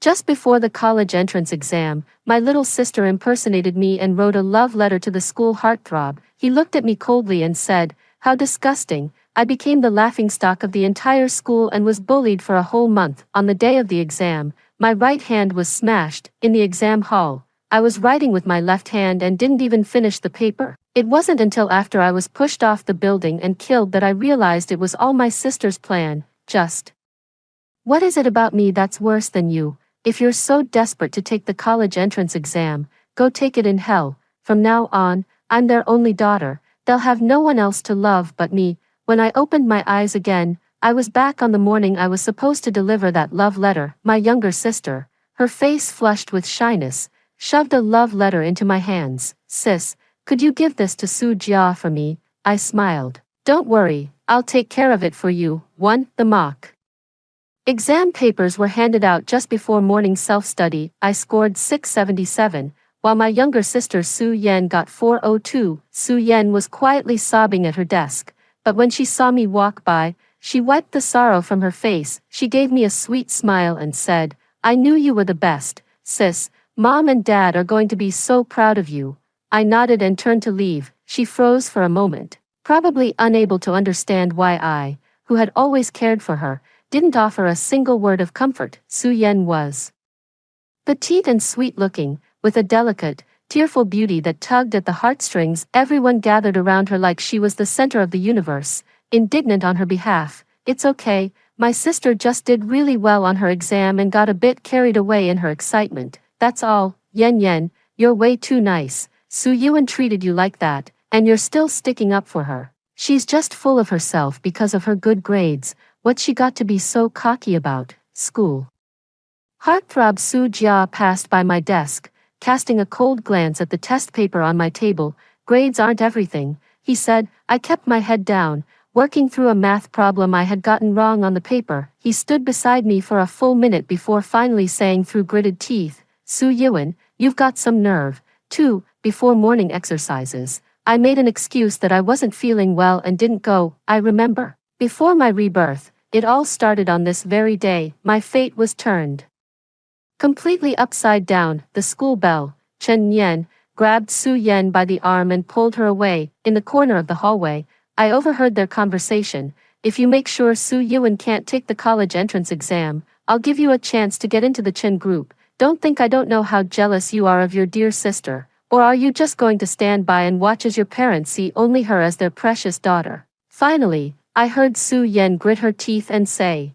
Just before the college entrance exam, my little sister impersonated me and wrote a love letter to the school heartthrob. He looked at me coldly and said, "How disgusting." I became the laughingstock of the entire school and was bullied for a whole month. On the day of the exam, my right hand was smashed. In the exam hall, I was writing with my left hand and didn't even finish the paper. It wasn't until after I was pushed off the building and killed that I realized it was all my sister's plan. Just, what is it about me that's worse than you? If you're so desperate to take the college entrance exam, go take it in hell. From now on, I'm their only daughter. They'll have no one else to love but me. When I opened my eyes again, I was back on the morning I was supposed to deliver that love letter. My younger sister, her face flushed with shyness, shoved a love letter into my hands. "Sis, could you give this to Su Jia for me?" I smiled. "Don't worry, I'll take care of it for you." 1. The mock exam papers were handed out just before morning self-study. I scored 677, while my younger sister Su Yen got 402. Su Yen was quietly sobbing at her desk, but when she saw me walk by, she wiped the sorrow from her face. She gave me a sweet smile and said, "I knew you were the best, sis. Mom and Dad are going to be so proud of you." I nodded and turned to leave. She froze for a moment, probably unable to understand why I, who had always cared for her, didn't offer a single word of comfort. Su Yen was petite and sweet-looking, with a delicate, tearful beauty that tugged at the heartstrings. Everyone gathered around her like she was the center of the universe, indignant on her behalf. "It's okay, my sister just did really well on her exam and got a bit carried away in her excitement. That's all. Yen Yen, you're way too nice. Su Yuan treated you like that, and you're still sticking up for her. She's just full of herself because of her good grades. What's she got to be so cocky about?" School heartthrob Su Jia passed by my desk, casting a cold glance at the test paper on my table. "Grades aren't everything," he said. I kept my head down, working through a math problem I had gotten wrong on the paper. He stood beside me for a full minute before finally saying through gritted teeth, "Su Yuan, you've got some nerve." 2. Before morning exercises, I made an excuse that I wasn't feeling well and didn't go. I remember, before my rebirth, it all started on this very day. My fate was turned completely upside down. The school bell. Chen Yan grabbed Su Yen by the arm and pulled her away. In the corner of the hallway, I overheard their conversation. "If you make sure Su Yuan can't take the college entrance exam, I'll give you a chance to get into the Chen group. Don't think I don't know how jealous you are of your dear sister. Or are you just going to stand by and watch as your parents see only her as their precious daughter?" Finally, I heard Su Yen grit her teeth and say,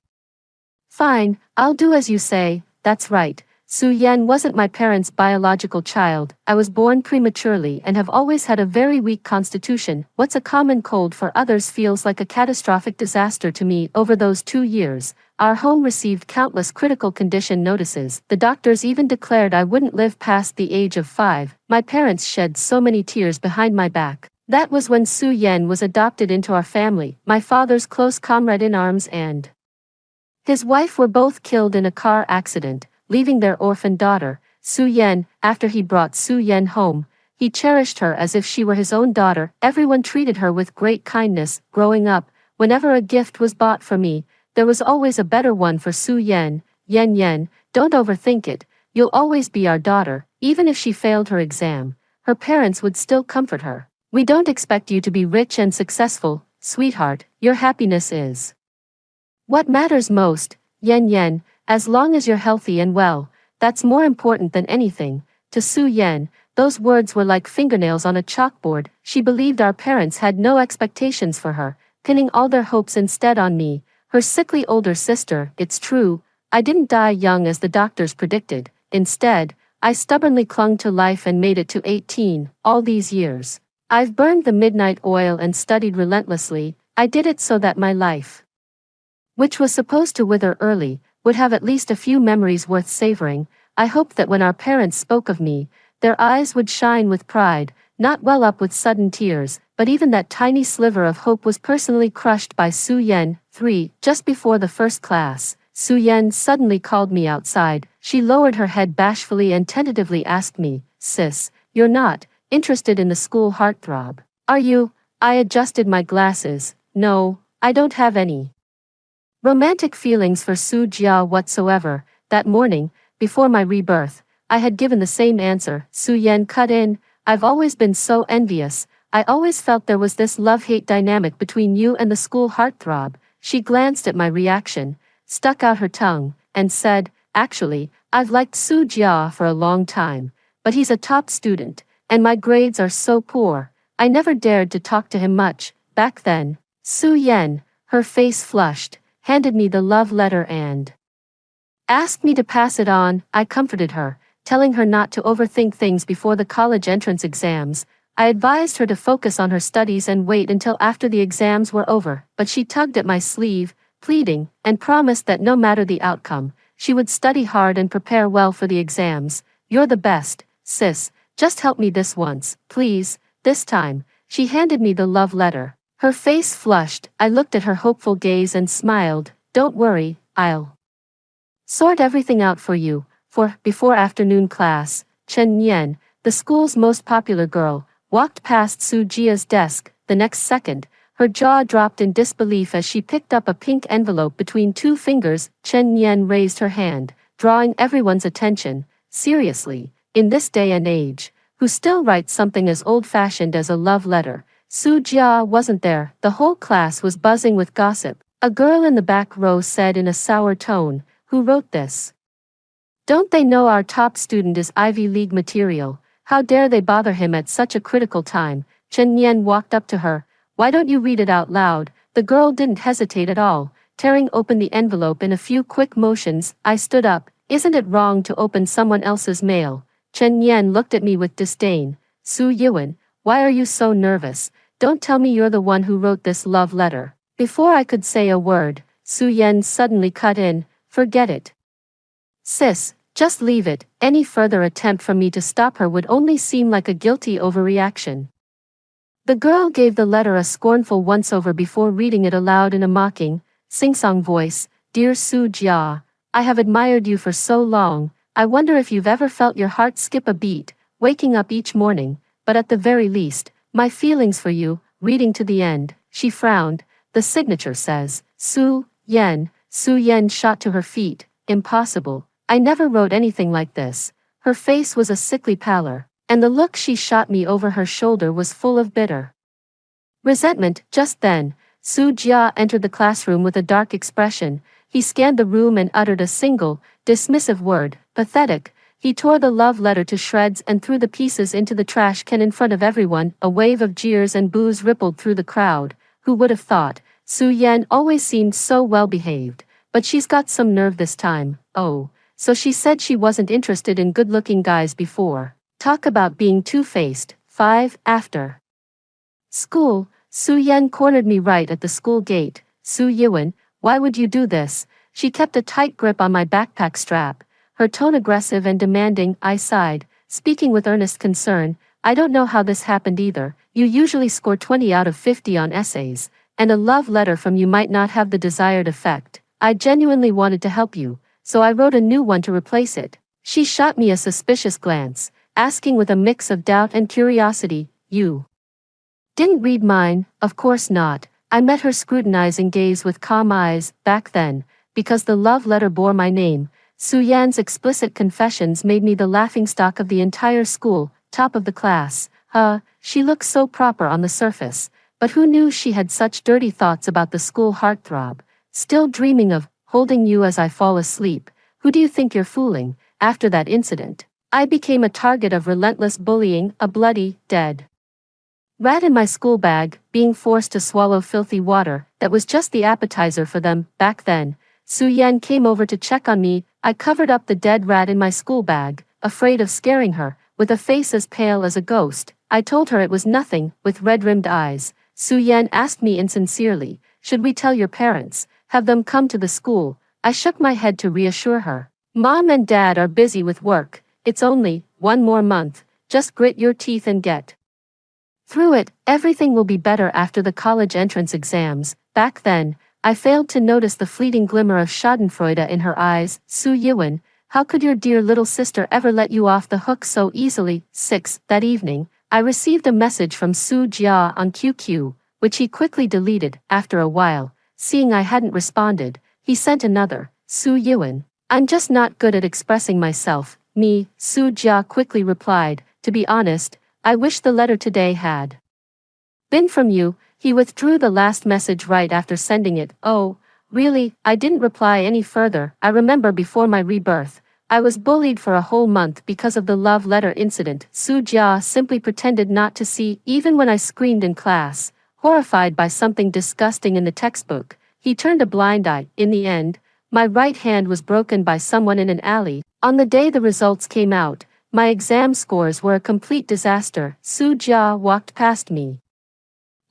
"Fine, I'll do as you say." That's right. Su Yen wasn't my parents' biological child. I was born prematurely and have always had a very weak constitution. What's a common cold for others feels like a catastrophic disaster to me. Over those 2 years, our home received countless critical condition notices. The doctors even declared I wouldn't live past the age of 5. My parents shed so many tears behind my back. That was when Su Yen was adopted into our family. My father's close comrade in arms and his wife were both killed in a car accident, leaving their orphan daughter, Su Yen. After he brought Su Yen home, he cherished her as if she were his own daughter. Everyone treated her with great kindness. Growing up, whenever a gift was bought for me, there was always a better one for Su Yen. "Yen Yen, don't overthink it. You'll always be our daughter." Even if she failed her exam, her parents would still comfort her. "We don't expect you to be rich and successful, sweetheart. Your happiness is what matters most. Yen Yen, as long as you're healthy and well, that's more important than anything." To Su Yen, those words were like fingernails on a chalkboard. She believed our parents had no expectations for her, pinning all their hopes instead on me, her sickly older sister. It's true, I didn't die young as the doctors predicted. Instead, I stubbornly clung to life and made it to 18. All these years, I've burned the midnight oil and studied relentlessly. I did it so that my life, which was supposed to wither early, would have at least a few memories worth savoring. I hoped that when our parents spoke of me, their eyes would shine with pride, not well up with sudden tears. But even that tiny sliver of hope was personally crushed by Su Yen. 3. Just before the first class, Su Yen suddenly called me outside. She lowered her head bashfully and tentatively asked me, "Sis, you're not interested in the school heartthrob, are you?" I adjusted my glasses. "No, I don't have any romantic feelings for Su Jia whatsoever." That morning, before my rebirth, I had given the same answer. Su Yan cut in, I've always been so envious. I always felt there was this love-hate dynamic between you and the school heartthrob. She glanced at my reaction, stuck out her tongue, and said, actually, I've liked Su Jia for a long time, but he's a top student, and my grades are so poor, I never dared to talk to him much. Back then, Su Yan, her face flushed, handed me the love letter and asked me to pass it on. I comforted her, telling her not to overthink things before the college entrance exams. I advised her to focus on her studies and wait until after the exams were over, but she tugged at my sleeve, pleading, and promised that no matter the outcome, she would study hard and prepare well for the exams. You're the best, sis, just help me this once, please. This time, she handed me the love letter. Her face flushed. I looked at her hopeful gaze and smiled. Don't worry, I'll sort everything out for you. Before afternoon class, Chen Yan, the school's most popular girl, walked past Su Jia's desk. The next second, her jaw dropped in disbelief as she picked up a pink envelope between two fingers. Chen Yan raised her hand, drawing everyone's attention. Seriously, in this day and age, who still writes something as old-fashioned as a love letter? Su Jia wasn't there. The whole class was buzzing with gossip. A girl in the back row said in a sour tone, who wrote this? Don't they know our top student is Ivy League material? How dare they bother him at such a critical time? Chen Yan walked up to her. Why don't you read it out loud? The girl didn't hesitate at all, tearing open the envelope in a few quick motions. I stood up. Isn't it wrong to open someone else's mail? Chen Yan looked at me with disdain. Su Yuan, why are you so nervous? Don't tell me you're the one who wrote this love letter. Before I could say a word, Su Yan suddenly cut in. Forget it. Sis, just leave it. Any further attempt from me to stop her would only seem like a guilty overreaction. The girl gave the letter a scornful once-over before reading it aloud in a mocking, sing-song voice. Dear Su Jia, I have admired you for so long. I wonder if you've ever felt your heart skip a beat, waking up each morning, but at the very least, my feelings for you, reading to the end. She frowned. The signature says, Su Yan. Su Yan shot to her feet. Impossible. I never wrote anything like this. Her face was a sickly pallor, and the look she shot me over her shoulder was full of bitter resentment. Just then, Su Jia entered the classroom with a dark expression. He scanned the room and uttered a single, dismissive word. Pathetic. He tore the love letter to shreds and threw the pieces into the trash can in front of everyone. A wave of jeers and boos rippled through the crowd. Who would have thought? Su Yan always seemed so well-behaved, but she's got some nerve this time. Oh, so she said she wasn't interested in good-looking guys before. Talk about being two-faced. 5. After school, Su Yan cornered me right at the school gate. Su Yuan, why would you do this? She kept a tight grip on my backpack strap, her tone aggressive and demanding. I sighed, speaking with earnest concern. I don't know how this happened either. You usually score 20 out of 50 on essays, and a love letter from you might not have the desired effect. I genuinely wanted to help you, so I wrote a new one to replace it. She shot me a suspicious glance, asking with a mix of doubt and curiosity, You didn't read mine? Of course not. I met her scrutinizing gaze with calm eyes. Back then, because the love letter bore my name, Su Yan's explicit confessions made me the laughingstock of the entire school, top of the class. She looked so proper on the surface, but who knew she had such dirty thoughts about the school heartthrob? Still dreaming of holding you as I fall asleep. Who do you think you're fooling? After that incident, I became a target of relentless bullying, a bloody, dead rat in my school bag, being forced to swallow filthy water. That was just the appetizer for them. Back then, Su Yan came over to check on me. I covered up the dead rat in my school bag, afraid of scaring her. With a face as pale as a ghost, I told her it was nothing. With red-rimmed eyes, Su Yan asked me insincerely, should we tell your parents? Have them come to the school? I shook my head to reassure her. Mom and Dad are busy with work. It's only 1 more month. Just grit your teeth and get through it. Everything will be better after the college entrance exams. Back then, I failed to notice the fleeting glimmer of schadenfreude in her eyes. Su Yuan, how could your dear little sister ever let you off the hook so easily? 6. That evening, I received a message from Su Jia on QQ, which he quickly deleted. After a while, seeing I hadn't responded, he sent another. Su Yuan, I'm just not good at expressing myself. Me, Su Jia quickly replied. To be honest, I wish the letter today had been from you. He withdrew the last message right after sending it. Oh, really? I didn't reply any further. I remember before my rebirth, I was bullied for a whole month because of the love letter incident. Su Jia simply pretended not to see, even when I screamed in class. Horrified by something disgusting in the textbook, he turned a blind eye. In the end, my right hand was broken by someone in an alley. On the day the results came out, my exam scores were a complete disaster. Su Jia walked past me,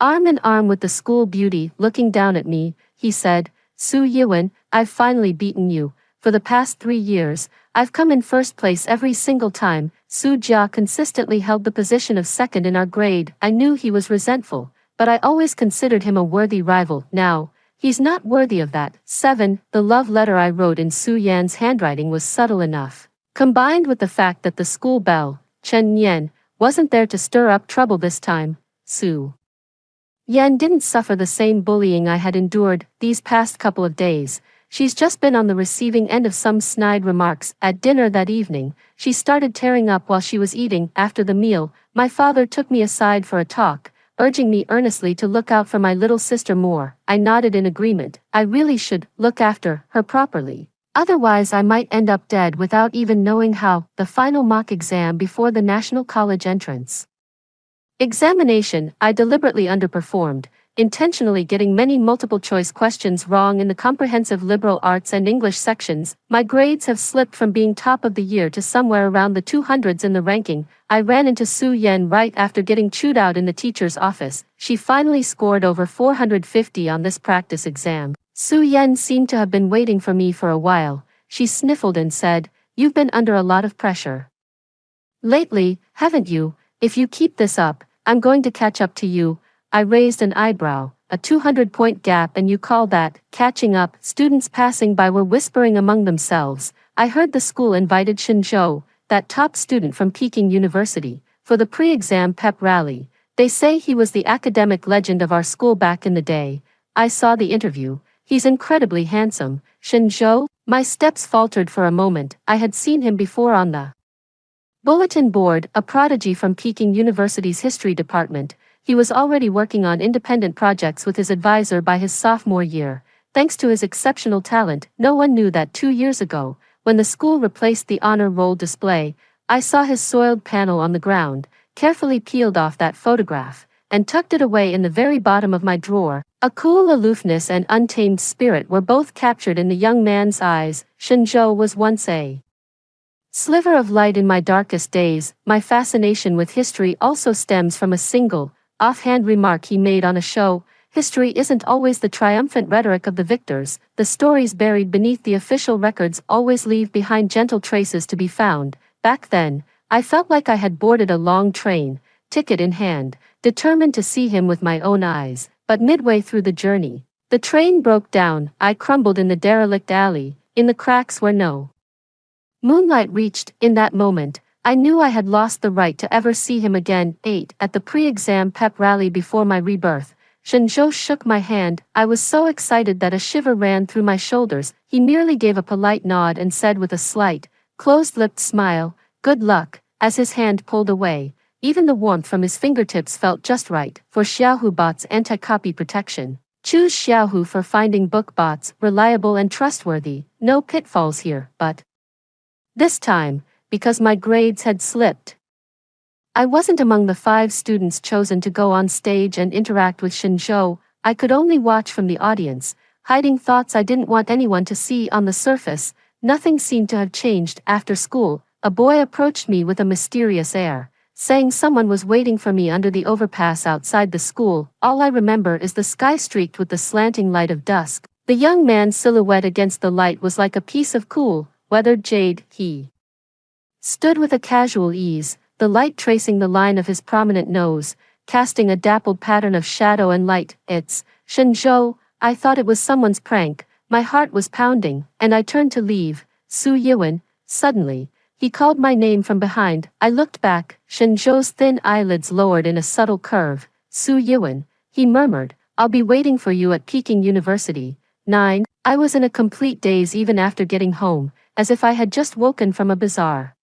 arm in arm with the school beauty. Looking down at me, he said, Su Yiwen, I've finally beaten you. For the past 3 years, I've come in first place every single time. Su Jia consistently held the position of second in our grade. I knew he was resentful, but I always considered him a worthy rival. Now, he's not worthy of that. 7. The love letter I wrote in Su Yan's handwriting was subtle enough, combined with the fact that the school belle, Chen Yan, wasn't there to stir up trouble this time. Su Yan didn't suffer the same bullying I had endured these past couple of days. She's just been on the receiving end of some snide remarks. At dinner that evening, she started tearing up while she was eating. After the meal, my father took me aside for a talk, urging me earnestly to look out for my little sister more. I nodded in agreement. I really should look after her properly. Otherwise I might end up dead without even knowing how. The final mock exam before the National College entrance examination, I deliberately underperformed, intentionally getting many multiple-choice questions wrong in the comprehensive liberal arts and English sections. My grades have slipped from being top of the year to somewhere around the 200s in the ranking. I ran into Su Yan right after getting chewed out in the teacher's office. She finally scored over 450 on this practice exam. Su Yan seemed to have been waiting for me for a while. She sniffled and said, You've been under a lot of pressure lately, haven't you? If you keep this up, I'm going to catch up to you. I raised an eyebrow. A 200-point gap, and you call that catching up? Students passing by were whispering among themselves. I heard the school invited Shenzhou, that top student from Peking University, for the pre-exam pep rally. They say he was the academic legend of our school back in the day. I saw the interview. He's incredibly handsome. Shenzhou? My steps faltered for a moment. I had seen him before on the bulletin board, a prodigy from Peking University's history department. He was already working on independent projects with his advisor by his sophomore year. Thanks to his exceptional talent, no one knew that 2 years ago, when the school replaced the honor roll display, I saw his soiled panel on the ground, carefully peeled off that photograph, and tucked it away in the very bottom of my drawer. A cool aloofness and untamed spirit were both captured in the young man's eyes. Shenzhou was once a sliver of light in my darkest days. My fascination with history also stems from a single, offhand remark he made on a show. History isn't always the triumphant rhetoric of the victors. The stories buried beneath the official records always leave behind gentle traces to be found. Back then, I felt like I had boarded a long train, ticket in hand, determined to see him with my own eyes. But midway through the journey, the train broke down. I crumbled in the derelict alley, in the cracks where no moonlight reached. In that moment, I knew I had lost the right to ever see him again. 8. At the pre-exam pep rally before my rebirth, Shenzhou shook my hand. I was so excited that a shiver ran through my shoulders. He merely gave a polite nod and said with a slight, closed-lipped smile, Good luck. As his hand pulled away, even the warmth from his fingertips felt just right for Xiaohu bots anti-copy protection. Choose Xiaohu for finding book bots, reliable and trustworthy. No pitfalls here, but this time, because my grades had slipped, I wasn't among the 5 students chosen to go on stage and interact with Shenzhou. I could only watch from the audience, hiding thoughts I didn't want anyone to see. On the surface, nothing seemed to have changed. After school, a boy approached me with a mysterious air, saying someone was waiting for me under the overpass outside the school. All I remember is the sky streaked with the slanting light of dusk. The young man's silhouette against the light was like a piece of cool, weathered jade. He stood with a casual ease, the light tracing the line of his prominent nose, casting a dappled pattern of shadow and light. It's Shenzhou. I thought it was someone's prank. My heart was pounding, and I turned to leave. Su Yiwen. Suddenly, he called my name from behind. I looked back. Shenzhou's thin eyelids lowered in a subtle curve. Su Yiwen, he murmured, I'll be waiting for you at Peking University. 9. I was in a complete daze even after getting home, as if I had just woken from a bizarre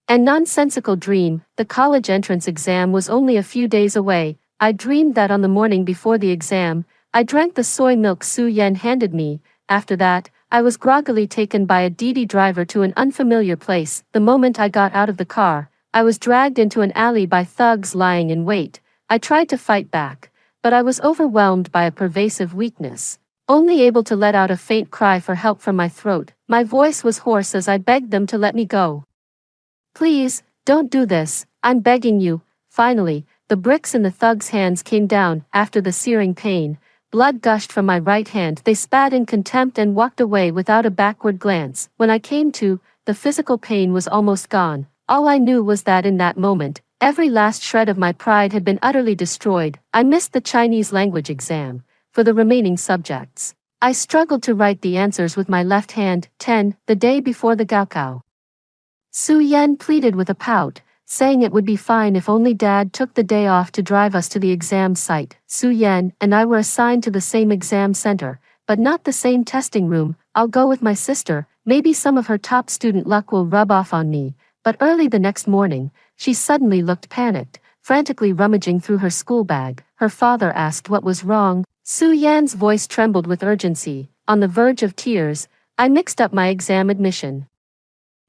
and nonsensical dream. The college entrance exam was only a few days away. I dreamed that on the morning before the exam, I drank the soy milk Su Yan handed me. After that, I was groggily taken by a Didi driver to an unfamiliar place. The moment I got out of the car, I was dragged into an alley by thugs lying in wait. I tried to fight back, but I was overwhelmed by a pervasive weakness, only able to let out a faint cry for help from my throat. My voice was hoarse as I begged them to let me go. Please, don't do this, I'm begging you. Finally, the bricks in the thugs' hands came down. After the searing pain, blood gushed from my right hand. They spat in contempt and walked away without a backward glance. When I came to, the physical pain was almost gone. All I knew was that in that moment, every last shred of my pride had been utterly destroyed. I missed the Chinese language exam. For the remaining subjects, I struggled to write the answers with my left hand. 10. The day before the Gaokao, Su Yan pleaded with a pout, saying it would be fine if only Dad took the day off to drive us to the exam site. Su Yan and I were assigned to the same exam center, but not the same testing room. I'll go with my sister, maybe some of her top student luck will rub off on me. But early the next morning, she suddenly looked panicked, frantically rummaging through her school bag. Her father asked what was wrong. Su Yan's voice trembled with urgency. On the verge of tears, I mixed up my exam admission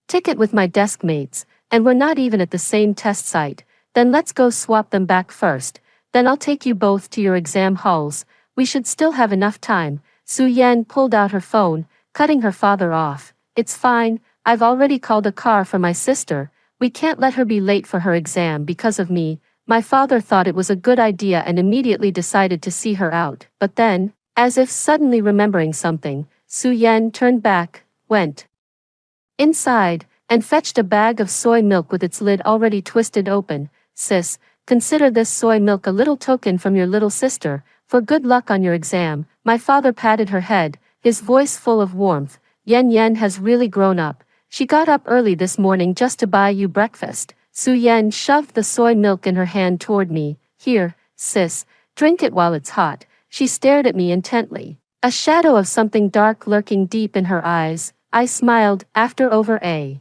ticket with my desk mates, and we're not even at the same test site. Then let's go swap them back first. Then I'll take you both to your exam halls. We should still have enough time. Su Yan pulled out her phone, cutting her father off. It's fine, I've already called a car for my sister. We can't let her be late for her exam because of me. My father thought it was a good idea and immediately decided to see her out. But then, as if suddenly remembering something, Su Yan turned back, went inside, and fetched a bag of soy milk with its lid already twisted open. Sis, consider this soy milk a little token from your little sister, for good luck on your exam. My father patted her head, his voice full of warmth. Yen Yen has really grown up. She got up early this morning just to buy you breakfast. Su Yan shoved the soy milk in her hand toward me. Here, sis, drink it while it's hot. She stared at me intently, a shadow of something dark lurking deep in her eyes. I smiled. After over a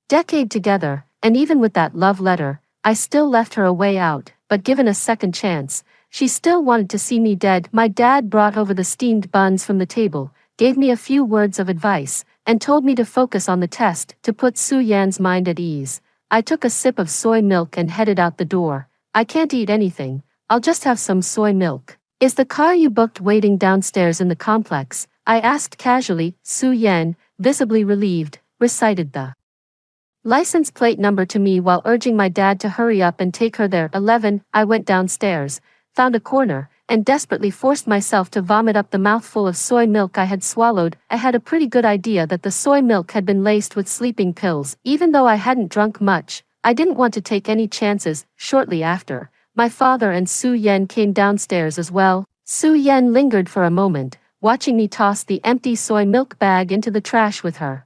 decade together, and even with that love letter, I still left her a way out, but given a second chance, she still wanted to see me dead. My dad brought over the steamed buns from the table, gave me a few words of advice, and told me to focus on the test, to put Su Yan's mind at ease. I took a sip of soy milk and headed out the door. I can't eat anything, I'll just have some soy milk. Is the car you booked waiting downstairs in the complex? I asked casually. Su Yan, visibly relieved, recited the license plate number to me while urging my dad to hurry up and take her there. 11. I went downstairs, found a corner, and desperately forced myself to vomit up the mouthful of soy milk I had swallowed. I had a pretty good idea that the soy milk had been laced with sleeping pills. Even though I hadn't drunk much, I didn't want to take any chances. Shortly after, my father and Su Yan came downstairs as well. Su Yan lingered for a moment, watching me toss the empty soy milk bag into the trash with her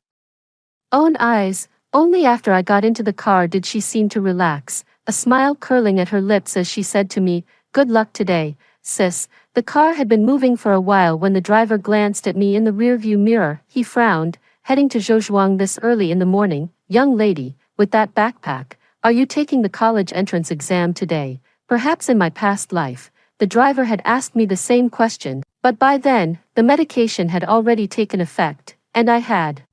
own eyes. Only after I got into the car did she seem to relax, a smile curling at her lips as she said to me, "Good luck today, sis." The car had been moving for a while when the driver glanced at me in the rearview mirror. He frowned. "Heading to Zhouzhuang this early in the morning, young lady, with that backpack. Are you taking the college entrance exam today?" Perhaps in my past life, the driver had asked me the same question, but by then, the medication had already taken effect, and I had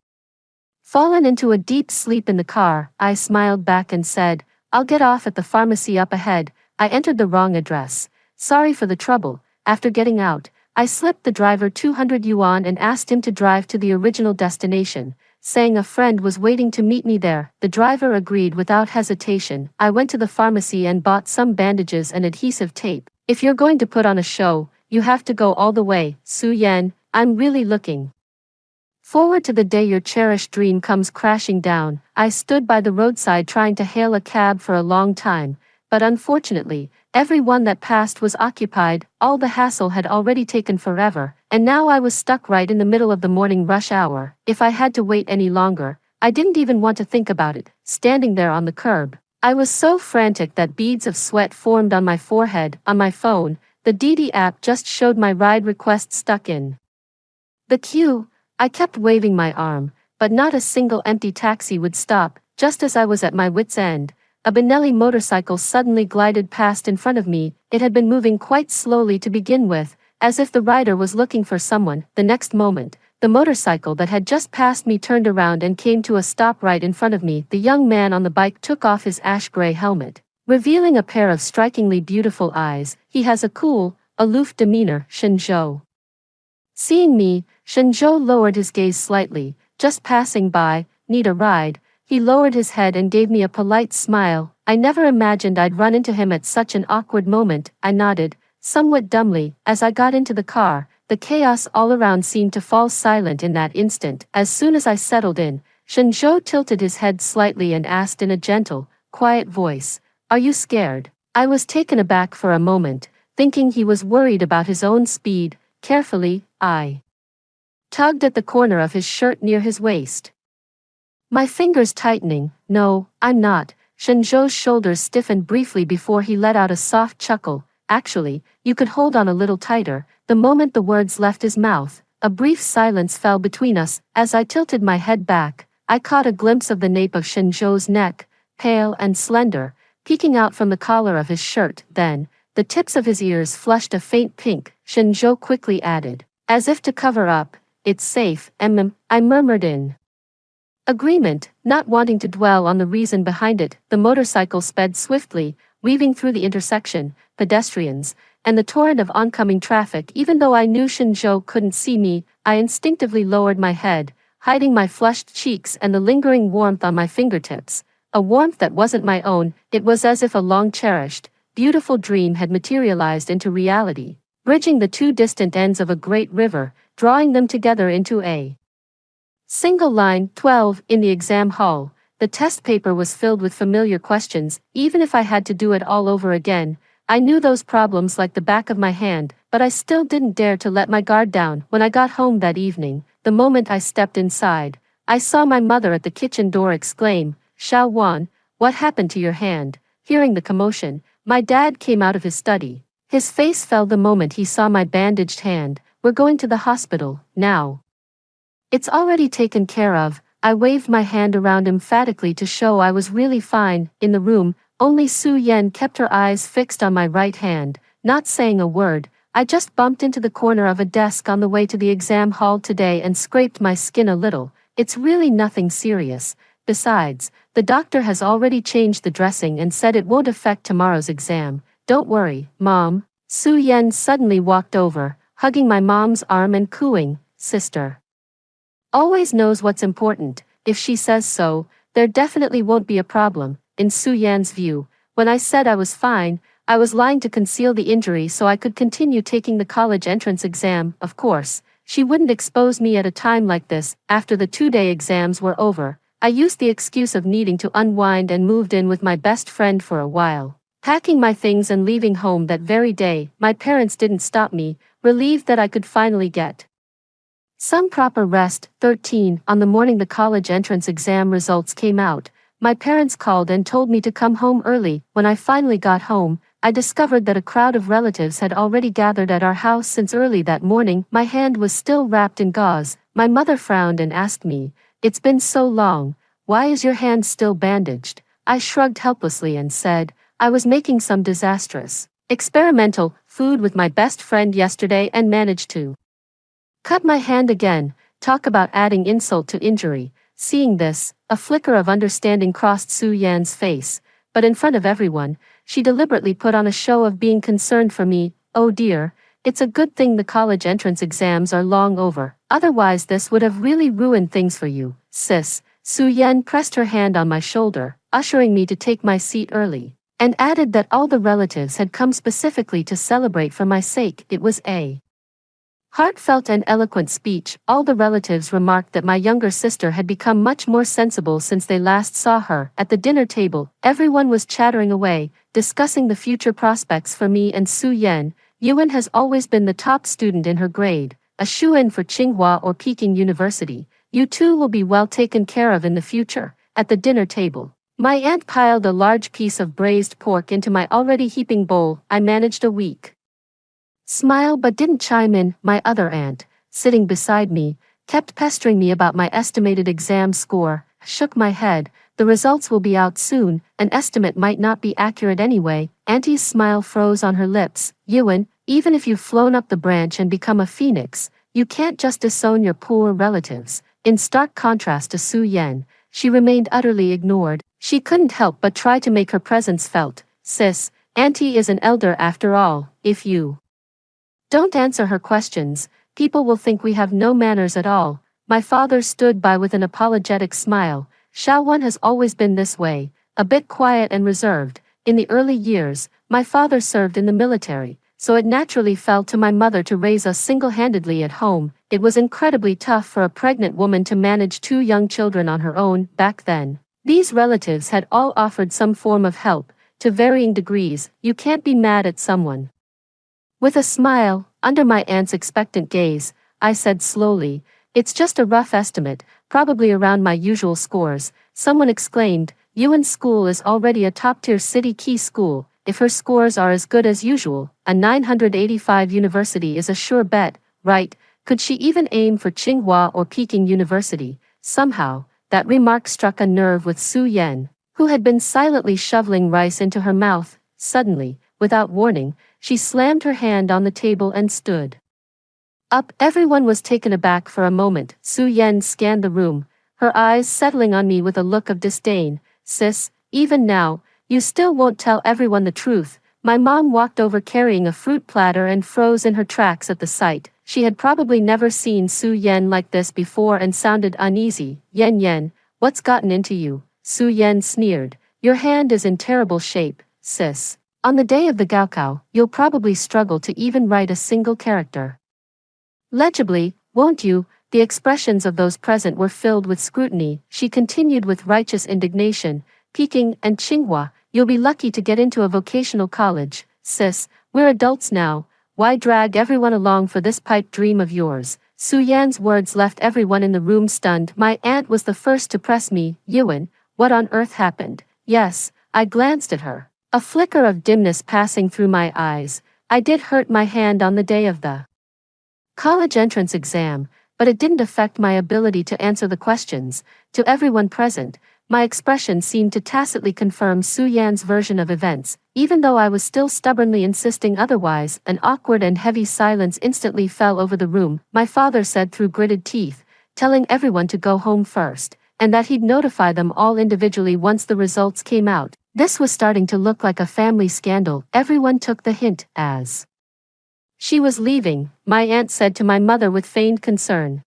fallen into a deep sleep in the car. I smiled back and said, "I'll get off at the pharmacy up ahead." I entered the wrong address. Sorry for the trouble. After getting out, I slipped the driver 200 yuan and asked him to drive to the original destination, saying a friend was waiting to meet me there. The driver agreed without hesitation. I went to the pharmacy and bought some bandages and adhesive tape. If you're going to put on a show, you have to go all the way. Su Yan, I'm really looking forward to the day your cherished dream comes crashing down. I stood by the roadside trying to hail a cab for a long time, but unfortunately, every one that passed was occupied. All the hassle had already taken forever, and now I was stuck right in the middle of the morning rush hour. If I had to wait any longer, I didn't even want to think about it. Standing there on the curb, I was so frantic that beads of sweat formed on my forehead. On my phone, the Didi app just showed my ride request stuck in the queue. I kept waving my arm, but not a single empty taxi would stop. Just as I was at my wit's end, a Benelli motorcycle suddenly glided past in front of me. It had been moving quite slowly to begin with, as if the rider was looking for someone. The next moment, the motorcycle that had just passed me turned around and came to a stop right in front of me. The young man on the bike took off his ash-gray helmet, revealing a pair of strikingly beautiful eyes. He has a cool, aloof demeanor. Shinjo. Seeing me, Shinjo lowered his gaze slightly. Just passing by, need a ride? He lowered his head and gave me a polite smile. I never imagined I'd run into him at such an awkward moment. I nodded, somewhat dumbly. As I got into the car, the chaos all around seemed to fall silent in that instant. As soon as I settled in, Shinjo tilted his head slightly and asked in a gentle, quiet voice, "Are you scared?" I was taken aback for a moment, thinking he was worried about his own speed. Carefully, I tugged at the corner of his shirt near his waist, my fingers tightening. "No, I'm not." Shinjo's shoulders stiffened briefly before he let out a soft chuckle. "Actually, you could hold on a little tighter." The moment the words left his mouth, a brief silence fell between us. As I tilted my head back, I caught a glimpse of the nape of Shinjo's neck, pale and slender, peeking out from the collar of his shirt. Then, the tips of his ears flushed a faint pink. Shinjo quickly added, as if to cover up, "It's safe." I murmured in agreement, not wanting to dwell on the reason behind it. The motorcycle sped swiftly, weaving through the intersection, pedestrians, and the torrent of oncoming traffic. Even though I knew Shinjo couldn't see me, I instinctively lowered my head, hiding my flushed cheeks and the lingering warmth on my fingertips. A warmth that wasn't my own. It was as if a long-cherished, beautiful dream had materialized into reality, bridging the two distant ends of a great river, drawing them together into a single line. 12. In the exam hall, the test paper was filled with familiar questions. Even if I had to do it all over again, I knew those problems like the back of my hand, but I still didn't dare to let my guard down. When I got home that evening, the moment I stepped inside, I saw my mother at the kitchen door exclaim, "Xiao Wan, what happened to your hand?" Hearing the commotion, my dad came out of his study. His face fell the moment he saw my bandaged hand. "We're going to the hospital, now. It's already taken care of." I waved my hand around emphatically to show I was really fine. In the room, only Su Yen kept her eyes fixed on my right hand, not saying a word. I just bumped into the corner of a desk on the way to the exam hall today and scraped my skin a little. It's really nothing serious. Besides, the doctor has already changed the dressing and said it won't affect tomorrow's exam. Don't worry, Mom. Su Yen suddenly walked over, hugging my mom's arm and cooing, "Sister always knows what's important. If she says so, there definitely won't be a problem." In Su Yan's view, when I said I was fine, I was lying to conceal the injury so I could continue taking the college entrance exam. Of course, she wouldn't expose me at a time like this. After the 2-day exams were over, I used the excuse of needing to unwind and moved in with my best friend for a while, packing my things and leaving home that very day. My parents didn't stop me, relieved that I could finally get some proper rest. 13. On the morning the college entrance exam results came out, my parents called and told me to come home early. When I finally got home, I discovered that a crowd of relatives had already gathered at our house since early that morning. My hand was still wrapped in gauze. My mother frowned and asked me, "It's been so long, why is your hand still bandaged?" I shrugged helplessly and said, "I was making some disastrous, experimental food with my best friend yesterday and managed to cut my hand again." Talk about adding insult to injury. Seeing this, a flicker of understanding crossed Su Yan's face, but in front of everyone, she deliberately put on a show of being concerned for me. "Oh dear, it's a good thing the college entrance exams are long over. Otherwise this would have really ruined things for you, sis." Su Yan pressed her hand on my shoulder, ushering me to take my seat early, and added that all the relatives had come specifically to celebrate for my sake. It was a heartfelt and eloquent speech. All the relatives remarked that my younger sister had become much more sensible since they last saw her. At the dinner table, everyone was chattering away, discussing the future prospects for me and Su Yan. Yuan has always been the top student in her grade, a shoo-in for Tsinghua or Peking University. You two will be well taken care of in the future. At the dinner table, my aunt piled a large piece of braised pork into my already heaping bowl. I managed a weak smile but didn't chime in. My other aunt, sitting beside me, kept pestering me about my estimated exam score, shook my head. The results will be out soon, an estimate might not be accurate anyway. Auntie's smile froze on her lips. Ewan, even if you've flown up the branch and become a phoenix, you can't just disown your poor relatives. In stark contrast to Su Yan, she remained utterly ignored. She couldn't help but try to make her presence felt. Sis, Auntie is an elder after all. If you don't answer her questions, people will think we have no manners at all. My father stood by with an apologetic smile. Xiaowan has always been this way, a bit quiet and reserved. In the early years, my father served in the military, so it naturally fell to my mother to raise us single-handedly at home. It was incredibly tough for a pregnant woman to manage 2 young children on her own. Back then, these relatives had all offered some form of help, to varying degrees. You can't be mad at someone. With a smile, under my aunt's expectant gaze, I said slowly, it's just a rough estimate, probably around my usual scores. Someone exclaimed, Yuan's school is already a top-tier city key school. If her scores are as good as usual, a 985 university is a sure bet, right? Could she even aim for Tsinghua or Peking University? Somehow, that remark struck a nerve with Su Yan, who had been silently shoveling rice into her mouth. Suddenly, without warning, she slammed her hand on the table and stood up. Everyone was taken aback for a moment. Su Yan scanned the room, her eyes settling on me with a look of disdain. Sis, even now, you still won't tell everyone the truth. My mom walked over carrying a fruit platter and froze in her tracks at the sight. She had probably never seen Su Yan like this before and sounded uneasy. Yan, what's gotten into you? Su Yan sneered. Your hand is in terrible shape, sis. On the day of the Gaokao, you'll probably struggle to even write a single character legibly, won't you? The expressions of those present were filled with scrutiny. She continued with righteous indignation. Peking and Tsinghua, you'll be lucky to get into a vocational college. Sis, we're adults now. Why drag everyone along for this pipe dream of yours? Su Yan's words left everyone in the room stunned. My aunt was the first to press me. Yuan, what on earth happened? Yes, I glanced at her, a flicker of dimness passing through my eyes. I did hurt my hand on the day of the college entrance exam, but it didn't affect my ability to answer the questions. To everyone present, my expression seemed to tacitly confirm Su Yan's version of events. Even though I was still stubbornly insisting otherwise, an awkward and heavy silence instantly fell over the room. My father said through gritted teeth, telling everyone to go home first, and that he'd notify them all individually once the results came out. This was starting to look like a family scandal. Everyone took the hint. As she was leaving, my aunt said to my mother with feigned concern,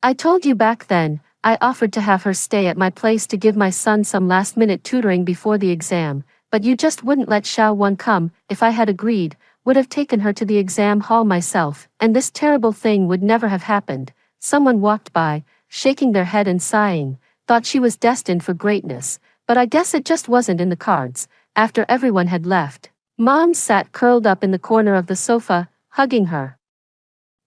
I told you back then, I offered to have her stay at my place to give my son some last-minute tutoring before the exam, but you just wouldn't let Xiaowan come. If I had agreed, would have taken her to the exam hall myself, and this terrible thing would never have happened. Someone walked by, shaking their head and sighing, thought she was destined for greatness, but I guess it just wasn't in the cards. After everyone had left, Mom sat curled up in the corner of the sofa, hugging her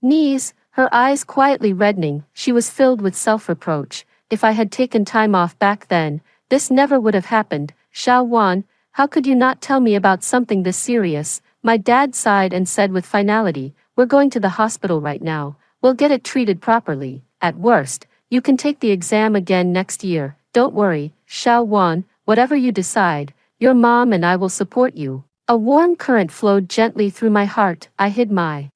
knees, her eyes quietly reddening. She was filled with self-reproach. If I had taken time off back then, this never would have happened. Xiaowan, how could you not tell me about something this serious? My dad sighed and said with finality, we're going to the hospital right now. We'll get it treated properly. At worst, you can take the exam again next year. Don't worry, Xiaowan, whatever you decide, your mom and I will support you. A warm current flowed gently through my heart. I hid my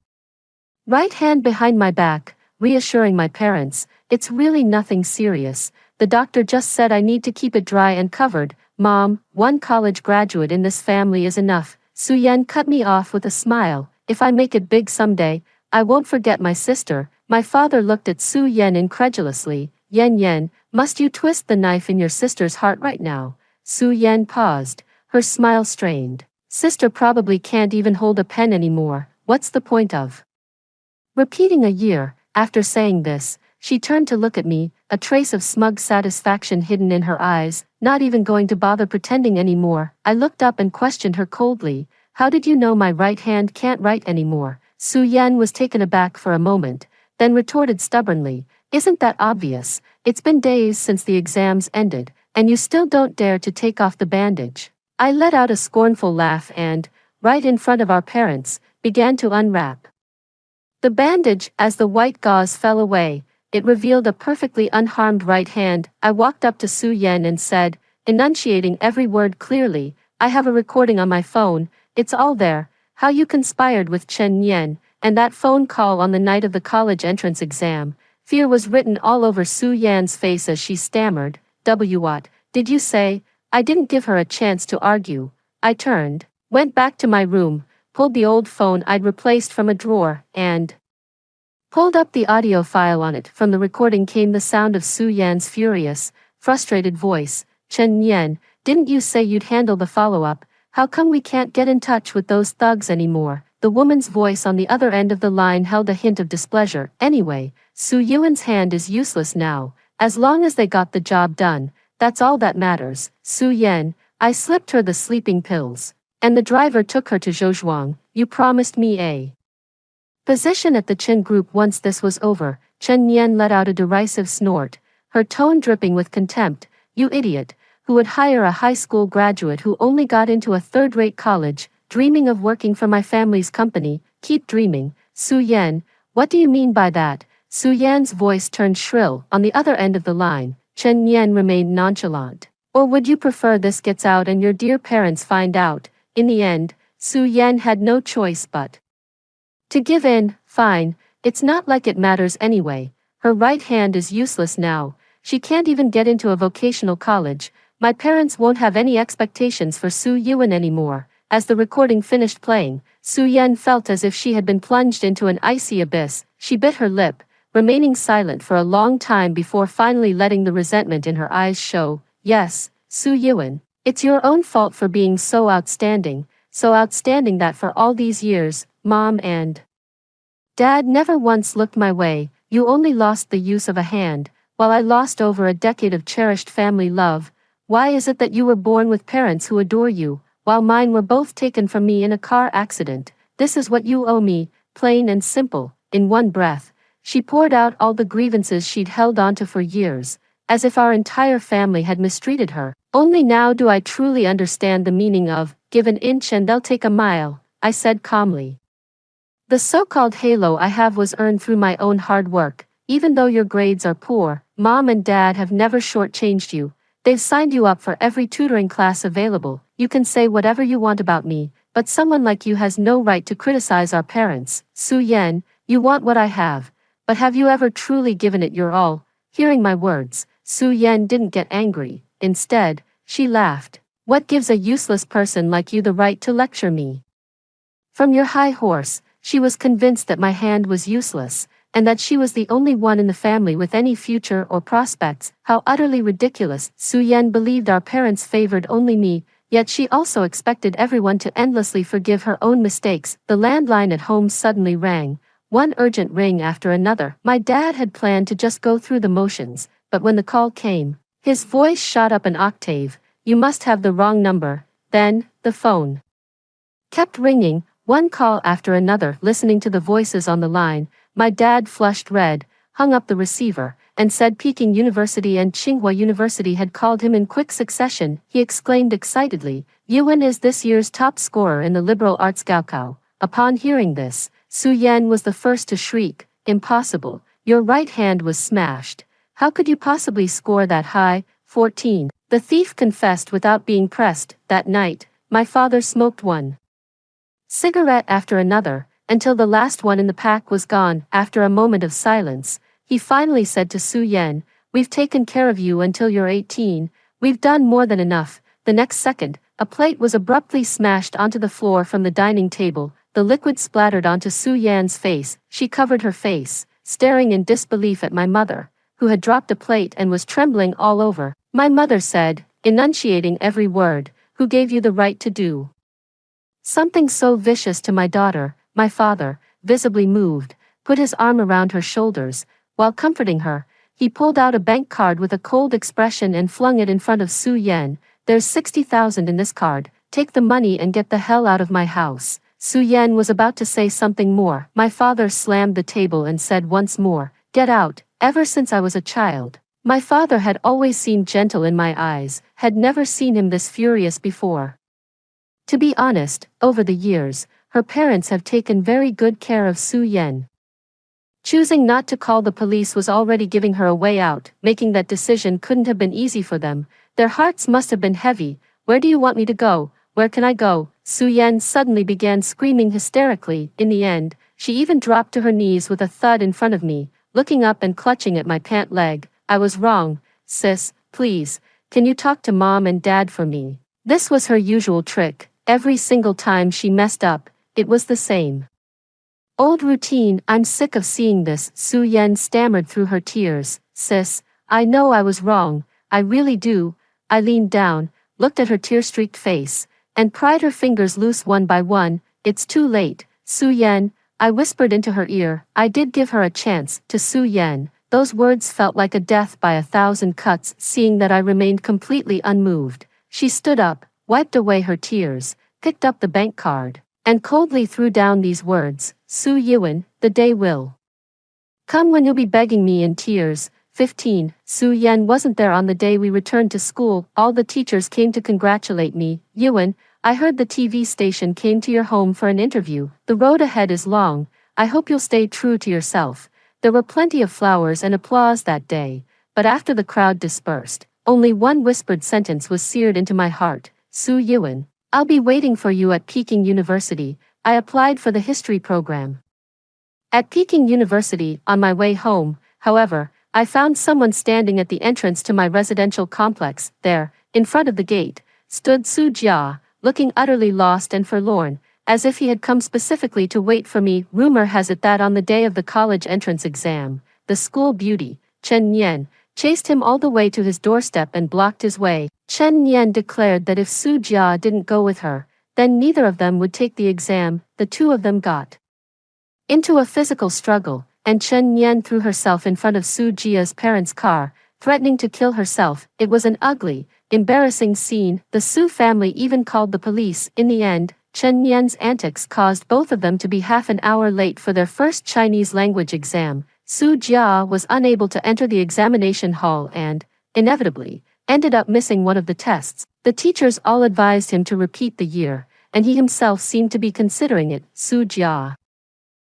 right hand behind my back, reassuring my parents, it's really nothing serious. The doctor just said I need to keep it dry and covered. Mom, one college graduate in this family is enough. Su Yan cut me off with a smile. If I make it big someday, I won't forget my sister. My father looked at Su Yan incredulously. Yan, must you twist the knife in your sister's heart right now? Su Yan paused, her smile strained. Sister probably can't even hold a pen anymore. What's the point of repeating a year? After saying this, she turned to look at me, a trace of smug satisfaction hidden in her eyes, not even going to bother pretending anymore. I looked up and questioned her coldly. How did you know my right hand can't write anymore? Su Yan was taken aback for a moment, then retorted stubbornly, isn't that obvious? It's been days since the exams ended, and you still don't dare to take off the bandage. I let out a scornful laugh and, right in front of our parents, began to unwrap the bandage. As the white gauze fell away, It revealed a perfectly unharmed right hand. I walked up to Su Yan and said, enunciating every word clearly, I have a recording on my phone, it's all there, how you conspired with Chen Yan, and that phone call on the night of the college entrance exam. Fear was written all over Su Yan's face as she stammered, What did you say? I didn't give her a chance to argue. I turned, went back to my room, pulled the old phone I'd replaced from a drawer, and pulled up the audio file on it. From the recording came the sound of Su Yan's furious, frustrated voice. Chen Yan, didn't you say you'd handle the follow-up? How come we can't get in touch with those thugs anymore? The woman's voice on the other end of the line held a hint of displeasure. Anyway, Su Yuan's hand is useless now. As long as they got the job done, that's all that matters. Su Yan, I slipped her the sleeping pills. And the driver took her to Zhouzhuang. You promised me a position at the Chen group. Once this was over, Chen Yan let out a derisive snort, her tone dripping with contempt. You idiot, who would hire a high school graduate who only got into a third-rate college, dreaming of working for my family's company? Keep dreaming. Su Yan, what do you mean by that? Su Yan's voice turned shrill. On the other end of the line, Chen Yan remained nonchalant. Or would you prefer this gets out and your dear parents find out? In the end, Su Yan had no choice but to give in. Fine, it's not like it matters anyway. Her right hand is useless now. She can't even get into a vocational college. My parents won't have any expectations for Su Yuan anymore. As the recording finished playing, Su Yan felt as if she had been plunged into an icy abyss. She bit her lip, remaining silent for a long time before finally letting the resentment in her eyes show. Yes, Su Yuan, it's your own fault for being so outstanding that for all these years, Mom and Dad never once looked my way. You only lost the use of a hand, while I lost over a decade of cherished family love. Why is it that you were born with parents who adore you, while mine were both taken from me in a car accident? This is what you owe me, plain and simple. In one breath, she poured out all the grievances she'd held onto for years, as if our entire family had mistreated her. Only now do I truly understand the meaning of, give an inch and they'll take a mile, I said calmly. The so-called halo I have was earned through my own hard work. Even though your grades are poor, Mom and Dad have never shortchanged you. They've signed you up for every tutoring class available. You can say whatever you want about me, but someone like you has no right to criticize our parents. Su Yan, you want what I have, but have you ever truly given it your all? Hearing my words, Su Yan didn't get angry. Instead, she laughed. What gives a useless person like you the right to lecture me from your high horse? She was convinced that my hand was useless, and that she was the only one in the family with any future or prospects. How utterly ridiculous. Su Yan believed our parents favored only me, yet she also expected everyone to endlessly forgive her own mistakes. The landline at home suddenly rang, one urgent ring after another. My dad had planned to just go through the motions, but when the call came, his voice shot up an octave. You must have the wrong number. Then, the phone kept ringing, one call after another. Listening to the voices on the line, my dad flushed red, hung up the receiver, and said Peking University and Tsinghua University had called him in quick succession. He exclaimed excitedly, Yuan is this year's top scorer in the liberal arts Gaokao. Upon hearing this, Su Yan was the first to shriek, impossible, your right hand was smashed. How could you possibly score that high? 14. The thief confessed without being pressed. That night, my father smoked one cigarette after another, until the last one in the pack was gone. After a moment of silence, he finally said to Su Yan, we've taken care of you until you're 18, we've done more than enough. The next second, a plate was abruptly smashed onto the floor from the dining table. The liquid splattered onto Su Yan's face. She covered her face, staring in disbelief at my mother, who had dropped a plate and was trembling all over. My mother said, enunciating every word, who gave you the right to do something so vicious to my daughter? My father, visibly moved, put his arm around her shoulders. While comforting her, he pulled out a bank card with a cold expression and flung it in front of Su Yan. There's 60,000 in this card. Take the money and get the hell out of my house. Su Yan was about to say something more. My father slammed the table and said once more, get out. Ever since I was a child, my father had always seemed gentle in my eyes, had never seen him this furious before. To be honest, over the years, her parents have taken very good care of Su Yan. Choosing not to call the police was already giving her a way out, making that decision couldn't have been easy for them. Their hearts must have been heavy. Where do you want me to go? Where can I go? Su Yan suddenly began screaming hysterically. In the end, she even dropped to her knees with a thud in front of me, looking up and clutching at my pant leg. I was wrong, sis, please, can you talk to mom and dad for me? This was her usual trick. Every single time she messed up, it was the same old routine. I'm sick of seeing this, Su Yan stammered through her tears. Sis, I know I was wrong, I really do. I leaned down, looked at her tear-streaked face, and pried her fingers loose one by one. It's too late, Su Yan, I whispered into her ear. I did give her a chance. To Su Yan, those words felt like a death by 1,000 cuts. Seeing that I remained completely unmoved, she stood up, wiped away her tears, picked up the bank card, and coldly threw down these words. Su Yuan, the day will come when you'll be begging me in tears. 15. Su Yan wasn't there on the day we returned to school. All the teachers came to congratulate me. Yuan, I heard the TV station came to your home for an interview. The road ahead is long. I hope you'll stay true to yourself. There were plenty of flowers and applause that day, but after the crowd dispersed, only one whispered sentence was seared into my heart. Su Yuan, I'll be waiting for you at Peking University. I applied for the history program at Peking University. On my way home, however, I found someone standing at the entrance to my residential complex. There, in front of the gate, stood Su Jia, looking utterly lost and forlorn, as if he had come specifically to wait for me. Rumor has it that on the day of the college entrance exam, the school beauty, Chen Nian, chased him all the way to his doorstep and blocked his way. Chen Nian declared that if Su Jia didn't go with her, then neither of them would take the exam. The two of them got into a physical struggle, and Chen Nian threw herself in front of Su Jia's parents' car, threatening to kill herself. It was an ugly, embarrassing scene. The Su family even called the police. In the end, Chen Nian's antics caused both of them to be half an hour late for their first Chinese language exam. Su Jia was unable to enter the examination hall and, inevitably, ended up missing one of the tests. The teachers all advised him to repeat the year, and he himself seemed to be considering it. Su Jia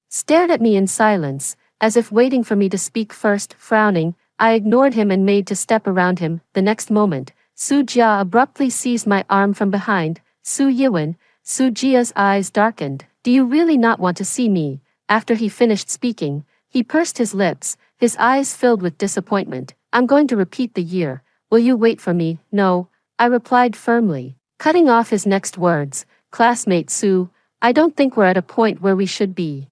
stared at me in silence, as if waiting for me to speak first. Frowning, I ignored him and made to step around him. The next moment, Su Jia abruptly seized my arm from behind. Su Yuan, Su Jia's eyes darkened. Do you really not want to see me? After he finished speaking, he pursed his lips, his eyes filled with disappointment. I'm going to repeat the year. Will you wait for me? No, I replied firmly, cutting off his next words. Classmate Su, I don't think we're at a point where we should be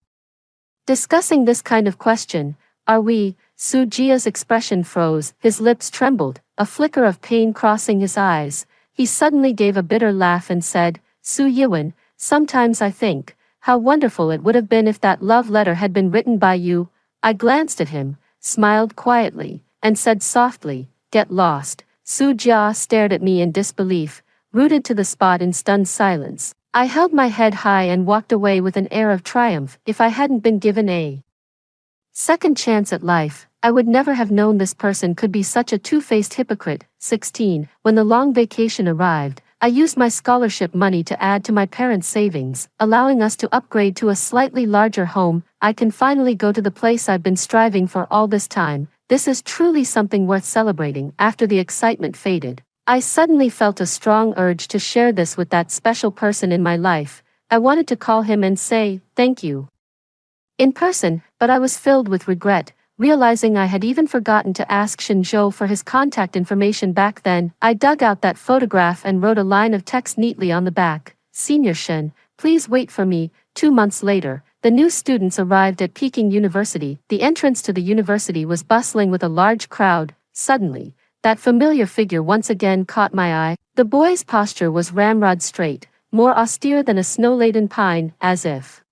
discussing this kind of question, are we? Su Jia's expression froze, his lips trembled, a flicker of pain crossing his eyes. He suddenly gave a bitter laugh and said, Su Yuan, sometimes I think, how wonderful it would have been if that love letter had been written by you. I glanced at him, smiled quietly, and said softly, get lost. Su Jia stared at me in disbelief, rooted to the spot in stunned silence. I held my head high and walked away with an air of triumph. If I hadn't been given a second chance at life, I would never have known this person could be such a two-faced hypocrite. 16. When the long vacation arrived, I used my scholarship money to add to my parents' savings, allowing us to upgrade to a slightly larger home. I can finally go to the place I've been striving for all this time. This is truly something worth celebrating. After the excitement faded, I suddenly felt a strong urge to share this with that special person in my life. I wanted to call him and say, thank you, in person, but I was filled with regret, realizing I had even forgotten to ask Shinzhou for his contact information back then. I dug out that photograph and wrote a line of text neatly on the back. Senior Shen, please wait for me. 2 months later, the new students arrived at Peking University. The entrance to the university was bustling with a large crowd. Suddenly, that familiar figure once again caught my eye. The boy's posture was ramrod straight, more austere than a snow-laden pine, as if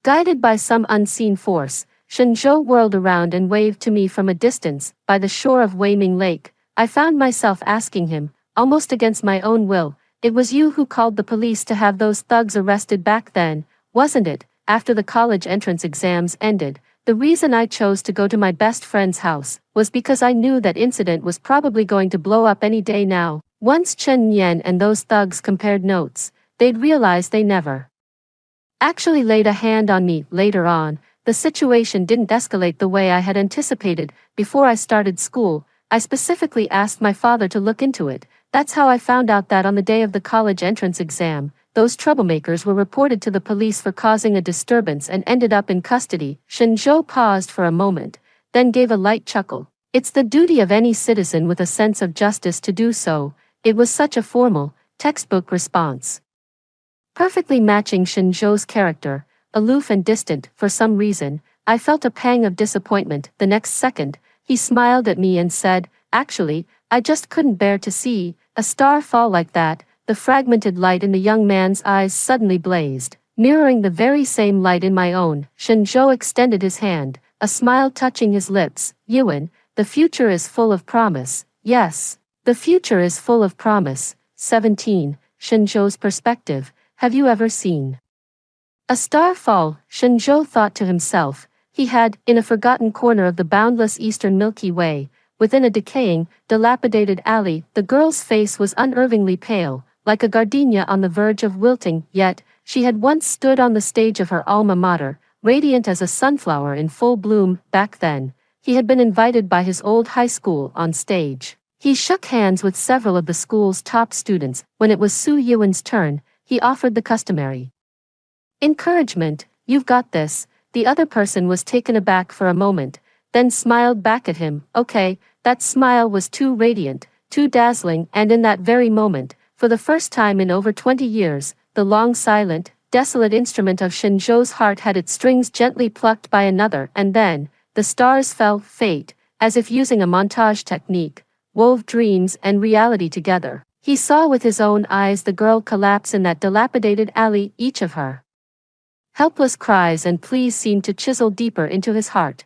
guided by some unseen force. Shenzhou whirled around and waved to me from a distance. By the shore of Weiming Lake, I found myself asking him, almost against my own will, it was you who called the police to have those thugs arrested back then, wasn't it? After the college entrance exams ended, the reason I chose to go to my best friend's house was because I knew that incident was probably going to blow up any day now. Once Chen Yan and those thugs compared notes, they'd realize they never actually laid a hand on me. Later on, the situation didn't escalate the way I had anticipated. Before I started school, I specifically asked my father to look into it. That's how I found out that on the day of the college entrance exam, those troublemakers were reported to the police for causing a disturbance and ended up in custody. Shinjo paused for a moment, then gave a light chuckle. It's the duty of any citizen with a sense of justice to do so. It was such a formal, textbook response, perfectly matching Shinjo's character, aloof and distant. For some reason, I felt a pang of disappointment. The next second, he smiled at me and said, "Actually, I just couldn't bear to see a star fall like that." The fragmented light in the young man's eyes suddenly blazed, mirroring the very same light in my own. Shinjo extended his hand, a smile touching his lips. "Yuan, the future is full of promise." "Yes, the future is full of promise." 17. Shinjo's perspective. Have you ever seen a star fall? Shinjo thought to himself. He had, in a forgotten corner of the boundless eastern Milky Way, within a decaying, dilapidated alley, the girl's face was unnervingly pale, like a gardenia on the verge of wilting, yet, she had once stood on the stage of her alma mater, radiant as a sunflower in full bloom. Back then, he had been invited by his old high school on stage. He shook hands with several of the school's top students. When it was Su Yuan's turn, he offered the customary encouragement. "You've got this." The other person was taken aback for a moment, then smiled back at him. Okay, that smile was too radiant, too dazzling, and in that very moment, for the first time in over 20 years, the long silent, desolate instrument of Shinjo's heart had its strings gently plucked by another, and then, the stars fell. Fate, as if using a montage technique, wove dreams and reality together. He saw with his own eyes the girl collapse in that dilapidated alley. Each of her helpless cries and pleas seemed to chisel deeper into his heart,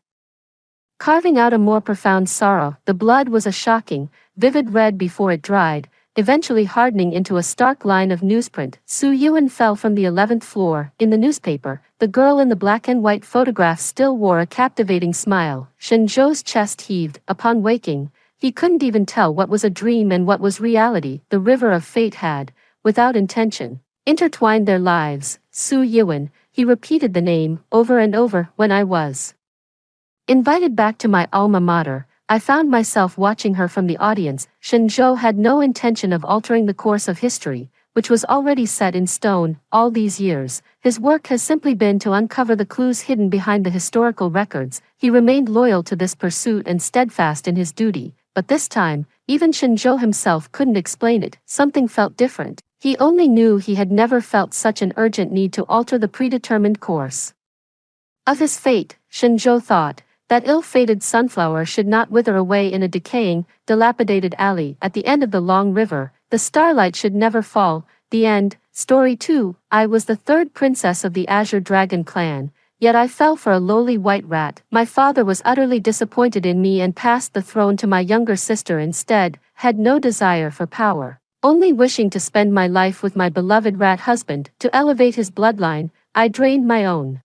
carving out a more profound sorrow. The blood was a shocking, vivid red before it dried, eventually hardening into a stark line of newsprint. Su Yuan fell from the 11th floor. In the newspaper, the girl in the black and white photograph still wore a captivating smile. Shinjo's chest heaved. Upon waking, he couldn't even tell what was a dream and what was reality. The river of fate had, without intention, intertwined their lives. Su Yuan, he repeated the name, over and over. When I was invited back to my alma mater, I found myself watching her from the audience. Shinjo had no intention of altering the course of history, which was already set in stone. All these years, his work has simply been to uncover the clues hidden behind the historical records. He remained loyal to this pursuit and steadfast in his duty, but this time, even Shinjo himself couldn't explain it. Something felt different. He only knew he had never felt such an urgent need to alter the predetermined course of his fate. Shinjo thought, that ill-fated sunflower should not wither away in a decaying, dilapidated alley at the end of the long river. The starlight should never fall. The end. Story 2. I was the third princess of the Azure Dragon clan, yet I fell for a lowly white rat. My father was utterly disappointed in me and passed the throne to my younger sister instead. Had no desire for power, only wishing to spend my life with my beloved rat husband. To elevate his bloodline, I drained my own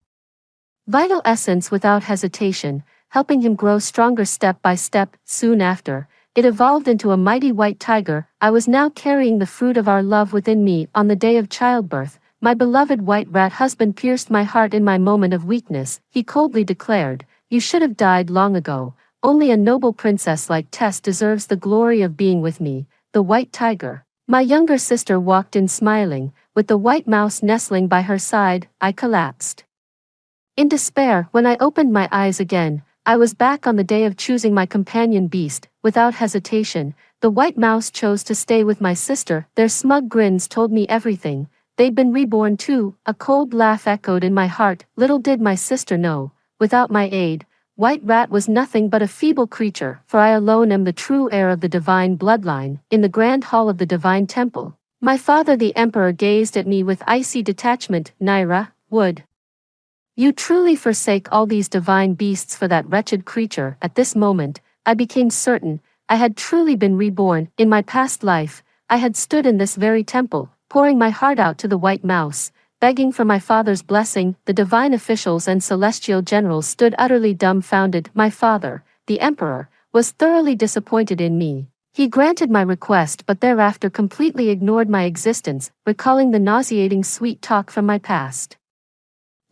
vital essence without hesitation, helping him grow stronger step by step. Soon after, it evolved into a mighty white tiger. I was now carrying the fruit of our love within me. On the day of childbirth, my beloved white rat husband pierced my heart in my moment of weakness. He coldly declared, "You should have died long ago. Only a noble princess like Tess deserves the glory of being with me." The white tiger. My younger sister walked in smiling, with the white mouse nestling by her side. I collapsed in despair. When I opened my eyes again, I was back on the day of choosing my companion beast. Without hesitation, the white mouse chose to stay with my sister. Their smug grins told me everything. They'd been reborn too. A cold laugh echoed in my heart. Little did my sister know, without my aid, White Rat was nothing but a feeble creature, for I alone am the true heir of the divine bloodline. In the grand hall of the divine temple, my father the emperor gazed at me with icy detachment. "Naira, would you truly forsake all these divine beasts for that wretched creature?" At this moment, I became certain I had truly been reborn. In my past life, I had stood in this very temple, pouring my heart out to the white mouse, begging for my father's blessing. The divine officials and celestial generals stood utterly dumbfounded. My father, the emperor, was thoroughly disappointed in me. He granted my request but thereafter completely ignored my existence, recalling the nauseating sweet talk from my past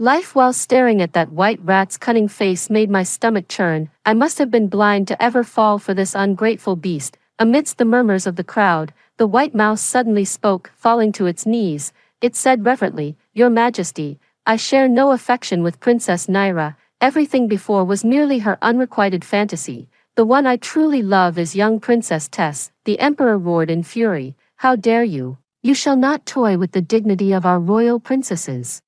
Life while staring at that white rat's cunning face made my stomach churn. I must have been blind to ever fall for this ungrateful beast. Amidst the murmurs of the crowd, the white mouse suddenly spoke, falling to its knees. It said reverently, "Your Majesty, I share no affection with Princess Naira. Everything before was merely her unrequited fantasy. The one I truly love is young Princess Tess." The emperor roared in fury. "How dare you? You shall not toy with the dignity of our royal princesses.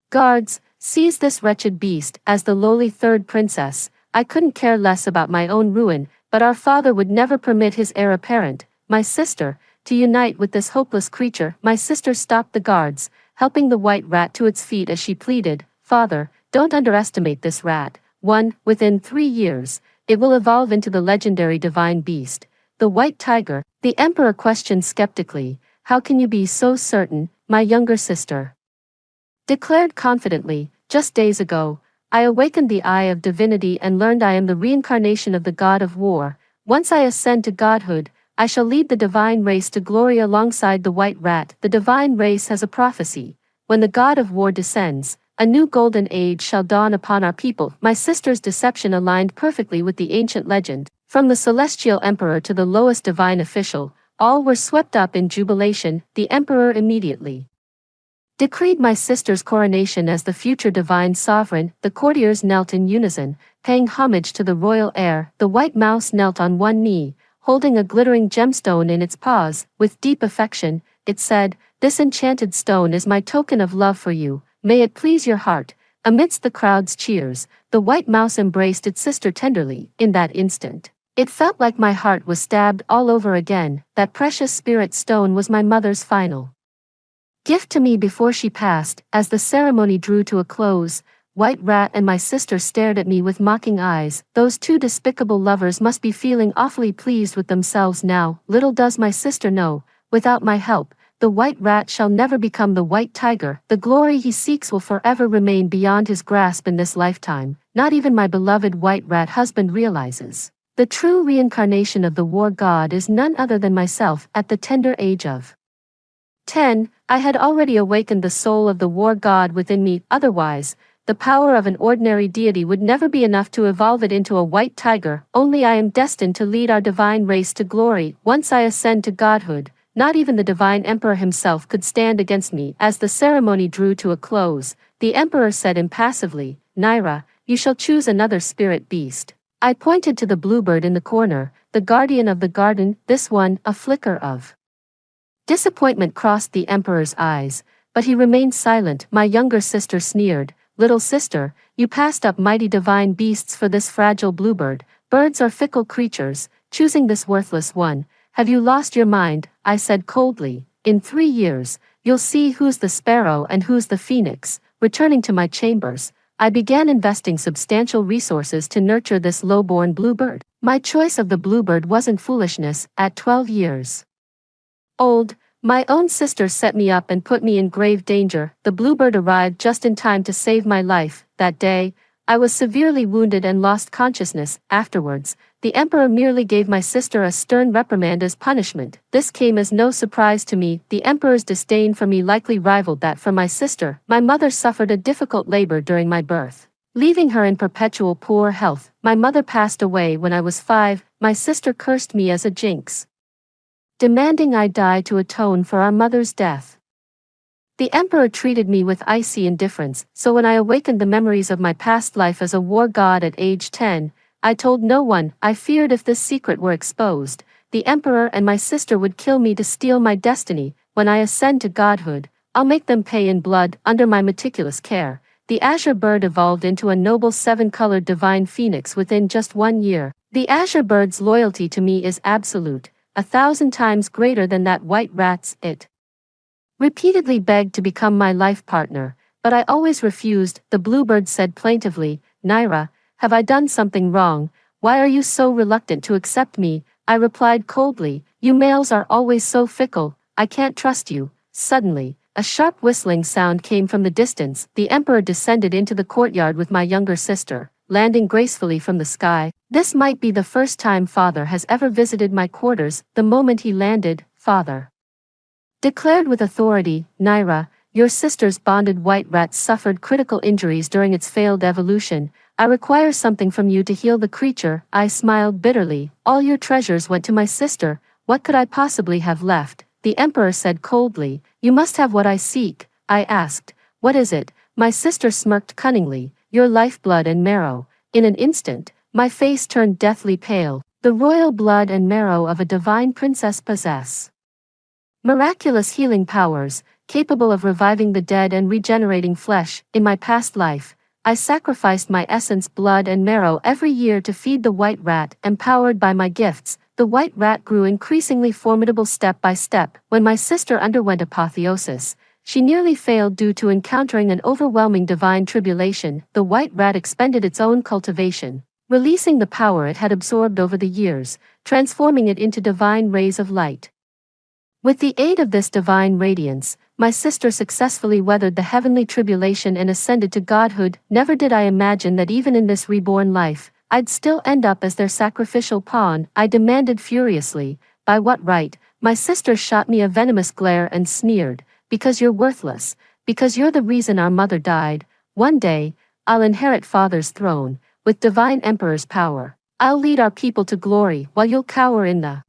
Guards, seize this wretched beast." As the lowly third princess, I couldn't care less about my own ruin, but our father would never permit his heir apparent, my sister, to unite with this hopeless creature. My sister stopped the guards, helping the white rat to its feet as she pleaded, "Father, don't underestimate this rat. Within 3 years, it will evolve into the legendary divine beast, the white tiger." The emperor questioned skeptically, "How can you be so certain, my younger sister?" Declared confidently, "Just days ago, I awakened the eye of divinity and learned I am the reincarnation of the god of war. Once I ascend to godhood, I shall lead the divine race to glory alongside the white rat." The divine race has a prophecy. When the god of war descends, a new golden age shall dawn upon our people. My sister's deception aligned perfectly with the ancient legend. From the celestial emperor to the lowest divine official, all were swept up in jubilation. The emperor immediately decreed my sister's coronation as the future divine sovereign. The courtiers knelt in unison, paying homage to the royal heir. The white mouse knelt on one knee, holding a glittering gemstone in its paws. With deep affection, it said, "This enchanted stone is my token of love for you. May it please your heart." Amidst the crowd's cheers, the white mouse embraced its sister tenderly. In that instant, it felt like my heart was stabbed all over again. That precious spirit stone was my mother's final gift to me before she passed. As the ceremony drew to a close, White Rat and my sister stared at me with mocking eyes. Those two despicable lovers must be feeling awfully pleased with themselves now. Little does my sister know, without my help, the White Rat shall never become the White Tiger. The glory he seeks will forever remain beyond his grasp in this lifetime. Not even my beloved White Rat husband realizes. The true reincarnation of the war god is none other than myself. At the tender age of 10, I had already awakened the soul of the war god within me. Otherwise, the power of an ordinary deity would never be enough to evolve it into a white tiger. Only I am destined to lead our divine race to glory. Once I ascend to godhood, not even the divine emperor himself could stand against me. As the ceremony drew to a close, the emperor said impassively, "Naira, you shall choose another spirit beast." I pointed to the bluebird in the corner, the guardian of the garden. This one, a flicker of disappointment crossed the emperor's eyes, but he remained silent. My younger sister sneered, "Little sister, you passed up mighty divine beasts for this fragile bluebird. Birds are fickle creatures, choosing this worthless one. Have you lost your mind?" I said coldly. "In 3 years, you'll see who's the sparrow and who's the phoenix." Returning to my chambers, I began investing substantial resources to nurture this low-born bluebird. My choice of the bluebird wasn't foolishness. At 12 years old, my own sister set me up and put me in grave danger. The bluebird arrived just in time to save my life. That day, I was severely wounded and lost consciousness. Afterwards, the emperor merely gave my sister a stern reprimand as punishment. This came as no surprise to me. The emperor's disdain for me likely rivaled that for my sister. My mother suffered a difficult labor during my birth, leaving her in perpetual poor health. My mother passed away when I was 5. My sister cursed me as a jinx, demanding I die to atone for our mother's death. The emperor treated me with icy indifference, so when I awakened the memories of my past life as a war god at age 10, I told no one. I feared if this secret were exposed, the emperor and my sister would kill me to steal my destiny. When I ascend to godhood, I'll make them pay in blood. Under my meticulous care, the azure bird evolved into a noble 7-colored divine phoenix within just 1 year. The azure bird's loyalty to me is absolute, 1,000 times greater than that white rat's. It repeatedly begged to become my life partner, but I always refused. The bluebird said plaintively, "Naira, have I done something wrong? Why are you so reluctant to accept me?" I replied coldly, "You males are always so fickle, I can't trust you." Suddenly, a sharp whistling sound came from the distance. The emperor descended into the courtyard with my younger sister, landing gracefully from the sky. This might be the first time father has ever visited my quarters. The moment he landed, father declared with authority, "Naira, Your sister's bonded white rat suffered critical injuries during its failed evolution. I require something from you to heal the creature." I smiled bitterly. "All your treasures went to my sister. What could I possibly have left?" The emperor said coldly. "You must have what I seek." I asked, "What is it?" My sister smirked cunningly. "Your lifeblood and marrow." In an instant, my face turned deathly pale. The royal blood and marrow of a divine princess possess miraculous healing powers, capable of reviving the dead and regenerating flesh. In my past life, I sacrificed my essence, blood and marrow every year to feed the white rat. Empowered by my gifts, the white rat grew increasingly formidable step by step. When my sister underwent apotheosis, she nearly failed due to encountering an overwhelming divine tribulation. The white rat expended its own cultivation, releasing the power it had absorbed over the years, transforming it into divine rays of light. With the aid of this divine radiance, my sister successfully weathered the heavenly tribulation and ascended to godhood. Never did I imagine that even in this reborn life, I'd still end up as their sacrificial pawn. I demanded furiously. "By what right?" My sister shot me a venomous glare and sneered. "Because you're worthless. Because you're the reason our mother died. One day, I'll inherit Father's throne. With divine emperor's power, I'll lead our people to glory while you'll cower in the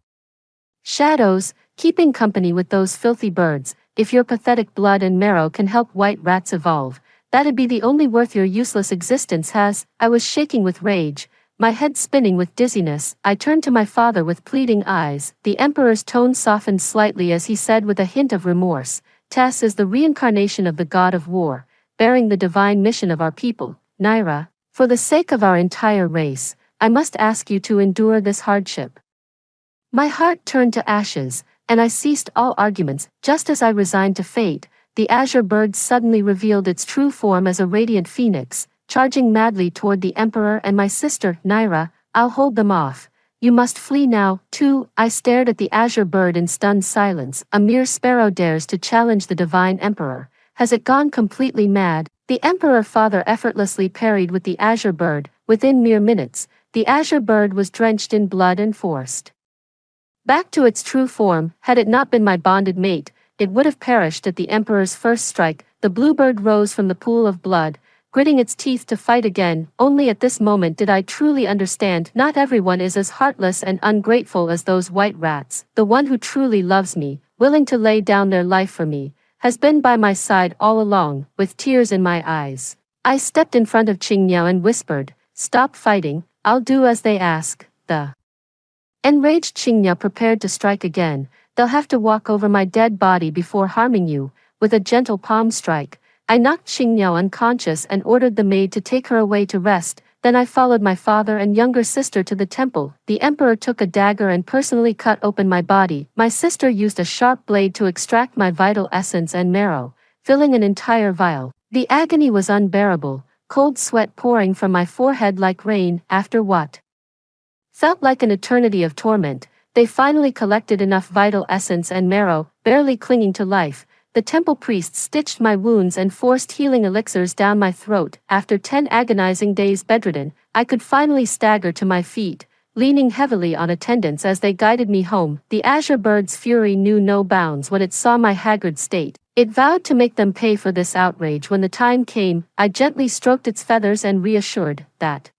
shadows, keeping company with those filthy birds. If your pathetic blood and marrow can help white rats evolve, that'd be the only worth your useless existence has." I was shaking with rage, my head spinning with dizziness. I turned to my father with pleading eyes. The emperor's tone softened slightly as he said with a hint of remorse, "Tess is the reincarnation of the god of war, bearing the divine mission of our people. Naira, for the sake of our entire race, I must ask you to endure this hardship." My heart turned to ashes, and I ceased all arguments. Just as I resigned to fate, the azure bird suddenly revealed its true form as a radiant phoenix, charging madly toward the emperor and my sister. "Naira, I'll hold them off. You must flee now, too." I stared at the azure bird in stunned silence. A mere sparrow dares to challenge the divine emperor. Has it gone completely mad? The emperor father effortlessly parried with the azure bird. Within mere minutes, the azure bird was drenched in blood and forced back to its true form. Had it not been my bonded mate, it would have perished at the emperor's first strike. The bluebird rose from the pool of blood, gritting its teeth to fight again. Only at this moment did I truly understand. Not everyone is as heartless and ungrateful as those white rats. The one who truly loves me, willing to lay down their life for me, has been by my side all along. With tears in my eyes, I stepped in front of Qingniao and whispered, "Stop fighting, I'll do as they ask." The enraged Qingniao prepared to strike again. "They'll have to walk over my dead body before harming you." With a gentle palm strike, I knocked Qingniao unconscious and ordered the maid to take her away to rest. Then I followed my father and younger sister to the temple. The emperor took a dagger and personally cut open my body. My sister used a sharp blade to extract my vital essence and marrow, filling an entire vial. The agony was unbearable, cold sweat pouring from my forehead like rain. After what felt like an eternity of torment, they finally collected enough vital essence and marrow, barely clinging to life. The temple priests stitched my wounds and forced healing elixirs down my throat. After 10 agonizing days bedridden, I could finally stagger to my feet, leaning heavily on attendants as they guided me home. The azure bird's fury knew no bounds when it saw my haggard state. It vowed to make them pay for this outrage when the time came. I gently stroked its feathers and reassured that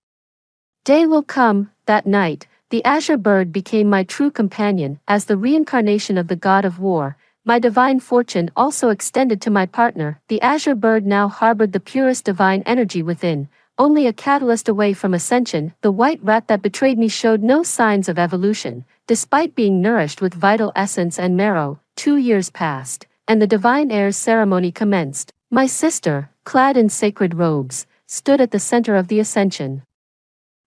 day will come. That night, the azure bird became my true companion. As the reincarnation of the god of war, my divine fortune also extended to my partner. The azure bird now harbored the purest divine energy within, only a catalyst away from ascension. The white rat that betrayed me showed no signs of evolution, despite being nourished with vital essence and marrow. 2 years passed, and the divine heir's ceremony commenced. My sister, clad in sacred robes, stood at the center of the ascension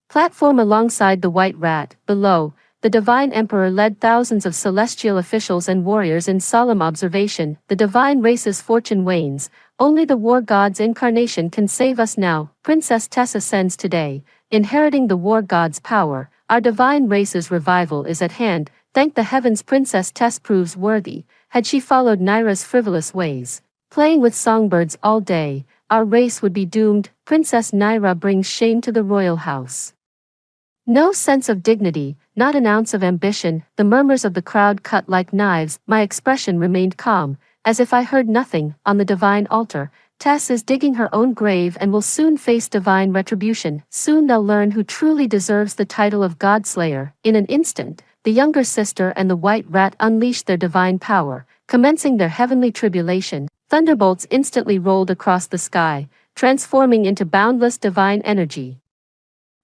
platform alongside the white rat. Below, the divine emperor led thousands of celestial officials and warriors in solemn observation. The divine race's fortune wanes. Only the war god's incarnation can save us now. Princess Tess ascends today, inheriting the war god's power. Our divine race's revival is at hand. Thank the heavens, Princess Tess proves worthy. Had she followed Naira's frivolous ways, playing with songbirds all day, our race would be doomed. Princess Naira brings shame to the royal house. No sense of dignity, not an ounce of ambition. The murmurs of the crowd cut like knives. My expression remained calm, as if I heard nothing. On the divine altar, Tess is digging her own grave and will soon face divine retribution. Soon they'll learn who truly deserves the title of Godslayer. In an instant, the younger sister and the white rat unleashed their divine power, commencing their heavenly tribulation. Thunderbolts instantly rolled across the sky, transforming into boundless divine energy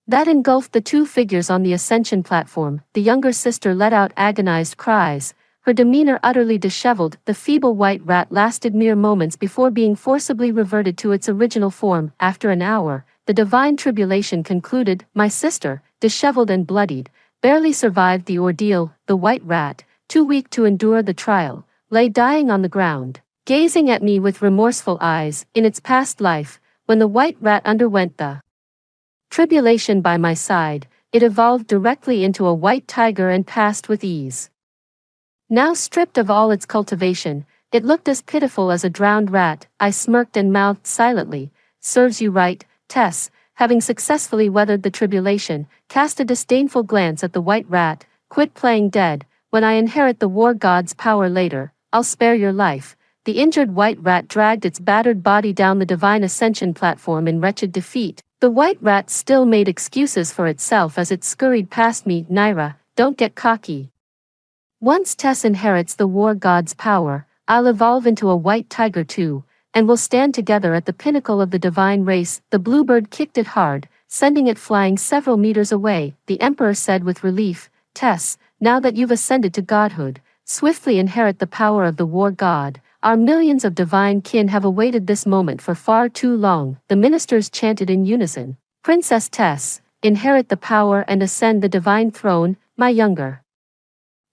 that engulfed the two figures on the ascension platform. The younger sister let out agonized cries, her demeanor utterly disheveled. The feeble white rat lasted mere moments before being forcibly reverted to its original form. After an hour, the divine tribulation concluded. My sister, disheveled and bloodied, barely survived the ordeal. The white rat, too weak to endure the trial, lay dying on the ground, gazing at me with remorseful eyes. In its past life, when the white rat underwent the tribulation by my side, it evolved directly into a white tiger and passed with ease. Now stripped of all its cultivation, it looked as pitiful as a drowned rat. I smirked and mouthed silently, "Serves you right, Tess." Having successfully weathered the tribulation, cast a disdainful glance at the white rat. "Quit playing dead. When I inherit the war god's power later, I'll spare your life." The injured white rat dragged its battered body down the divine ascension platform in wretched defeat. The white rat still made excuses for itself as it scurried past me. "Naira, don't get cocky. Once Tess inherits the war god's power, I'll evolve into a white tiger too, and we'll stand together at the pinnacle of the divine race." The bluebird kicked it hard, sending it flying several meters away. The emperor said with relief, "Tess, now that you've ascended to godhood, swiftly inherit the power of the war god. Our millions of divine kin have awaited this moment for far too long." The ministers chanted in unison, "Princess Tess, inherit the power and ascend the divine throne." My younger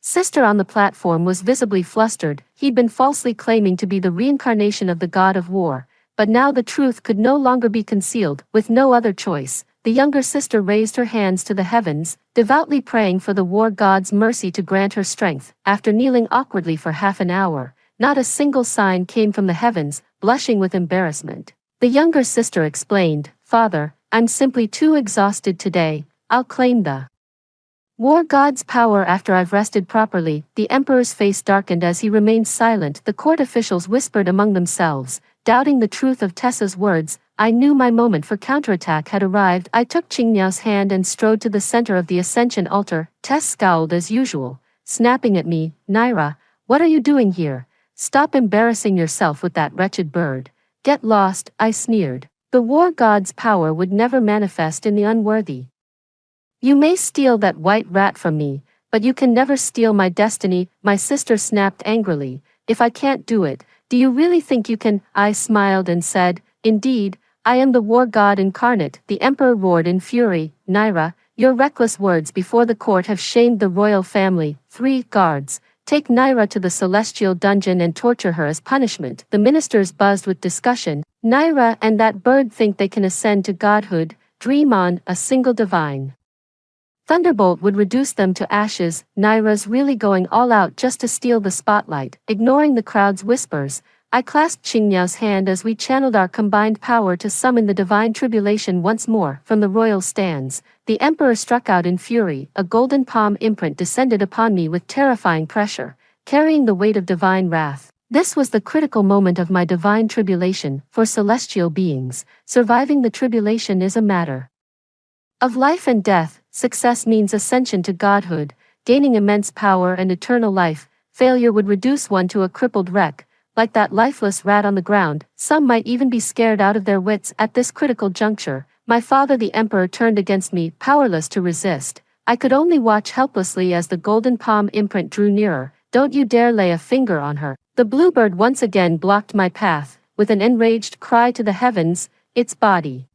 sister on the platform was visibly flustered. He'd been falsely claiming to be the reincarnation of the god of war, but now the truth could no longer be concealed. With no other choice, the younger sister raised her hands to the heavens, devoutly praying for the war god's mercy to grant her strength. After kneeling awkwardly for half an hour, not a single sign came from the heavens. Blushing with embarrassment, the younger sister explained, "Father, I'm simply too exhausted today. I'll claim the war god's power after I've rested properly." The emperor's face darkened as he remained silent. The court officials whispered among themselves, doubting the truth of Tessa's words. I knew my moment for counterattack had arrived. I took Qingniao's hand and strode to the center of the ascension altar. Tess scowled as usual, snapping at me, "Naira, what are you doing here? Stop embarrassing yourself with that wretched bird." "Get lost," I sneered. "The war god's power would never manifest in the unworthy. You may steal that white rat from me, but you can never steal my destiny." My sister snapped angrily, "If I can't do it, do you really think you can?" I smiled and said, "Indeed, I am the war god incarnate." The emperor roared in fury, "Naira, your reckless words before the court have shamed the royal family. 3 guards, take Naira to the celestial dungeon and torture her as punishment." The ministers buzzed with discussion. "Naira and that bird think they can ascend to godhood. Dream on." A single divine thunderbolt would reduce them to ashes. "Naira's really going all out just to steal the spotlight." Ignoring the crowd's whispers, I clasped Qingniao's hand as we channeled our combined power to summon the divine tribulation once more. From the royal stands, the emperor struck out in fury. A golden palm imprint descended upon me with terrifying pressure, carrying the weight of divine wrath. This was the critical moment of my divine tribulation. For celestial beings, surviving the tribulation is a matter of life and death. Success means ascension to godhood, gaining immense power and eternal life. Failure would reduce one to a crippled wreck, like that lifeless rat on the ground. Some might even be scared out of their wits. At this critical juncture, my father the emperor turned against me, powerless to resist. I could only watch helplessly as the golden palm imprint drew nearer. "Don't you dare lay a finger on her." The bluebird once again blocked my path. With an enraged cry to the heavens, its body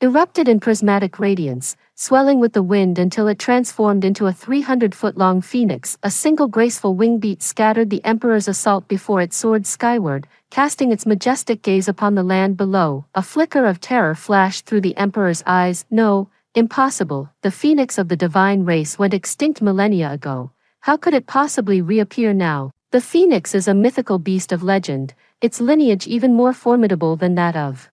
erupted in prismatic radiance, swelling with the wind until it transformed into a 300-foot-long phoenix. A single graceful wing beat scattered the emperor's assault before it soared skyward, casting its majestic gaze upon the land below. A flicker of terror flashed through the emperor's eyes. "No, impossible. The phoenix of the divine race went extinct millennia ago. How could it possibly reappear now?" The phoenix is a mythical beast of legend, its lineage even more formidable than that of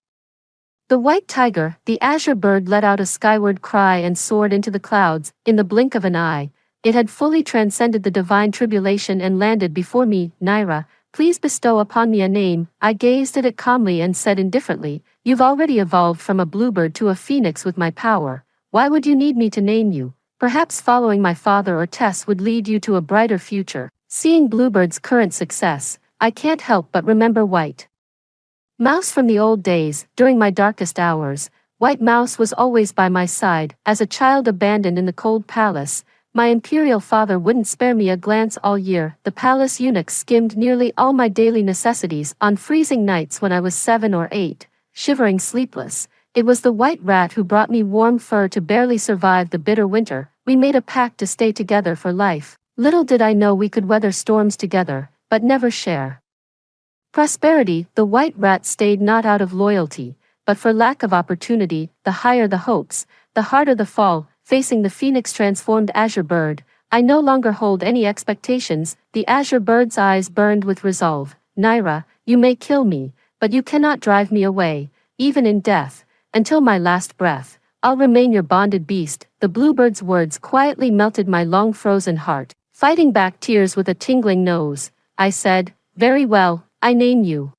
the white tiger. The azure bird let out a skyward cry and soared into the clouds. In the blink of an eye, it had fully transcended the divine tribulation and landed before me. "Naira, Please bestow upon me a name. I gazed at it calmly and said indifferently, you've already evolved from a bluebird to a phoenix with my power. Why would you need me to name you? Perhaps following my father or Tess would lead you to a brighter future. Seeing Bluebird's current success, I can't help but remember White Mouse from the old days. During my darkest hours, White Mouse was always by my side. As a child abandoned in the cold palace, my imperial father wouldn't spare me a glance all year. The palace eunuch skimmed nearly all my daily necessities on freezing nights when I was 7 or 8, shivering sleepless. It was the white rat who brought me warm fur to barely survive the bitter winter. We made a pact to stay together for life. Little did I know we could weather storms together, but never share prosperity. The white rat stayed not out of loyalty, but for lack of opportunity. The higher the hopes, the harder the fall. Facing the phoenix transformed azure bird, I no longer hold any expectations. The azure bird's eyes burned with resolve. Naira, you may kill me, but you cannot drive me away, even in death. Until my last breath, I'll remain your bonded beast. The bluebird's words quietly melted my long frozen heart. Fighting back tears with a tingling nose, I said, very well, I name you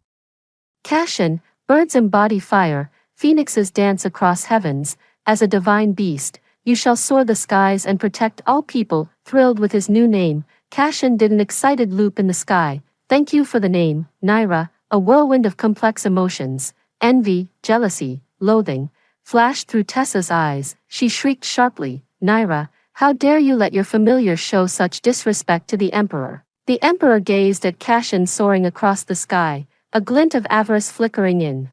Cashin. Birds embody fire, phoenixes dance across heavens. As a divine beast, you shall soar the skies and protect all people. Thrilled with his new name, Cashin did an excited loop in the sky. Thank you for the name, Naira. A whirlwind of complex emotions, envy, jealousy, loathing, flashed through Tessa's eyes. She shrieked sharply, Naira, how dare you let your familiar show such disrespect to the Emperor? The Emperor gazed at Cashin soaring across the sky, a glint of avarice flickering in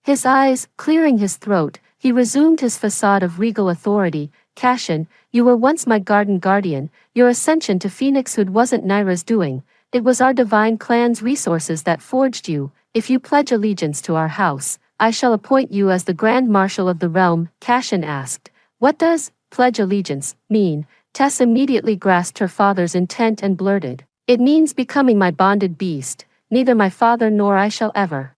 his eyes. Clearing his throat, he resumed his facade of regal authority. Cashin, you were once my garden guardian. Your ascension to phoenixhood wasn't Naira's doing. It was our divine clan's resources that forged you. If you pledge allegiance to our house, I shall appoint you as the Grand Marshal of the realm. Cashin asked, what does pledge allegiance mean? Tess immediately grasped her father's intent and blurted, it means becoming my bonded beast. Neither my father nor I shall ever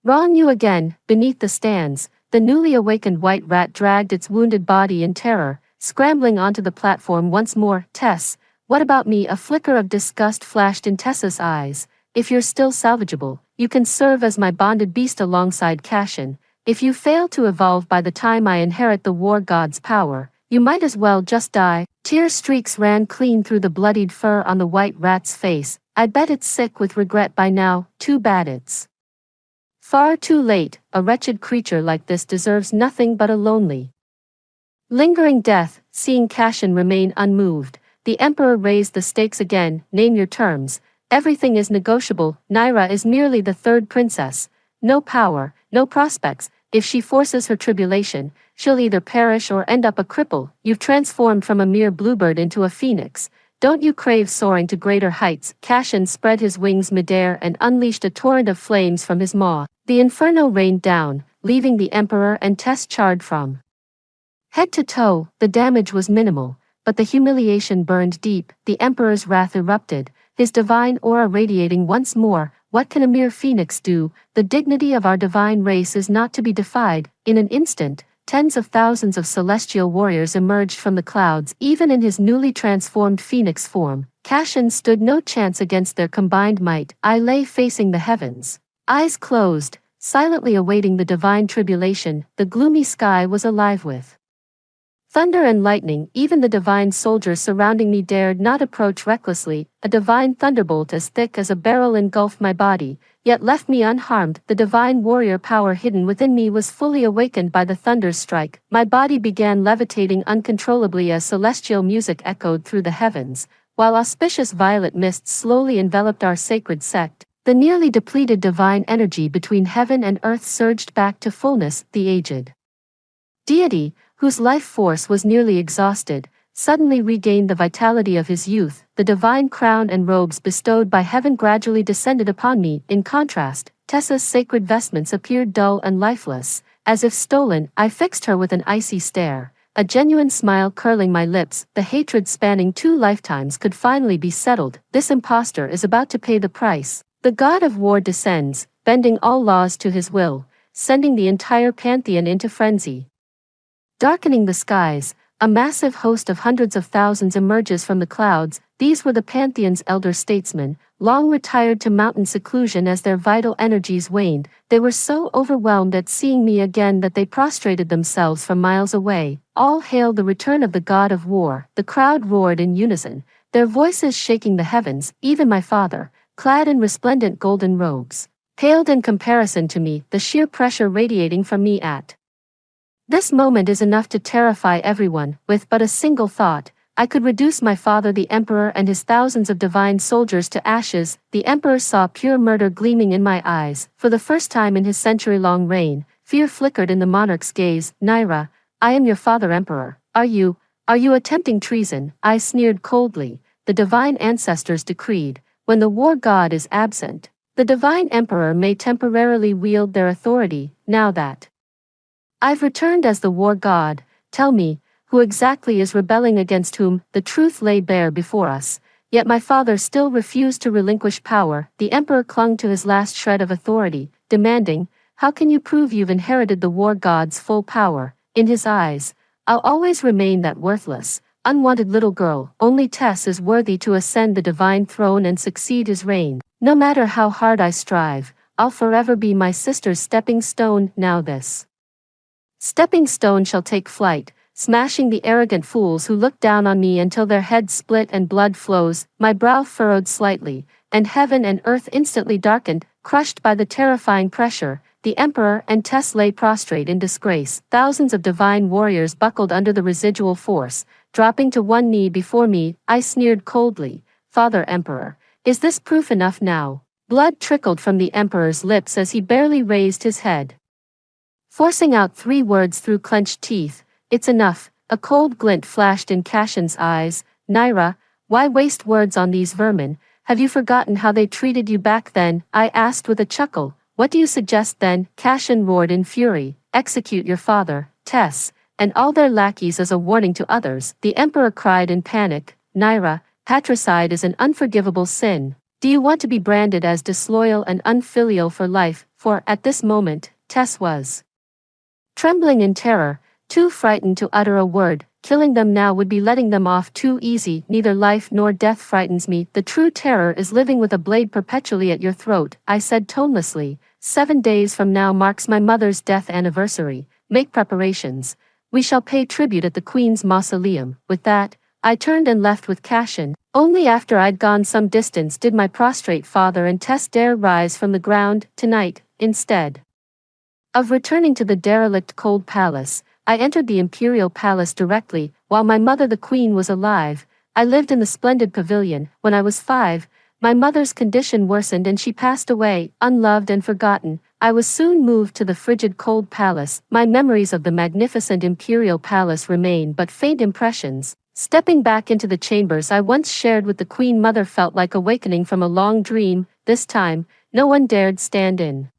wrong you again. Beneath the stands, the newly awakened white rat dragged its wounded body in terror, scrambling onto the platform once more. Tess, what about me? A flicker of disgust flashed in Tessa's eyes. If you're still salvageable, you can serve as my bonded beast alongside Cashin. If you fail to evolve by the time I inherit the war god's power, you might as well just die. Tear streaks ran clean through the bloodied fur on the white rat's face. I bet it's sick with regret by now. Too bad it's far too late. A wretched creature like this deserves nothing but a lonely, lingering death. Seeing Cashin remain unmoved, the Emperor raised the stakes again. Name your terms. Everything is negotiable. Naira is merely the third princess. No power, no prospects. If she forces her tribulation, she'll either perish or end up a cripple. You've transformed from a mere bluebird into a phoenix. Don't you crave soaring to greater heights? Cashin spread his wings midair and unleashed a torrent of flames from his maw. The inferno rained down, leaving the Emperor and Tess charred from head to toe. The damage was minimal, but the humiliation burned deep. The Emperor's wrath erupted, his divine aura radiating once more. What can a mere phoenix do? The dignity of our divine race is not to be defied. In an instant, tens of thousands of celestial warriors emerged from the clouds. Even in his newly transformed phoenix form, Cashin stood no chance against their combined might. I lay facing the heavens, eyes closed, silently awaiting the divine tribulation. The gloomy sky was alive with thunder and lightning. Even the divine soldiers surrounding me dared not approach recklessly. A divine thunderbolt as thick as a barrel engulfed my body, yet left me unharmed. The divine warrior power hidden within me was fully awakened by the thunder's strike. My body began levitating uncontrollably as celestial music echoed through the heavens, while auspicious violet mists slowly enveloped our sacred sect. The nearly depleted divine energy between heaven and earth surged back to fullness. The aged deity, whose life force was nearly exhausted, suddenly regained the vitality of his youth. The divine crown and robes bestowed by heaven gradually descended upon me. In contrast, Tessa's sacred vestments appeared dull and lifeless, as if stolen. I fixed her with an icy stare, a genuine smile curling my lips. The hatred spanning 2 lifetimes could finally be settled. This impostor is about to pay the price. The god of war descends, bending all laws to his will, sending the entire pantheon into frenzy. Darkening the skies, a massive host of hundreds of thousands emerges from the clouds. These were the Pantheon's elder statesmen, long retired to mountain seclusion as their vital energies waned. They were so overwhelmed at seeing me again that they prostrated themselves from miles away. All hail the return of the god of war, the crowd roared in unison, their voices shaking the heavens. Even my father, clad in resplendent golden robes, paled in comparison to me, the sheer pressure radiating from me at this moment is enough to terrify everyone. With but a single thought, I could reduce my father the emperor and his thousands of divine soldiers to ashes. The emperor saw pure murder gleaming in my eyes. For the first time in his century-long reign, fear flickered in the monarch's gaze. Naira, I am your father emperor. Are you attempting treason? I sneered coldly. The divine ancestors decreed, when the war god is absent, the divine emperor may temporarily wield their authority. Now that I've returned as the war god, tell me, who exactly is rebelling against whom? The truth lay bare before us, yet my father still refused to relinquish power. The emperor clung to his last shred of authority, demanding, how can you prove you've inherited the war god's full power? In his eyes, I'll always remain that worthless, unwanted little girl. Only Tess is worthy to ascend the divine throne and succeed his reign. No matter how hard I strive, I'll forever be my sister's stepping stone. Now this stepping stone shall take flight, smashing the arrogant fools who look down on me until their heads split and blood flows. My brow furrowed slightly, and heaven and earth instantly darkened, crushed by the terrifying pressure. The emperor and Tess lay prostrate in disgrace. Thousands of divine warriors buckled under the residual force, dropping to one knee before me. I sneered coldly, Father Emperor, is this proof enough now? Blood trickled from the emperor's lips as he barely raised his head, forcing out 3 words through clenched teeth. It's enough. A cold glint flashed in Cashin's eyes. Naira, why waste words on these vermin? Have you forgotten how they treated you back then? I asked with a chuckle. What do you suggest then? Cashin roared in fury. Execute your father, Tess, and all their lackeys as a warning to others. The emperor cried in panic. Naira, patricide is an unforgivable sin. Do you want to be branded as disloyal and unfilial for life? For, at this moment, Tess was trembling in terror, too frightened to utter a word. Killing them now would be letting them off too easy. Neither life nor death frightens me. The true terror is living with a blade perpetually at your throat, I said tonelessly. 7 days from now marks my mother's death anniversary. Make preparations. We shall pay tribute at the Queen's mausoleum. With that, I turned and left with Cashin. Only after I'd gone some distance did my prostrate father and Tess dare rise from the ground. Tonight, instead of returning to the derelict cold palace, I entered the imperial palace directly. While my mother the queen was alive, I lived in the splendid pavilion. When I was 5, my mother's condition worsened and she passed away, unloved and forgotten. I was soon moved to the frigid cold palace. My memories of the magnificent imperial palace remain but faint impressions. Stepping back into the chambers I once shared with the queen mother felt like awakening from a long dream. This time, no one dared stand in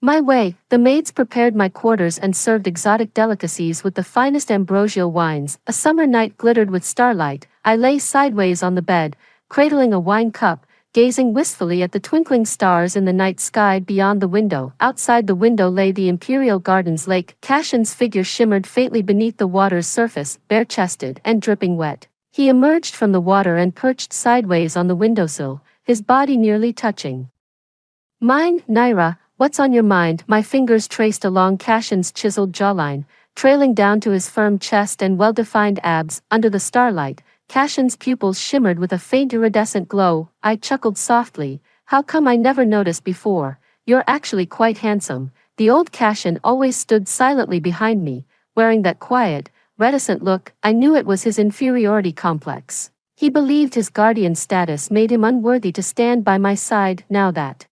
my way. The maids prepared my quarters and served exotic delicacies with the finest ambrosial wines. A summer night glittered with starlight. I lay sideways on the bed, cradling a wine cup, gazing wistfully at the twinkling stars in the night sky beyond the window. Outside the window lay the imperial gardens lake. Cashin's figure shimmered faintly beneath the water's surface, bare-chested and dripping wet. He emerged from the water and perched sideways on the windowsill, his body nearly touching mine. Naira, what's on your mind? My fingers traced along Cashin's chiseled jawline, trailing down to his firm chest and well-defined abs. Under the starlight, Cashin's pupils shimmered with a faint iridescent glow. I chuckled softly. How come I never noticed before? You're actually quite handsome. The old Cashin always stood silently behind me, wearing that quiet, reticent look. I knew it was his inferiority complex. He believed his guardian status made him unworthy to stand by my side. Now that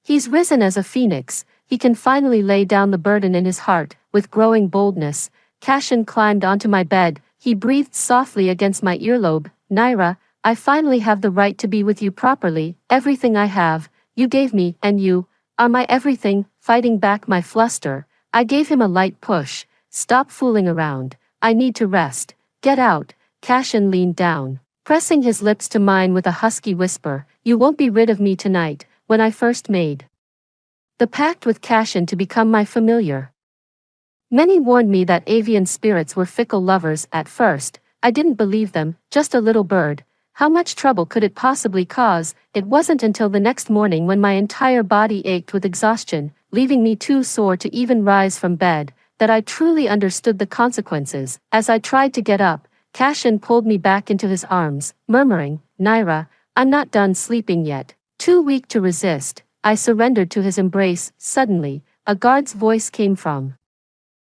he's risen as a phoenix, he can finally lay down the burden in his heart. With growing boldness, Cashin climbed onto my bed. He breathed softly against my earlobe. Naira, I finally have the right to be with you properly. Everything I have, you gave me, and you are my everything. Fighting back my fluster, I gave him a light push. Stop fooling around. I need to rest. Get out. Cashin leaned down, pressing his lips to mine with a husky whisper. You won't be rid of me tonight. When I first made the pact with Cashin to become my familiar, many warned me that avian spirits were fickle lovers. At first, I didn't believe them. Just a little bird, How much trouble could it possibly cause? It wasn't until the next morning when my entire body ached with exhaustion, leaving me too sore to even rise from bed, that I truly understood the consequences. As I tried to get up, Cashin pulled me back into his arms, murmuring, "Naira, I'm not done sleeping yet." Too weak to resist, I surrendered to his embrace. Suddenly, a guard's voice came from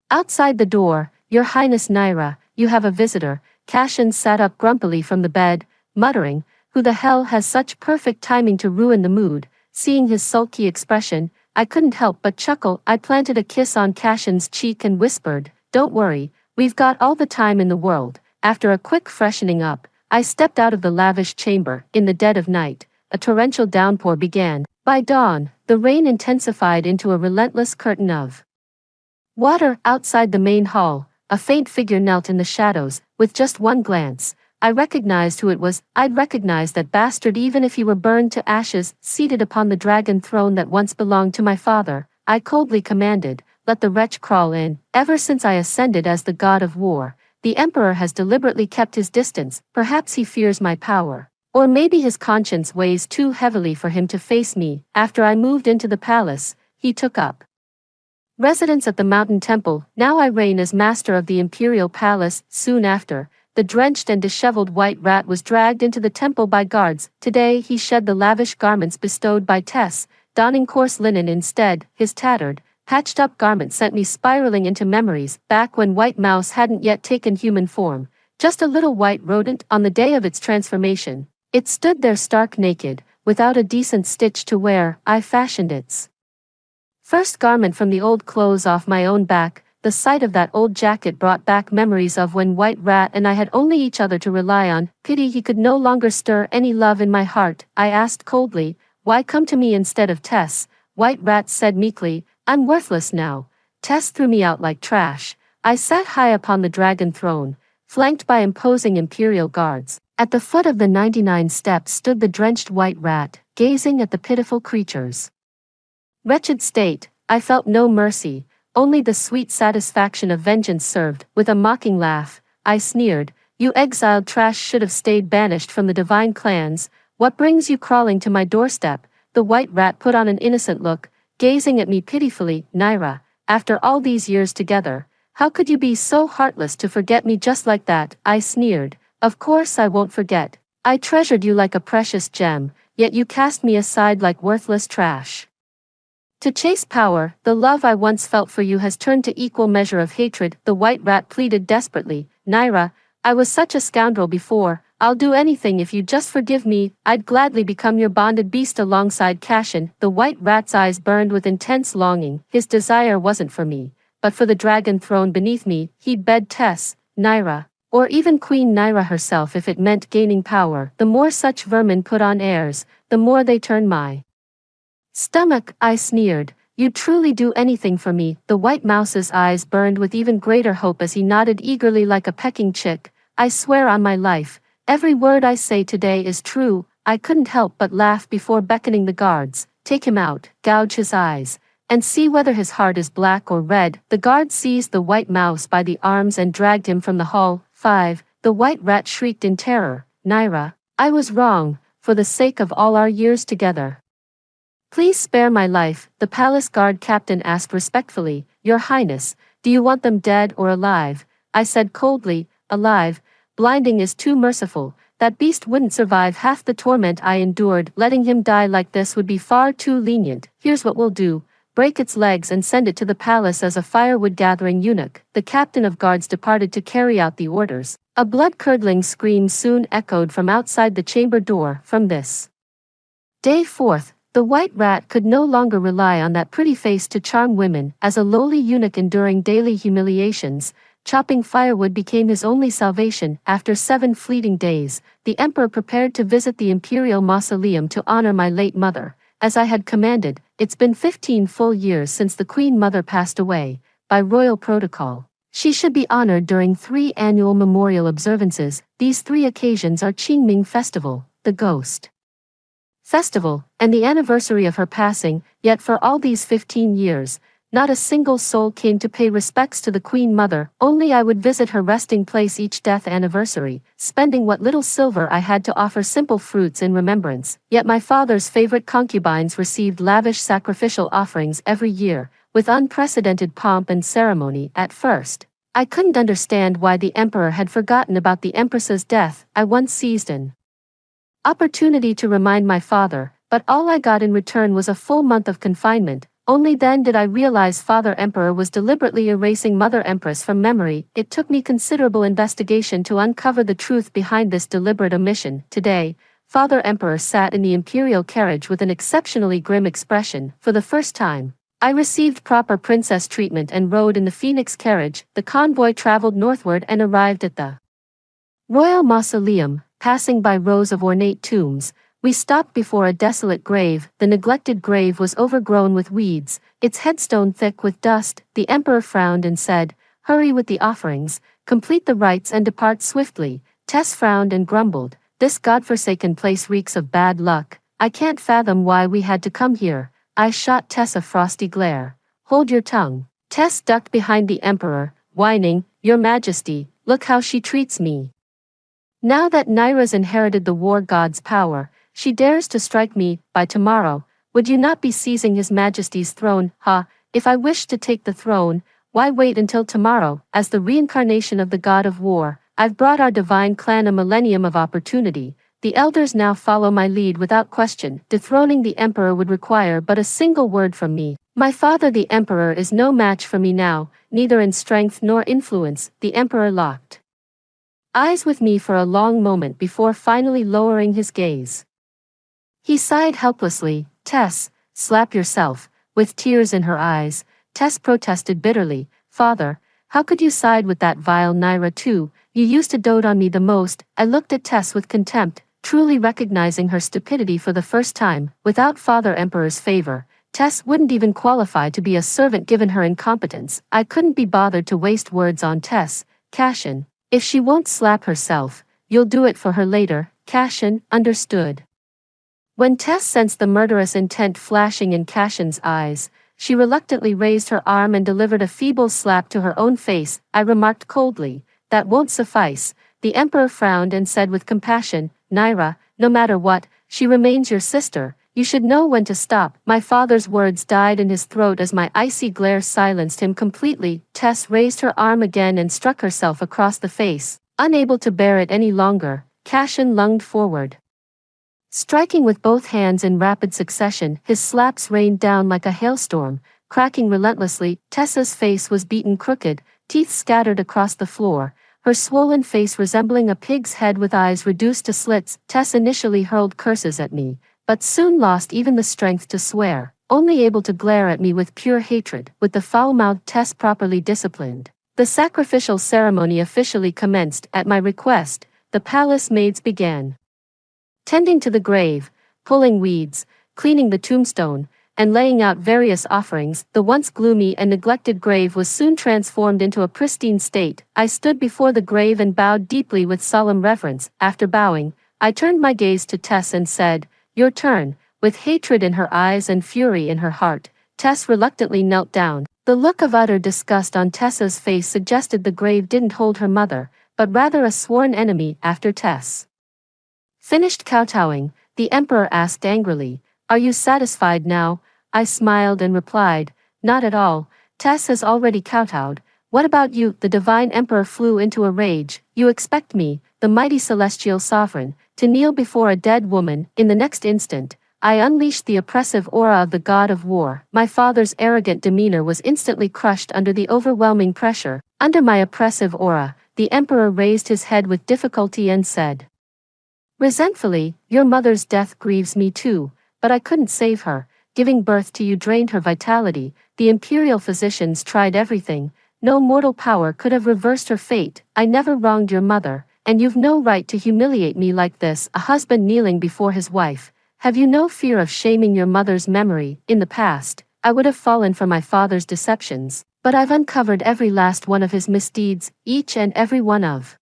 outside the door. "Your Highness Naira, you have a visitor." Cashin sat up grumpily from the bed, muttering, "Who the hell has such perfect timing to ruin the mood?" Seeing his sulky expression, I couldn't help but chuckle. I planted a kiss on Cashin's cheek and whispered, "Don't worry, we've got all the time in the world." After a quick freshening up, I stepped out of the lavish chamber. In the dead of night, a torrential downpour began. By dawn, the rain intensified into a relentless curtain of water. Outside the main hall, a faint figure knelt in the shadows. With just one glance, I recognized who it was. I'd recognize that bastard even if he were burned to ashes. Seated upon the dragon throne that once belonged to my father, I coldly commanded, "Let the wretch crawl in." Ever since I ascended as the god of war, the emperor has deliberately kept his distance. Perhaps he fears my power. Or maybe his conscience weighs too heavily for him to face me. After I moved into the palace, he took up residence at the mountain temple. Now I reign as master of the imperial palace. Soon after, the drenched and disheveled white rat was dragged into the temple by guards. Today he shed the lavish garments bestowed by Tess, donning coarse linen instead. His tattered, patched-up garment sent me spiraling into memories, back when White Mouse hadn't yet taken human form, just a little white rodent. On the day of its transformation, it stood there stark naked, without a decent stitch to wear. I fashioned its first garment from the old clothes off my own back. The sight of that old jacket brought back memories of when White Rat and I had only each other to rely on. Pity he could no longer stir any love in my heart. I asked coldly, "Why come to me instead of Tess?" White Rat said meekly, "I'm worthless now. Tess threw me out like trash." I sat high upon the dragon throne, flanked by imposing imperial guards. At the foot of the 99 steps stood the drenched White Rat, gazing at the pitiful creature's wretched state. I felt no mercy, only the sweet satisfaction of vengeance served. With a mocking laugh, I sneered, "You exiled trash should have stayed banished from the divine clans. What brings you crawling to my doorstep?" The White Rat put on an innocent look, gazing at me pitifully. "Naira, after all these years together, how could you be so heartless to forget me just like that?" I sneered. "Of course I won't forget. I treasured you like a precious gem, yet you cast me aside like worthless trash. To chase power, the love I once felt for you has turned to equal measure of hatred." The White Rat pleaded desperately, "Naira, I was such a scoundrel before. I'll do anything if you just forgive me. I'd gladly become your bonded beast alongside Cashin." The White Rat's eyes burned with intense longing. His desire wasn't for me, but for the dragon throne beneath me. He'd bed Tess, Naira, or even Queen Naira herself if it meant gaining power. The more such vermin put on airs, the more they turn my stomach. I sneered, "You'd truly do anything for me." The White Mouse's eyes burned with even greater hope as he nodded eagerly like a pecking chick. "I swear on my life, every word I say today is true." I couldn't help but laugh before beckoning the guards. "Take him out, gouge his eyes, and see whether his heart is black or red." The guard seized the White Mouse by the arms and dragged him from the hall. 5. The White Rat shrieked in terror, "Naira, I was wrong. For the sake of all our years together, please spare my life." The palace guard captain asked respectfully, "Your Highness, do you want them dead or alive?" I said coldly, "Alive. Blinding is too merciful. That beast wouldn't survive half the torment I endured. Letting him die like this would be far too lenient. Here's what we'll do. Break its legs and send it to the palace as a firewood-gathering eunuch." The captain of guards departed to carry out the orders. A blood-curdling scream soon echoed from outside the chamber door. From this day forth, the White Rat could no longer rely on that pretty face to charm women. As a lowly eunuch enduring daily humiliations, chopping firewood became his only salvation. After 7 fleeting days, the emperor prepared to visit the imperial mausoleum to honor my late mother, as I had commanded. It's been 15 full years since the Queen Mother passed away. By royal protocol, she should be honored during 3 annual memorial observances. These 3 occasions are Qingming Festival, the Ghost Festival, and the anniversary of her passing. Yet for all these 15 years, Not a single soul came to pay respects to the Queen Mother, only I would visit her resting place each death anniversary, spending what little silver I had to offer simple fruits in remembrance. Yet my father's favorite concubines received lavish sacrificial offerings every year, with unprecedented pomp and ceremony. At first, I couldn't understand why the emperor had forgotten about the empress's death. I once seized an opportunity to remind my father, but all I got in return was a full month of confinement. Only then did I realize Father Emperor was deliberately erasing Mother Empress from memory. It took me considerable investigation to uncover the truth behind this deliberate omission. Today, Father Emperor sat in the imperial carriage with an exceptionally grim expression. For the first time, I received proper princess treatment and rode in the Phoenix carriage. The convoy traveled northward and arrived at the royal mausoleum. Passing by rows of ornate tombs, we stopped before a desolate grave. The neglected grave was overgrown with weeds, its headstone thick with dust. The emperor frowned and said, "Hurry with the offerings, complete the rites and depart swiftly." Tess frowned and grumbled, "This godforsaken place reeks of bad luck. I can't fathom why we had to come here." I shot Tess a frosty glare. "Hold your tongue." Tess ducked behind the emperor, whining, "Your Majesty, look how she treats me. Now that Naira's inherited the war god's power, she dares to strike me. By tomorrow, would you not be seizing His Majesty's throne?" "Ha, if I wished to take the throne, why wait until tomorrow?" As the reincarnation of the god of war, I've brought our divine clan a millennium of opportunity. The elders now follow my lead without question. Dethroning the emperor would require but a single word from me. My father the emperor is no match for me now, neither in strength nor influence. The emperor locked eyes with me for a long moment before finally lowering his gaze. He sighed helplessly. "Tess, slap yourself." With tears in her eyes, Tess protested bitterly, "Father, how could you side with that vile Naira too? You used to dote on me the most." I looked at Tess with contempt, truly recognizing her stupidity for the first time. Without Father Emperor's favor, Tess wouldn't even qualify to be a servant given her incompetence. I couldn't be bothered to waste words on Tess. "Cashin, if she won't slap herself, you'll do it for her later." Cashin understood. When Tess sensed the murderous intent flashing in Cashin's eyes, she reluctantly raised her arm and delivered a feeble slap to her own face. I remarked coldly, "That won't suffice." The emperor frowned and said with compassion, "Naira, no matter what, she remains your sister. You should know when to stop." My father's words died in his throat as my icy glare silenced him completely. Tess raised her arm again and struck herself across the face. Unable to bear it any longer, Cashin lunged forward, striking with both hands in rapid succession. His slaps rained down like a hailstorm, cracking relentlessly. Tessa's face was beaten crooked, teeth scattered across the floor, her swollen face resembling a pig's head with eyes reduced to slits. Tess initially hurled curses at me, but soon lost even the strength to swear, only able to glare at me with pure hatred. With the foul-mouthed Tess properly disciplined, the sacrificial ceremony officially commenced. At my request, the palace maids began tending to the grave, pulling weeds, cleaning the tombstone, and laying out various offerings. The once gloomy and neglected grave was soon transformed into a pristine state. I stood before the grave and bowed deeply with solemn reverence. After bowing, I turned my gaze to Tess and said, "Your turn." With hatred in her eyes and fury in her heart, Tess reluctantly knelt down. The look of utter disgust on Tessa's face suggested the grave didn't hold her mother, but rather a sworn enemy. After Tess finished kowtowing, the emperor asked angrily, "Are you satisfied now?" I smiled and replied, "Not at all. Tess has already kowtowed. What about you?" The divine emperor flew into a rage. "You expect me, the mighty celestial sovereign, to kneel before a dead woman?" In the next instant, I unleashed the oppressive aura of the god of war. My father's arrogant demeanor was instantly crushed under the overwhelming pressure. Under my oppressive aura, the emperor raised his head with difficulty and said resentfully, "Your mother's death grieves me too, but I couldn't save her. Giving birth to you drained her vitality. The imperial physicians tried everything. No mortal power could have reversed her fate. I never wronged your mother, and you've no right to humiliate me like this." A husband kneeling before his wife. "Have you no fear of shaming your mother's memory?" In the past, I would have fallen for my father's deceptions, but I've uncovered every last one of his misdeeds, each and every one of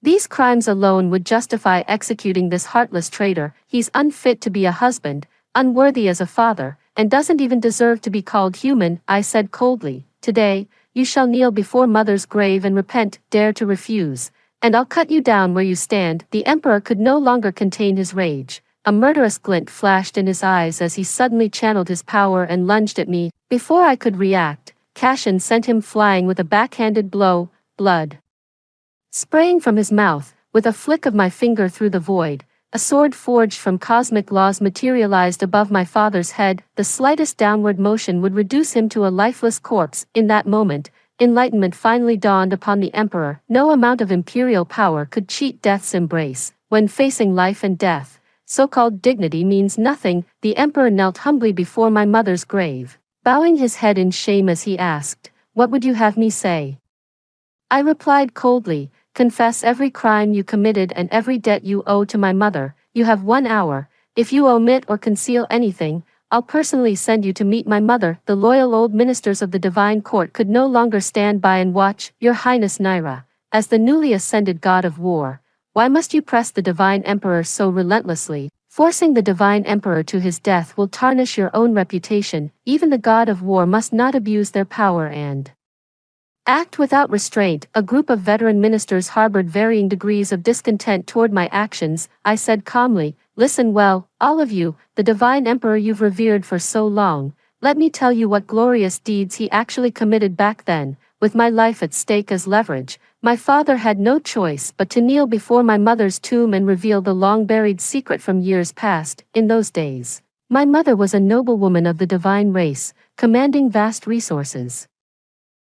these crimes alone would justify executing this heartless traitor. He's unfit to be a husband, unworthy as a father, and doesn't even deserve to be called human, I said coldly. Today, you shall kneel before mother's grave and repent, dare to refuse, and I'll cut you down where you stand. The emperor could no longer contain his rage. A murderous glint flashed in his eyes as he suddenly channeled his power and lunged at me. Before I could react, Cashin sent him flying with a backhanded blow, blood spraying from his mouth. With a flick of my finger through the void, a sword forged from cosmic laws materialized above my father's head. The slightest downward motion would reduce him to a lifeless corpse. In that moment, enlightenment finally dawned upon the emperor. No amount of imperial power could cheat death's embrace. When facing life and death, so-called dignity means nothing. The emperor knelt humbly before my mother's grave, bowing his head in shame as he asked, "What would you have me say?" I replied coldly, "Confess every crime you committed and every debt you owe to my mother. You have 1 hour. If you omit or conceal anything, I'll personally send you to meet my mother." The loyal old ministers of the divine court could no longer stand by and watch. "Your Highness Naira, as the newly ascended god of war, why must you press the divine emperor so relentlessly? Forcing the divine emperor to his death will tarnish your own reputation. Even the god of war must not abuse their power and act without restraint." A group of veteran ministers harbored varying degrees of discontent toward my actions. I said calmly, "Listen well, all of you, the divine emperor you've revered for so long. Let me tell you what glorious deeds he actually committed back then. With my life at stake as leverage, my father had no choice but to kneel before my mother's tomb and reveal the long-buried secret from years past. In those days, my mother was a noblewoman of the divine race, commanding vast resources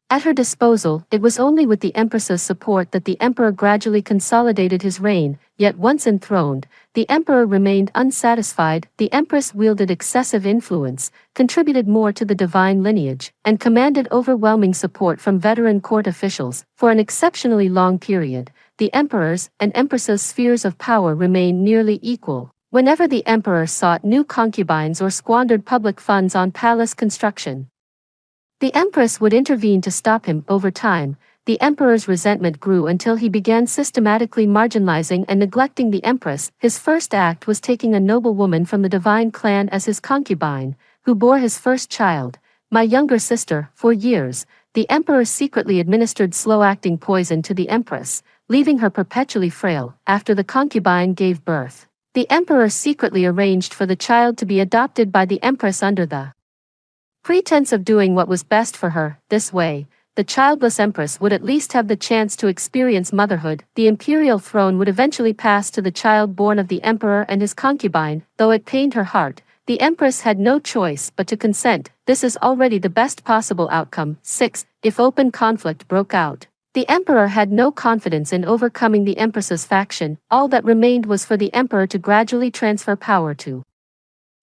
at her disposal. It was only with the Empress's support that the emperor gradually consolidated his reign. Yet once enthroned, the emperor remained unsatisfied. The Empress wielded excessive influence, contributed more to the divine lineage, and commanded overwhelming support from veteran court officials. For an exceptionally long period, the emperor's and Empress's spheres of power remained nearly equal. Whenever the emperor sought new concubines or squandered public funds on palace construction, the Empress would intervene to stop him. Over time, the emperor's resentment grew until he began systematically marginalizing and neglecting the Empress. His first act was taking a noblewoman from the divine clan as his concubine, who bore his first child, my younger sister. For years, the emperor secretly administered slow-acting poison to the Empress, leaving her perpetually frail. After the concubine gave birth, the emperor secretly arranged for the child to be adopted by the Empress under the pretense of doing what was best for her. This way, the childless Empress would at least have the chance to experience motherhood. The imperial throne would eventually pass to the child born of the emperor and his concubine. Though it pained her heart, the Empress had no choice but to consent. This is already the best possible outcome. 6. If open conflict broke out, the emperor had no confidence in overcoming the Empress's faction. All that remained was for the emperor to gradually transfer power to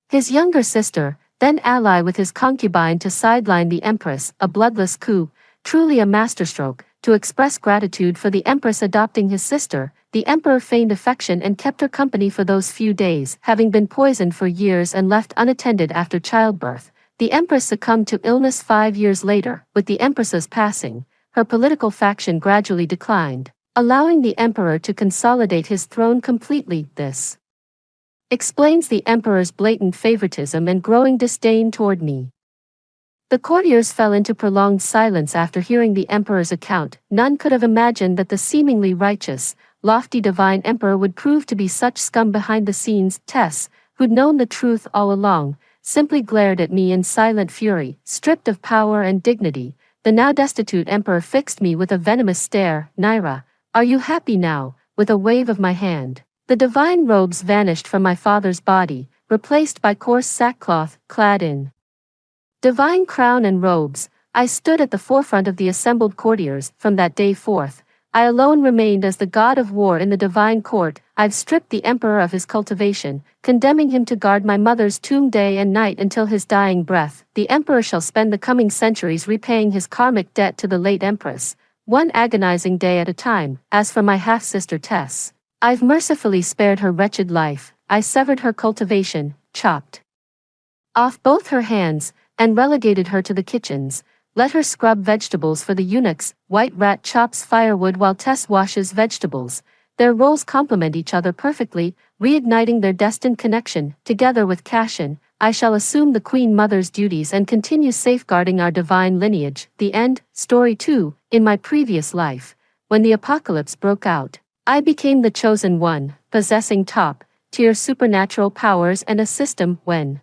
his younger sister, then ally with his concubine to sideline the Empress. A bloodless coup, truly a masterstroke. To express gratitude for the Empress adopting his sister, the emperor feigned affection and kept her company for those few days. Having been poisoned for years and left unattended after childbirth, the Empress succumbed to illness 5 years later. With the Empress's passing, her political faction gradually declined, allowing the emperor to consolidate his throne completely. This explains the emperor's blatant favoritism and growing disdain toward me. The courtiers fell into prolonged silence after hearing the emperor's account. None could have imagined that the seemingly righteous, lofty divine emperor would prove to be such scum behind the scenes. Tess, who'd known the truth all along, simply glared at me in silent fury. Stripped of power and dignity, the now destitute emperor fixed me with a venomous stare. "Naira, are you happy now?" With a wave of my hand, the divine robes vanished from my father's body, replaced by coarse sackcloth, clad in divine crown and robes. I stood at the forefront of the assembled courtiers. From that day forth, I alone remained as the god of war in the divine court. I've stripped the emperor of his cultivation, condemning him to guard my mother's tomb day and night until his dying breath. The emperor shall spend the coming centuries repaying his karmic debt to the late empress, one agonizing day at a time. As for my half-sister Tess, I've mercifully spared her wretched life. I severed her cultivation, chopped off both her hands, and relegated her to the kitchens. Let her scrub vegetables for the eunuchs. White Rat chops firewood while Tess washes vegetables. Their roles complement each other perfectly, reigniting their destined connection. Together with Cashin, I shall assume the Queen Mother's duties and continue safeguarding our divine lineage. The end. Story 2. In my previous life, when the apocalypse broke out, I became the chosen one, possessing top-tier supernatural powers and a system. When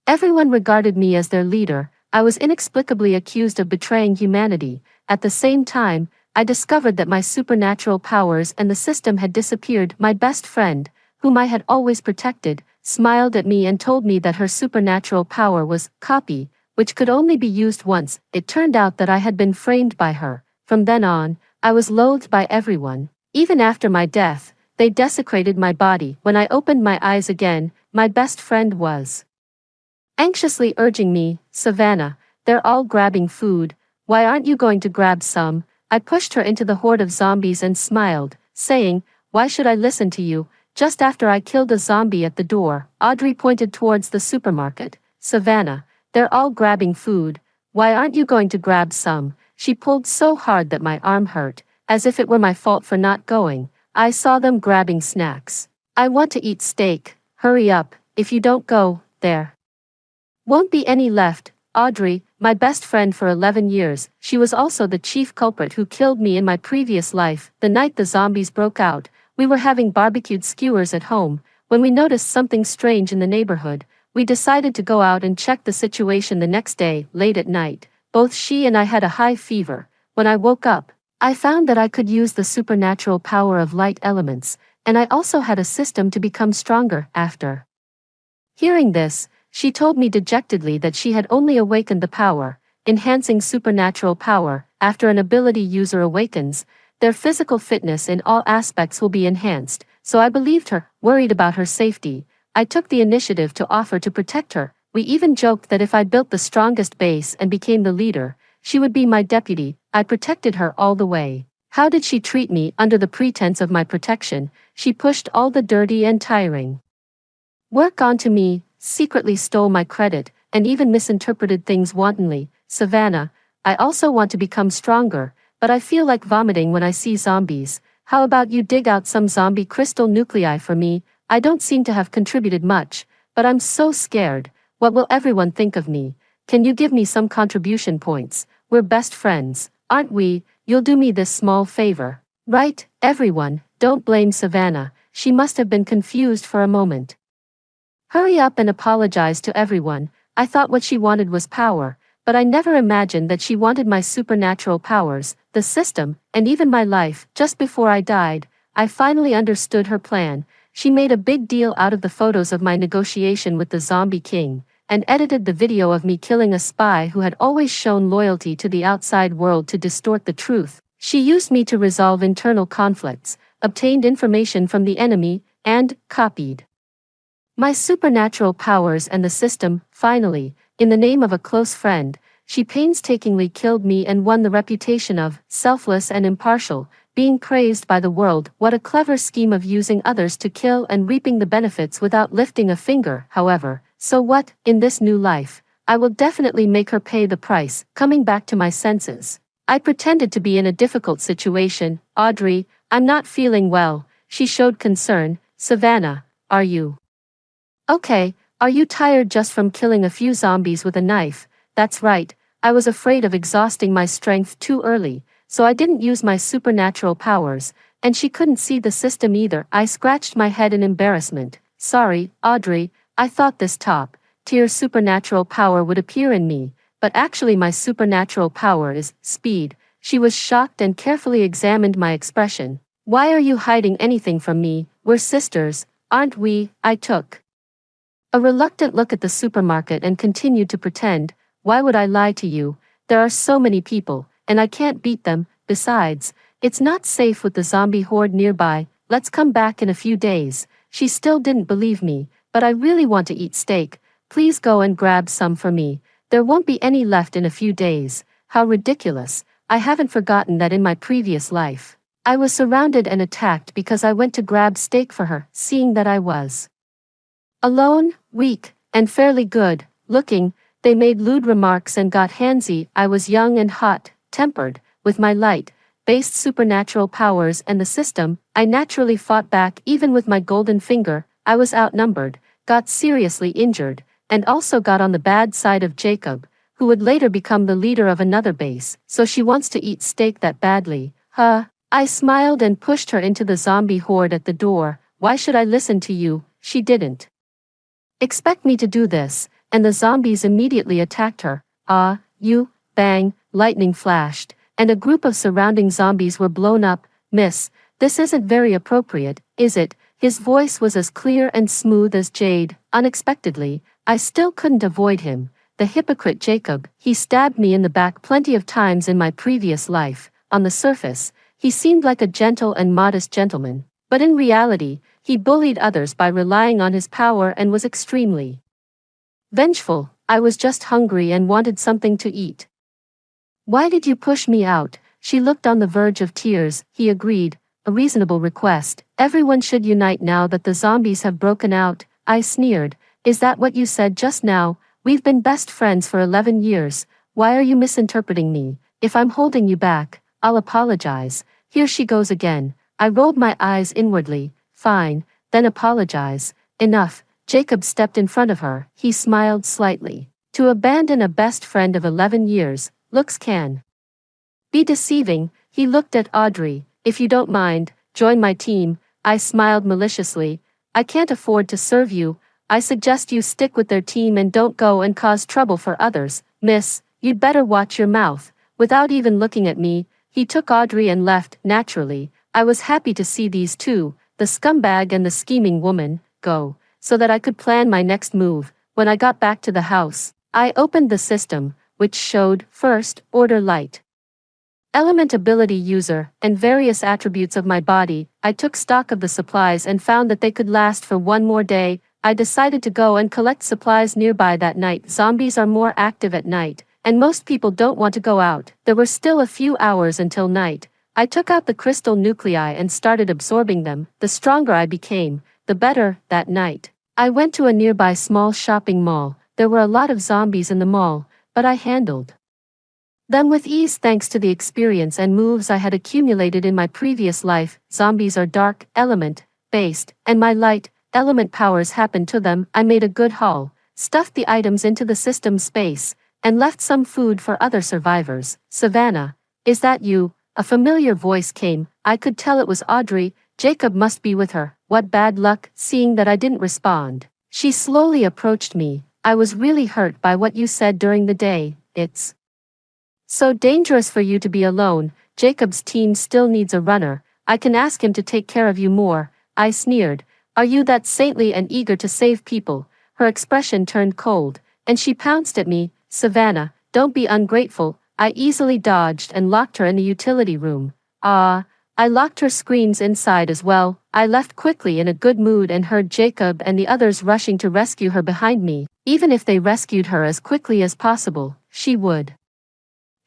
everyone regarded me as their leader, I was inexplicably accused of betraying humanity. At the same time, I discovered that my supernatural powers and the system had disappeared. My best friend, whom I had always protected, smiled at me and told me that her supernatural power was copy, which could only be used once. It turned out that I had been framed by her. From then on, I was loathed by everyone. Even after my death, they desecrated my body. When I opened my eyes again, my best friend was anxiously urging me, "Savannah, they're all grabbing food. Why aren't you going to grab some?" I pushed her into the horde of zombies and smiled, saying, "Why should I listen to you?" Just after I killed a zombie at the door, Audrey pointed towards the supermarket. "Savannah, they're all grabbing food. Why aren't you going to grab some?" She pulled so hard that my arm hurt, as if it were my fault for not going. I saw them grabbing snacks. "I want to eat steak. Hurry up, if you don't go, there won't be any left." Audrey, my best friend for 11 years, she was also the chief culprit who killed me in my previous life. The night the zombies broke out, we were having barbecued skewers at home. When we noticed something strange in the neighborhood, we decided to go out and check the situation. The next day, late at night, both she and I had a high fever. When I woke up, I found that I could use the supernatural power of light elements, and I also had a system to become stronger. After hearing this, she told me dejectedly that she had only awakened the power, enhancing supernatural power. After an ability user awakens, their physical fitness in all aspects will be enhanced, so I believed her. Worried about her safety, I took the initiative to offer to protect her. We even joked that if I built the strongest base and became the leader, she would be my deputy. I protected her all the way. How did she treat me? Under the pretense of my protection, she pushed all the dirty and tiring work onto me, secretly stole my credit, and even misinterpreted things wantonly. "Savannah, I also want to become stronger, but I feel like vomiting when I see zombies. How about you dig out some zombie crystal nuclei for me?" I don't seem to have contributed much, but I'm so scared. What will everyone think of me? Can you give me some contribution points? We're best friends, aren't we? You'll do me this small favor, right? Everyone, don't blame Savannah. She must have been confused for a moment. Hurry up and apologize to everyone. I thought what she wanted was power, but I never imagined that she wanted my supernatural powers, the system, and even my life. Just before I died, I finally understood her plan. She made a big deal out of the photos of my negotiation with the Zombie King, and edited the video of me killing a spy who had always shown loyalty to the outside world to distort the truth. She used me to resolve internal conflicts, obtained information from the enemy, and copied my supernatural powers and the system. Finally, in the name of a close friend, she painstakingly killed me and won the reputation of selfless and impartial, being praised by the world. What a clever scheme of using others to kill and reaping the benefits without lifting a finger. However, so what? In this new life, I will definitely make her pay the price. Coming back to my senses, I pretended to be in a difficult situation. "Audrey, I'm not feeling well." She showed concern. "Savannah, are you okay? Are you tired just from killing a few zombies with a knife?" That's right, I was afraid of exhausting my strength too early, so I didn't use my supernatural powers, and she couldn't see the system either. I scratched my head in embarrassment. "Sorry, Audrey, I thought this top-tier supernatural power would appear in me, but actually my supernatural power is speed." She was shocked and carefully examined my expression. "Why are you hiding anything from me? We're sisters, aren't we?" I took a reluctant look at the supermarket and continued to pretend. "Why would I lie to you? There are so many people, and I can't beat them. Besides, it's not safe with the zombie horde nearby. Let's come back in a few days." She still didn't believe me. "But I really want to eat steak. Please go and grab some for me. There won't be any left in a few days." How ridiculous. I haven't forgotten that in my previous life, I was surrounded and attacked because I went to grab steak for her. Seeing that I was alone, weak, and fairly good looking, they made lewd remarks and got handsy. I was young and hot-tempered. With my light-based supernatural powers and the system, I naturally fought back. Even with my golden finger, I was outnumbered, got seriously injured, and also got on the bad side of Jacob, who would later become the leader of another base, so she wants to eat steak that badly, huh? I smiled and pushed her into the zombie horde at the door. Why should I listen to you? She didn't expect me to do this, and the zombies immediately attacked her. You, bang, lightning flashed, and a group of surrounding zombies were blown up. Miss, this isn't very appropriate, is it? His voice was as clear and smooth as jade. Unexpectedly, I still couldn't avoid him. The hypocrite Jacob. He stabbed me in the back plenty of times in my previous life. On the surface, he seemed like a gentle and modest gentleman, but in reality, he bullied others by relying on his power and was extremely vengeful. I was just hungry and wanted something to eat. Why did you push me out? She looked on the verge of tears. He agreed, a reasonable request. Everyone should unite now that the zombies have broken out. I sneered. Is that what you said just now? We've been best friends for 11 years. Why are you misinterpreting me? If I'm holding you back, I'll apologize. Here she goes again. I rolled my eyes inwardly. Fine, then apologize. Enough. Jacob stepped in front of her. He smiled slightly. To abandon a best friend of 11 years, looks can be deceiving. He looked at Audrey. If you don't mind, join my team. I smiled maliciously. I can't afford to serve you. I suggest you stick with their team and don't go and cause trouble for others. Miss, you'd better watch your mouth. Without even looking at me, he took Audrey and left. Naturally, I was happy to see these two, the scumbag and the scheming woman, go, so that I could plan my next move. When I got back to the house, I opened the system, which showed, first, order light element ability user, and various attributes of my body. I took stock of the supplies and found that they could last for one more day. I decided to go and collect supplies nearby that night. Zombies are more active at night, and most people don't want to go out. There were still a few hours until night. I took out the crystal nuclei and started absorbing them. The stronger I became, the better. That night, I went to a nearby small shopping mall. There were a lot of zombies in the mall, but I handled them with ease thanks to the experience and moves I had accumulated in my previous life. Zombies are dark element based, and my light element powers happened to them. I made a good haul, stuffed the items into the system space, and left some food for other survivors. Savannah, is that you? A familiar voice came. I could tell it was Audrey. Jacob must be with her. What bad luck. Seeing that I didn't respond, she slowly approached me. I was really hurt by what you said during the day. It's so dangerous for you to be alone. Jacob's team still needs a runner. I can ask him to take care of you more. I sneered. Are you that saintly and eager to save people? Her expression turned cold, and she pounced at me. Savannah, don't be ungrateful. I easily dodged and locked her in the utility room. I locked her screens inside as well. I left quickly in a good mood and heard Jacob and the others rushing to rescue her behind me. Even if they rescued her as quickly as possible, she would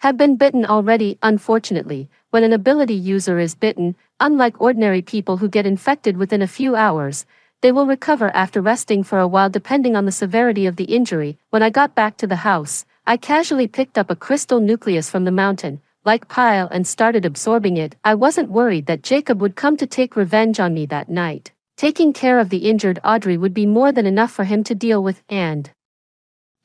have been bitten already. Unfortunately, when an ability user is bitten, unlike ordinary people who get infected within a few hours, they will recover after resting for a while depending on the severity of the injury. When I got back to the house, I casually picked up a crystal nucleus from the mountain, like pile, and started absorbing it. I wasn't worried that Jacob would come to take revenge on me that night. Taking care of the injured Audrey would be more than enough for him to deal with, and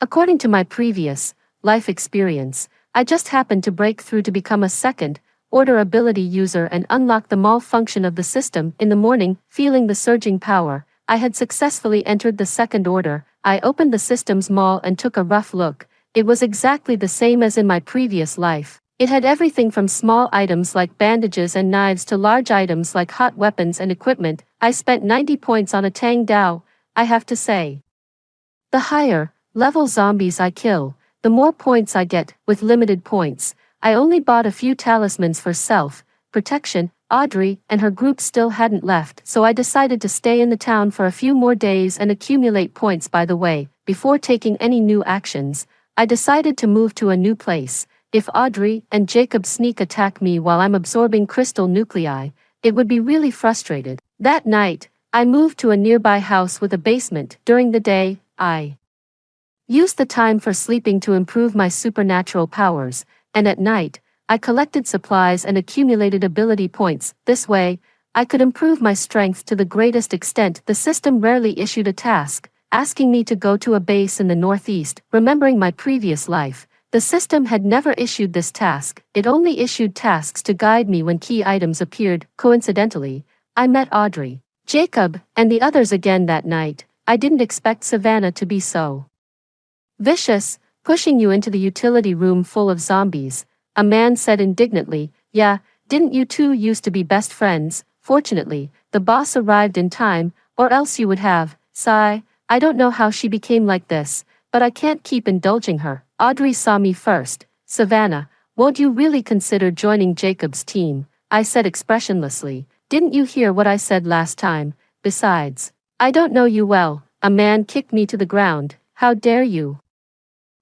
according to my previous life experience, I just happened to break through to become a second-order ability user and unlock the malfunction of the system. In the morning, feeling the surging power, I had successfully entered the second order. I opened the system's mall and took a rough look. It was exactly the same as in my previous life. It had everything from small items like bandages and knives to large items like hot weapons and equipment. I spent 90 points on a Tang Dao. I have to say, the higher level zombies I kill, the more points I get. With limited points, I only bought a few talismans for self-protection. Audrey and her group still hadn't left, so I decided to stay in the town for a few more days and accumulate points. By the way, before taking any new actions, I decided to move to a new place. If Audrey and Jacob sneak attack me while I'm absorbing crystal nuclei, it would be really frustrated. That night, I moved to a nearby house with a basement. During the day, I used the time for sleeping to improve my supernatural powers, and at night, I collected supplies and accumulated ability points. This way, I could improve my strength to the greatest extent. The system rarely issued a task. asking me to go to a base in the northeast. Remembering my previous life, the system had never issued this task, it only issued tasks to guide me when key items appeared. Coincidentally, I met Audrey, Jacob, and the others again that night. I didn't expect Savannah to be so vicious, pushing you into the utility room full of zombies, a man said indignantly. Yeah, didn't you two used to be best friends? Fortunately, the boss arrived in time, or else you would have. Sigh, I don't know how she became like this, but I can't keep indulging her. Audrey saw me first. Savannah, won't you really consider joining Jacob's team? I said expressionlessly. Didn't you hear what I said last time? Besides, I don't know you well. A man kicked me to the ground. How dare you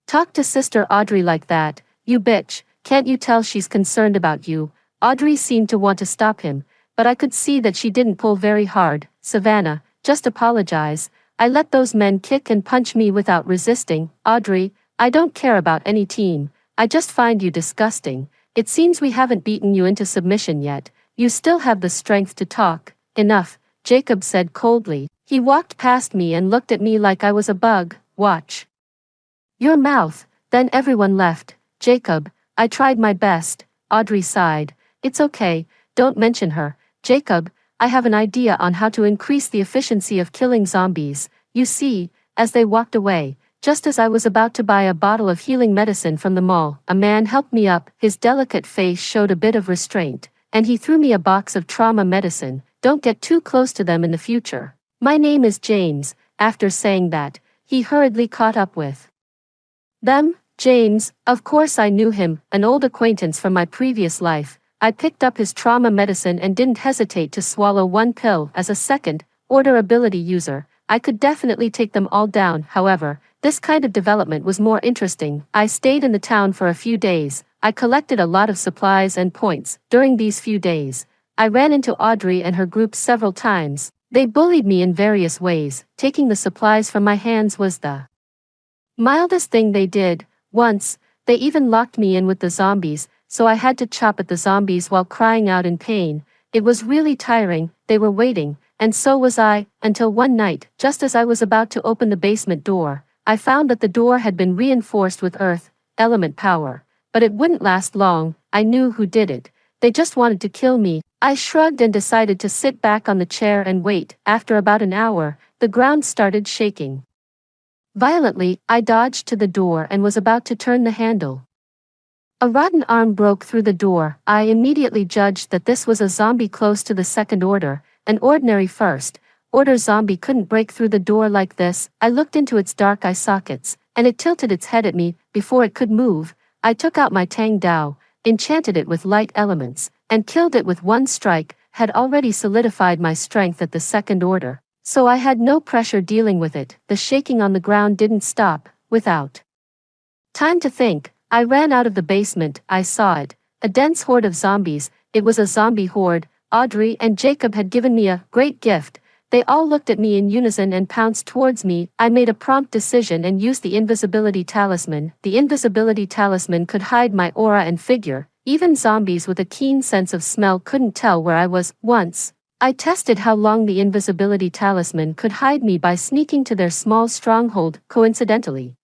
talk to Sister Audrey like that, you bitch, can't you tell she's concerned about you? Audrey seemed to want to stop him, but I could see that she didn't pull very hard. Savannah, just apologize. I let those men kick and punch me without resisting. Audrey, I don't care about any team, I just find you disgusting. It seems we haven't beaten you into submission yet. You still have the strength to talk. Enough, Jacob said coldly. He walked past me and looked at me like I was a bug. Watch your mouth. Then everyone left. Jacob, I tried my best. Audrey sighed. It's okay, don't mention her. Jacob, I have an idea on how to increase the efficiency of killing zombies. You see, as they walked away, just as I was about to buy a bottle of healing medicine from the mall, a man helped me up. His delicate face showed a bit of restraint, and he threw me a box of trauma medicine. Don't get too close to them in the future. My name is James. After saying that, he hurriedly caught up with them. James, of course I knew him, an old acquaintance from my previous life. I picked up his trauma medicine and didn't hesitate to swallow one pill. As a second-order ability user, I could definitely take them all down. However, this kind of development was more interesting. I stayed in the town for a few days. I collected a lot of supplies and points. During these few days, I ran into Audrey and her group several times. They bullied me in various ways. Taking the supplies from my hands was the mildest thing they did. Once, they even locked me in with the zombies, so I had to chop at the zombies while crying out in pain. It was really tiring. They were waiting, and so was I, until one night, just as I was about to open the basement door, I found that the door had been reinforced with earth element power. But it wouldn't last long. I knew who did it. They just wanted to kill me. I shrugged and decided to sit back on the chair and wait. After about an hour, the ground started shaking violently. I dodged to the door and was about to turn the handle. A rotten arm broke through the door. I immediately judged that this was a zombie close to the second order. An ordinary first-order zombie couldn't break through the door like this. I looked into its dark eye sockets, and it tilted its head at me. Before it could move, I took out my Tang Dao, enchanted it with light elements, and killed it with one strike. Had already solidified my strength at the second order, so I had no pressure dealing with it. The shaking on the ground didn't stop. Without time to think, I ran out of the basement. I saw it, a dense horde of zombies. It was a zombie horde. Audrey and Jacob had given me a great gift. They all looked at me in unison and pounced towards me. I made a prompt decision and used the invisibility talisman. The invisibility talisman could hide my aura and figure. Even zombies with a keen sense of smell couldn't tell where I was. Once, I tested how long the invisibility talisman could hide me by sneaking to their small stronghold. Coincidentally,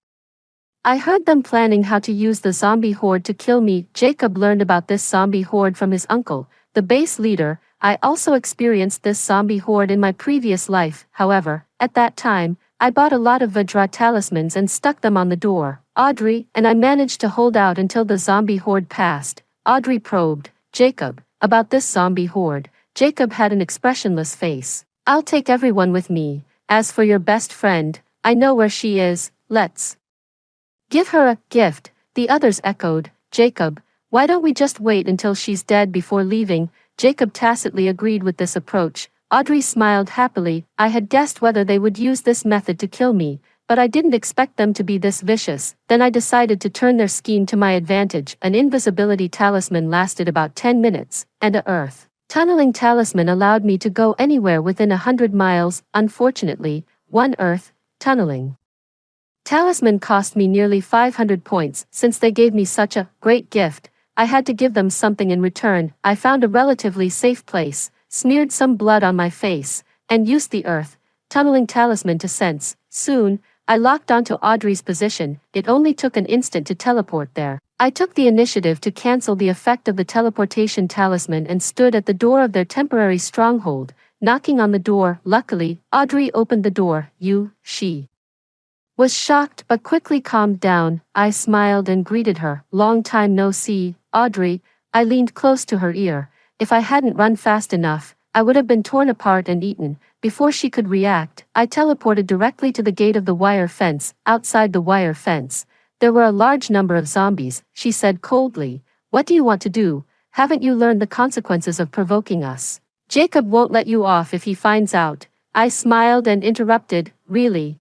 I heard them planning how to use the zombie horde to kill me. Jacob learned about this zombie horde from his uncle, the base leader. I also experienced this zombie horde in my previous life. However, at that time, I bought a lot of Vajra talismans and stuck them on the door. Audrey and I managed to hold out until the zombie horde passed. Audrey probed Jacob about this zombie horde. Jacob had an expressionless face. I'll take everyone with me. As for your best friend, I know where she is. Let's give her a gift. The others echoed. Jacob, why don't we just wait until she's dead before leaving? Jacob tacitly agreed with this approach. Audrey smiled happily. I had guessed whether they would use this method to kill me, but I didn't expect them to be this vicious. Then I decided to turn their scheme to my advantage. An invisibility talisman lasted about 10 minutes, and a earth tunneling talisman allowed me to go anywhere within 100 miles. Unfortunately, one earth tunneling talisman cost me nearly 500 points. Since they gave me such a great gift, I had to give them something in return. I found a relatively safe place, smeared some blood on my face, and used the earth tunneling talisman to sense. Soon, I locked onto Audrey's position. It only took an instant to teleport there. I took the initiative to cancel the effect of the teleportation talisman and stood at the door of their temporary stronghold, knocking on the door. Luckily, Audrey opened the door. She was shocked but quickly calmed down. I smiled and greeted her. Long time no see, Audrey. I leaned close to her ear. If I hadn't run fast enough, I would have been torn apart and eaten. Before she could react, I teleported directly to the gate of the wire fence. Outside the wire fence, there were a large number of zombies. She said coldly, "What do you want to do? Haven't you learned the consequences of provoking us? Jacob won't let you off if he finds out." I smiled and interrupted, "Really?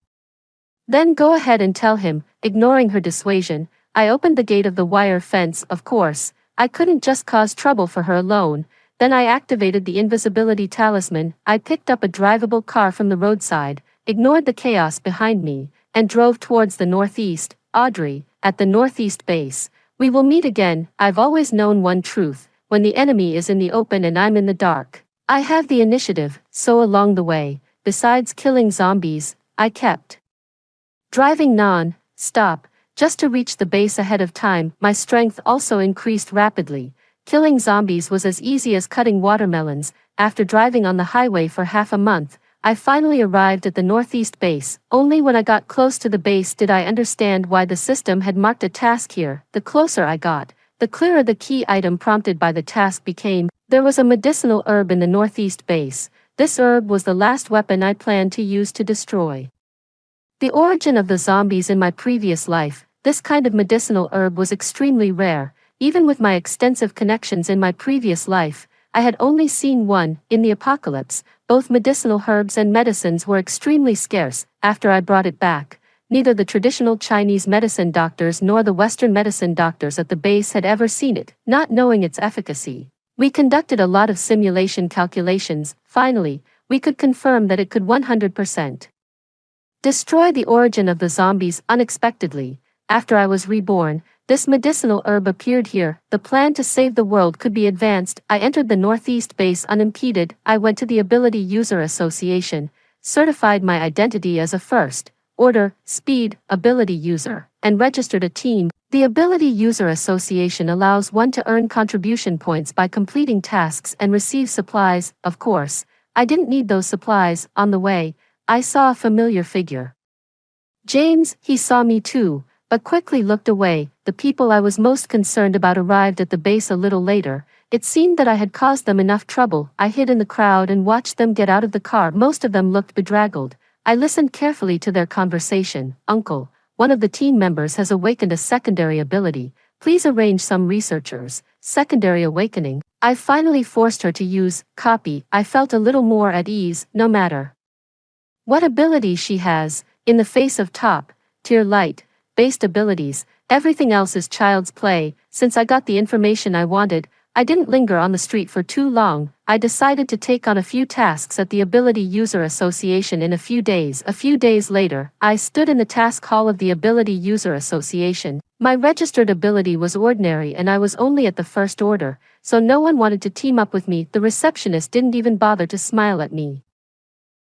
Then go ahead and tell him." Ignoring her dissuasion, I opened the gate of the wire fence. Of course, I couldn't just cause trouble for her alone. Then I activated the invisibility talisman. I picked up a drivable car from the roadside, ignored the chaos behind me, and drove towards the northeast. "Audrey, at the northeast base, we will meet again. I've always known one truth: when the enemy is in the open and I'm in the dark, I have the initiative." So along the way, besides killing zombies, I kept driving non-stop, just to reach the base ahead of time. My strength also increased rapidly. Killing zombies was as easy as cutting watermelons. After driving on the highway for half a month, I finally arrived at the northeast base. Only when I got close to the base did I understand why the system had marked a task here. The closer I got, the clearer the key item prompted by the task became. There was a medicinal herb in the northeast base. This herb was the last weapon I planned to use to destroy the origin of the zombies in my previous life. This kind of medicinal herb was extremely rare. Even with my extensive connections in my previous life, I had only seen one. In the apocalypse, both medicinal herbs and medicines were extremely scarce. After I brought it back, neither the traditional Chinese medicine doctors nor the Western medicine doctors at the base had ever seen it. Not knowing its efficacy, we conducted a lot of simulation calculations. Finally, we could confirm that it could 100% destroy the origin of the zombies. Unexpectedly, after I was reborn, this medicinal herb appeared here. The plan to save the world could be advanced. I entered the northeast base unimpeded. I went to the Ability User Association, certified my identity as a first order speed ability user, and registered a team. The Ability User Association allows one to earn contribution points by completing tasks and receive supplies. Of course, I didn't need those supplies. On the way, I saw a familiar figure. James. He saw me too, but quickly looked away. The people I was most concerned about arrived at the base a little later. It seemed that I had caused them enough trouble. I hid in the crowd and watched them get out of the car. Most of them looked bedraggled. I listened carefully to their conversation. "Uncle, one of the team members has awakened a secondary ability. Please arrange some researchers." Secondary awakening. I finally forced her to use copy. I felt a little more at ease. No matter what ability she has, in the face of top-tier light-based abilities, everything else is child's play. Since I got the information I wanted, I didn't linger on the street for too long. I decided to take on a few tasks at the Ability User Association in a few days. A few days later, I stood in the task hall of the Ability User Association. My registered ability was ordinary and I was only at the first order, so no one wanted to team up with me. The receptionist didn't even bother to smile at me.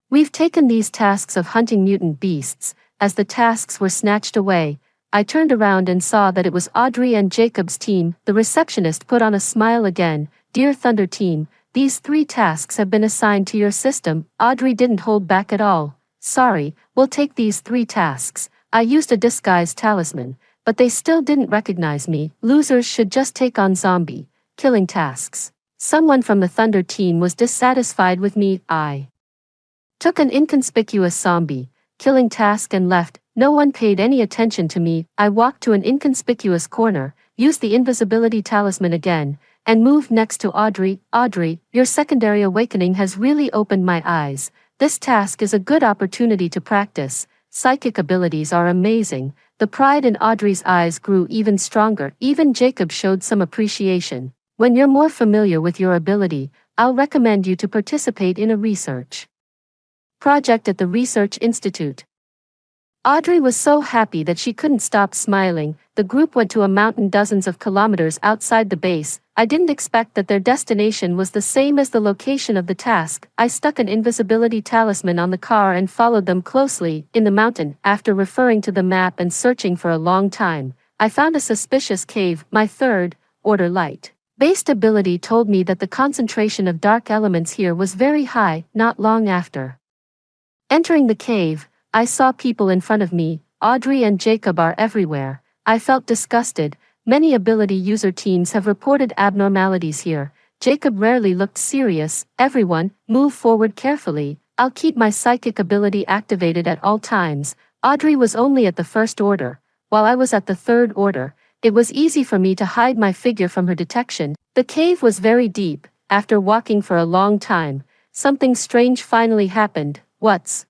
"We've taken these tasks of hunting mutant beasts." As the tasks were snatched away, I turned around and saw that it was Audrey and Jacob's team. The receptionist put on a smile again. "Dear Thunder Team, these 3 tasks have been assigned to your system." Audrey didn't hold back at all. "Sorry, we'll take these 3 tasks." I used a disguise talisman, but they still didn't recognize me. Losers should just take on zombie killing tasks. Someone from the Thunder Team was dissatisfied with me. I took an inconspicuous zombie killing task and left. No one paid any attention to me. I walked to an inconspicuous corner, used the invisibility talisman again, and moved next to Audrey. "Audrey, your secondary awakening has really opened my eyes. This task is a good opportunity to practice. Psychic abilities are amazing." The pride in Audrey's eyes grew even stronger. Even Jacob showed some appreciation. "When you're more familiar with your ability, I'll recommend you to participate in a research project at the Research Institute." Audrey was so happy that she couldn't stop smiling. The group went to a mountain dozens of kilometers outside the base. I didn't expect that their destination was the same as the location of the task. I stuck an invisibility talisman on the car and followed them closely. In the mountain, after referring to the map and searching for a long time, I found a suspicious cave. My third order light based ability told me that the concentration of dark elements here was very high. Not long after entering the cave, I saw people in front of me. Audrey and Jacob are everywhere. I felt disgusted. Many ability user teams have reported abnormalities here. Jacob rarely looked serious. Everyone, move forward carefully. I'll keep my psychic ability activated at all times. Audrey was only at the first order, while I was at the third order. It was easy for me to hide my figure from her detection. The cave was very deep. After walking for a long time, something strange finally happened. What's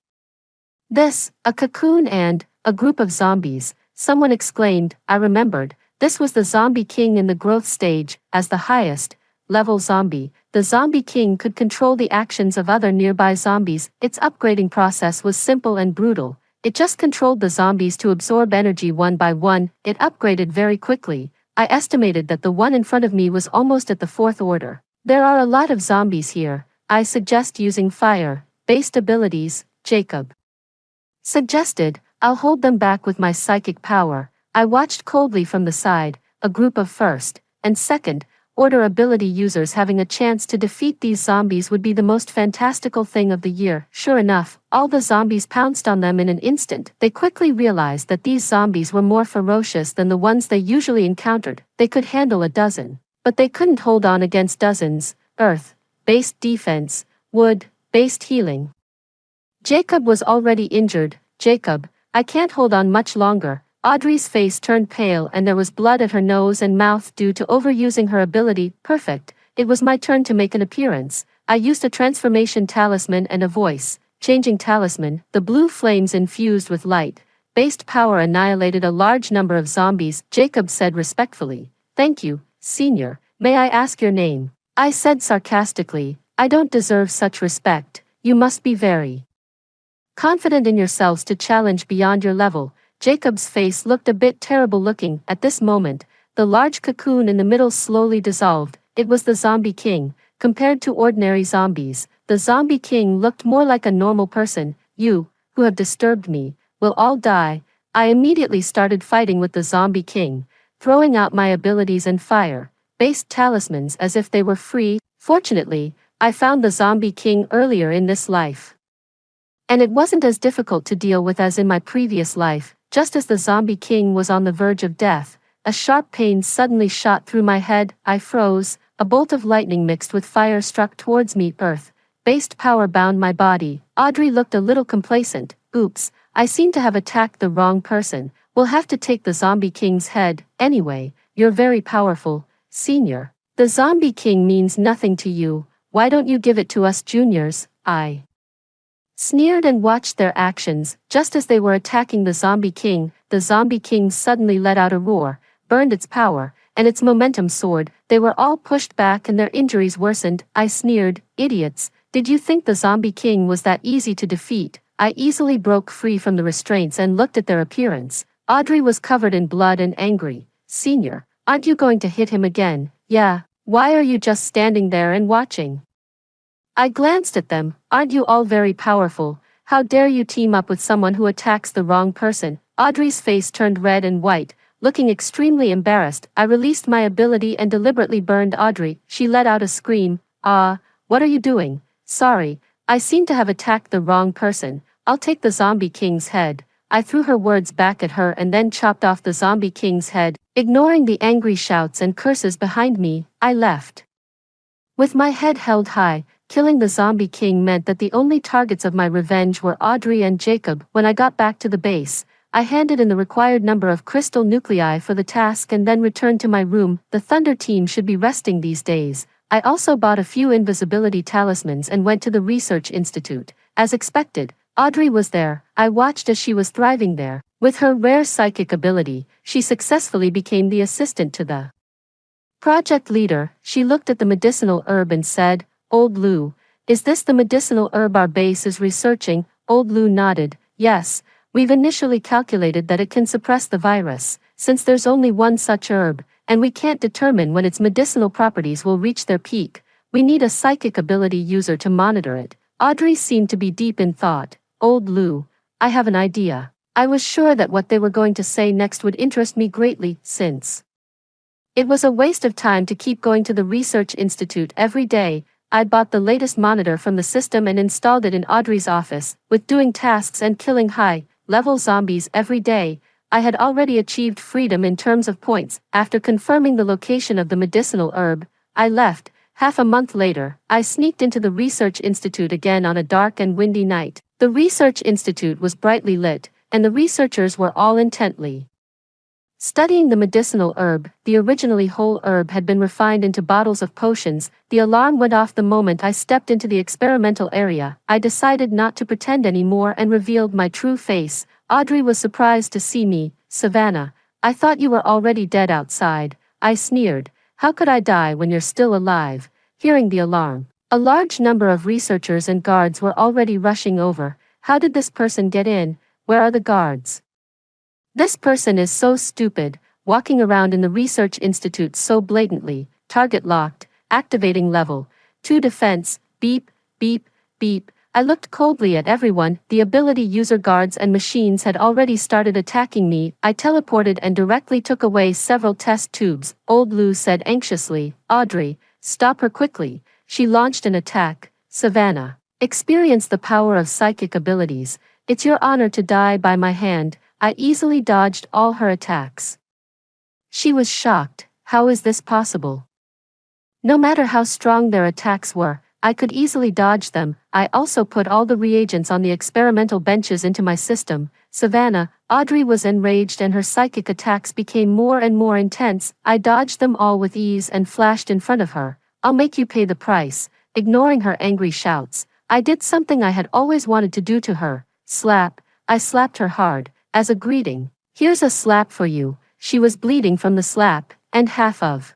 this? A cocoon and a group of zombies. Someone exclaimed. I remembered. This was the Zombie King in the growth stage. As the highest level zombie, the Zombie King could control the actions of other nearby zombies. Its upgrading process was simple and brutal. It just controlled the zombies to absorb energy one by one. It upgraded very quickly. I estimated that the one in front of me was almost at the fourth order. There are a lot of zombies here. I suggest using fire-based abilities, Jacob suggested. I'll hold them back with my psychic power. I watched coldly from the side, a group of first and second order ability users having a chance to defeat these zombies would be the most fantastical thing of the year. Sure enough, all the zombies pounced on them in an instant. They quickly realized that these zombies were more ferocious than the ones they usually encountered. They could handle a dozen, but they couldn't hold on against dozens. Earth-based defense, wood-based healing. Jacob was already injured. Jacob, I can't hold on much longer. Audrey's face turned pale and there was blood at her nose and mouth due to overusing her ability. Perfect. It was my turn to make an appearance. I used a transformation talisman and a voice-changing talisman. The blue flames infused with light-based power annihilated a large number of zombies. Jacob said respectfully. Thank you, Senior. May I ask your name? I said sarcastically. I don't deserve such respect. You must be very confident in yourselves to challenge beyond your level. Jacob's face looked a bit terrible looking. At this moment, the large cocoon in the middle slowly dissolved. It was the Zombie King. Compared to ordinary zombies, the Zombie King looked more like a normal person. You, who have disturbed me, will all die. I immediately started fighting with the Zombie King, throwing out my abilities and fire-based talismans as if they were free. Fortunately, I found the Zombie King earlier in this life, and it wasn't as difficult to deal with as in my previous life. Just as the Zombie King was on the verge of death, a sharp pain suddenly shot through my head. I froze. A bolt of lightning mixed with fire struck towards me. Earth-based power bound my body. Audrey looked a little complacent. Oops, I seem to have attacked the wrong person. We'll have to take the Zombie King's head. Anyway, you're very powerful, Senior. The Zombie King means nothing to you. Why don't you give it to us juniors? I sneered and watched their actions. Just as they were attacking the Zombie King suddenly let out a roar, burned its power, and its momentum soared. They were all pushed back and their injuries worsened. I sneered. Idiots, did you think the Zombie King was that easy to defeat? I easily broke free from the restraints and looked at their appearance. Audrey was covered in blood and angry. Senior, aren't you going to hit him again? Yeah. Why are you just standing there and watching? I glanced at them. Aren't you all very powerful? How dare you team up with someone who attacks the wrong person? Audrey's face turned red and white, looking extremely embarrassed. I released my ability and deliberately burned Audrey. She let out a scream. What are you doing? Sorry, I seem to have attacked the wrong person. I'll take the Zombie King's head. I threw her words back at her and then chopped off the Zombie King's head. Ignoring the angry shouts and curses behind me, I left with my head held high. Killing the Zombie King meant that the only targets of my revenge were Audrey and Jacob. When I got back to the base, I handed in the required number of crystal nuclei for the task and then returned to my room. The Thunder team should be resting these days. I also bought a few invisibility talismans and went to the research institute. As expected, Audrey was there. I watched as she was thriving there. With her rare psychic ability, she successfully became the assistant to the project leader. She looked at the medicinal herb and said, Old Lou, is this the medicinal herb our base is researching? Old Lou nodded. Yes, We've initially calculated that it can suppress the virus, since there's only one such herb, and we can't determine when its medicinal properties will reach their peak. We need a psychic ability user to monitor it. Audrey seemed to be deep in thought. Old Lou, I have an idea. I was sure that what they were going to say next would interest me greatly, since it was a waste of time to keep going to the research institute every day. I'd bought the latest monitor from the system and installed it in Audrey's office. With doing tasks and killing high-level zombies every day, I had already achieved freedom in terms of points. After confirming the location of the medicinal herb, I left. Half a month later, I sneaked into the research institute again on a dark and windy night. The research institute was brightly lit, and the researchers were all intently studying the medicinal herb. The originally whole herb had been refined into bottles of potions. The alarm went off the moment I stepped into the experimental area. I decided not to pretend anymore and revealed my true face. Audrey was surprised to see me. Savannah, I thought you were already dead outside. I sneered. How could I die when you're still alive? Hearing the alarm, a large number of researchers and guards were already rushing over. How did this person get in? Where are the guards? This person is so stupid, walking around in the research institute so blatantly. Target locked, activating level 2 defense, beep, beep, beep. I looked coldly at everyone. The ability user guards and machines had already started attacking me. I teleported and directly took away several test tubes. Old Lou said anxiously, Audrey, stop her quickly. She launched an attack. Savannah, experience the power of psychic abilities. It's your honor to die by my hand. I easily dodged all her attacks. She was shocked. How is this possible? No matter how strong their attacks were, I could easily dodge them. I also put all the reagents on the experimental benches into my system. Savannah, Audrey was enraged and her psychic attacks became more and more intense. I dodged them all with ease and flashed in front of her. I'll make you pay the price. Ignoring her angry shouts, I did something I had always wanted to do to her. Slap. I slapped her hard. As a greeting, here's a slap for you. She was bleeding from the slap, and half of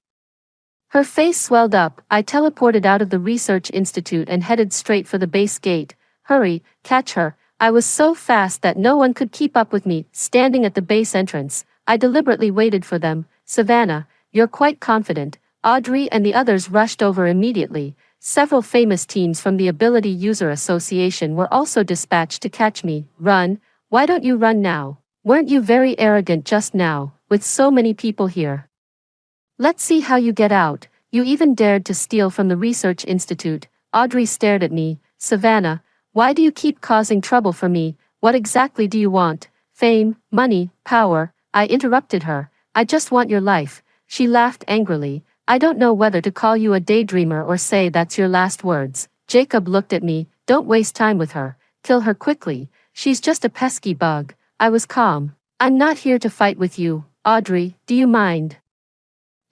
her face swelled up. I teleported out of the research institute and headed straight for the base gate. Hurry, catch her. I was so fast that no one could keep up with me. Standing at the base entrance, I deliberately waited for them. Savannah, you're quite confident. Audrey and the others rushed over immediately. Several famous teams from the Ability User Association were also dispatched to catch me. Run. Why don't you run now? Weren't you very arrogant just now, with so many people here? Let's see how you get out. You even dared to steal from the research institute. Audrey stared at me. Savannah, why do you keep causing trouble for me? What exactly do you want? Fame, money, power? I interrupted her. I just want your life. She laughed angrily. I don't know whether to call you a daydreamer or say that's your last words. Jacob looked at me. Don't waste time with her. Kill her quickly. She's just a pesky bug. I was calm. I'm not here to fight with you. Audrey, do you mind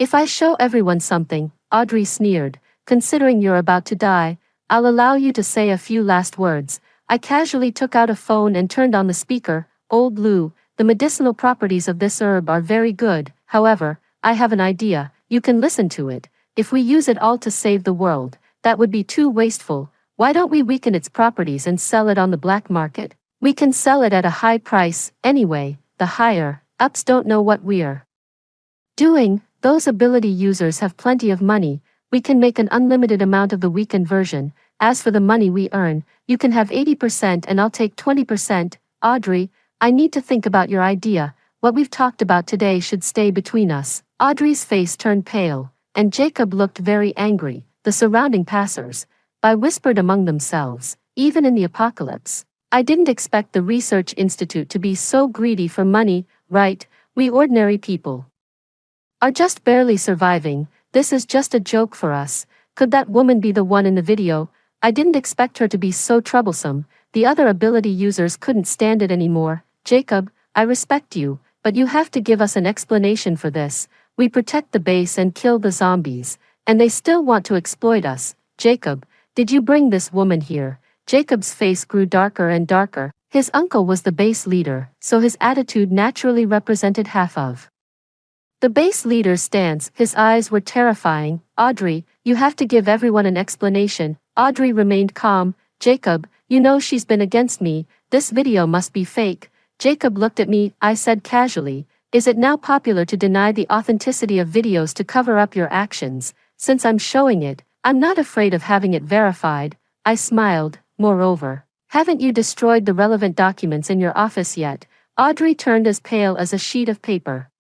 if I show everyone something? Audrey sneered. Considering you're about to die, I'll allow you to say a few last words. I casually took out a phone and turned on the speaker. Old Lou, the medicinal properties of this herb are very good. However, I have an idea. You can listen to it. If we use it all to save the world, that would be too wasteful. Why don't we weaken its properties and sell it on the black market? We can sell it at a high price. Anyway, the higher-ups don't know what we're doing. Those ability users have plenty of money. We can make an unlimited amount of the weakened version. As for the money we earn, you can have 80% and I'll take 20%. Audrey, I need to think about your idea. What we've talked about today should stay between us. Audrey's face turned pale, and Jacob looked very angry. The surrounding passers-by whispered among themselves, even in the apocalypse. I didn't expect the research institute to be so greedy for money, right? We ordinary people are just barely surviving. This is just a joke for us. Could that woman be the one in the video? I didn't expect her to be so troublesome. The other ability users couldn't stand it anymore. Jacob, I respect you, but you have to give us an explanation for this. We protect the base and kill the zombies, and they still want to exploit us. Jacob, did you bring this woman here? Jacob's face grew darker and darker. His uncle was the base leader, so his attitude naturally represented half of the base leader's stance. His eyes were terrifying. Audrey, you have to give everyone an explanation. Audrey remained calm. Jacob, you know she's been against me. This video must be fake. Jacob looked at me, I said casually. Is it now popular to deny the authenticity of videos to cover up your actions? Since I'm showing it, I'm not afraid of having it verified. I smiled. Moreover, haven't you destroyed the relevant documents in your office yet? Audrey turned as pale as a sheet of paper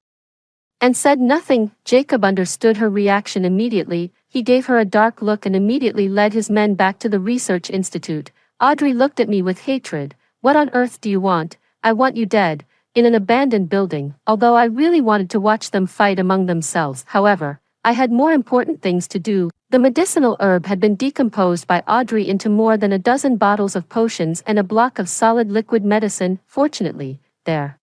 and said nothing. Jacob understood her reaction immediately. He gave her a dark look and immediately led his men back to the research institute. Audrey looked at me with hatred. What on earth do you want? I want you dead, in an abandoned building. Although I really wanted to watch them fight among themselves, however, I had more important things to do. The medicinal herb had been decomposed by Audrey into more than a dozen bottles of potions and a block of solid liquid medicine. Fortunately, there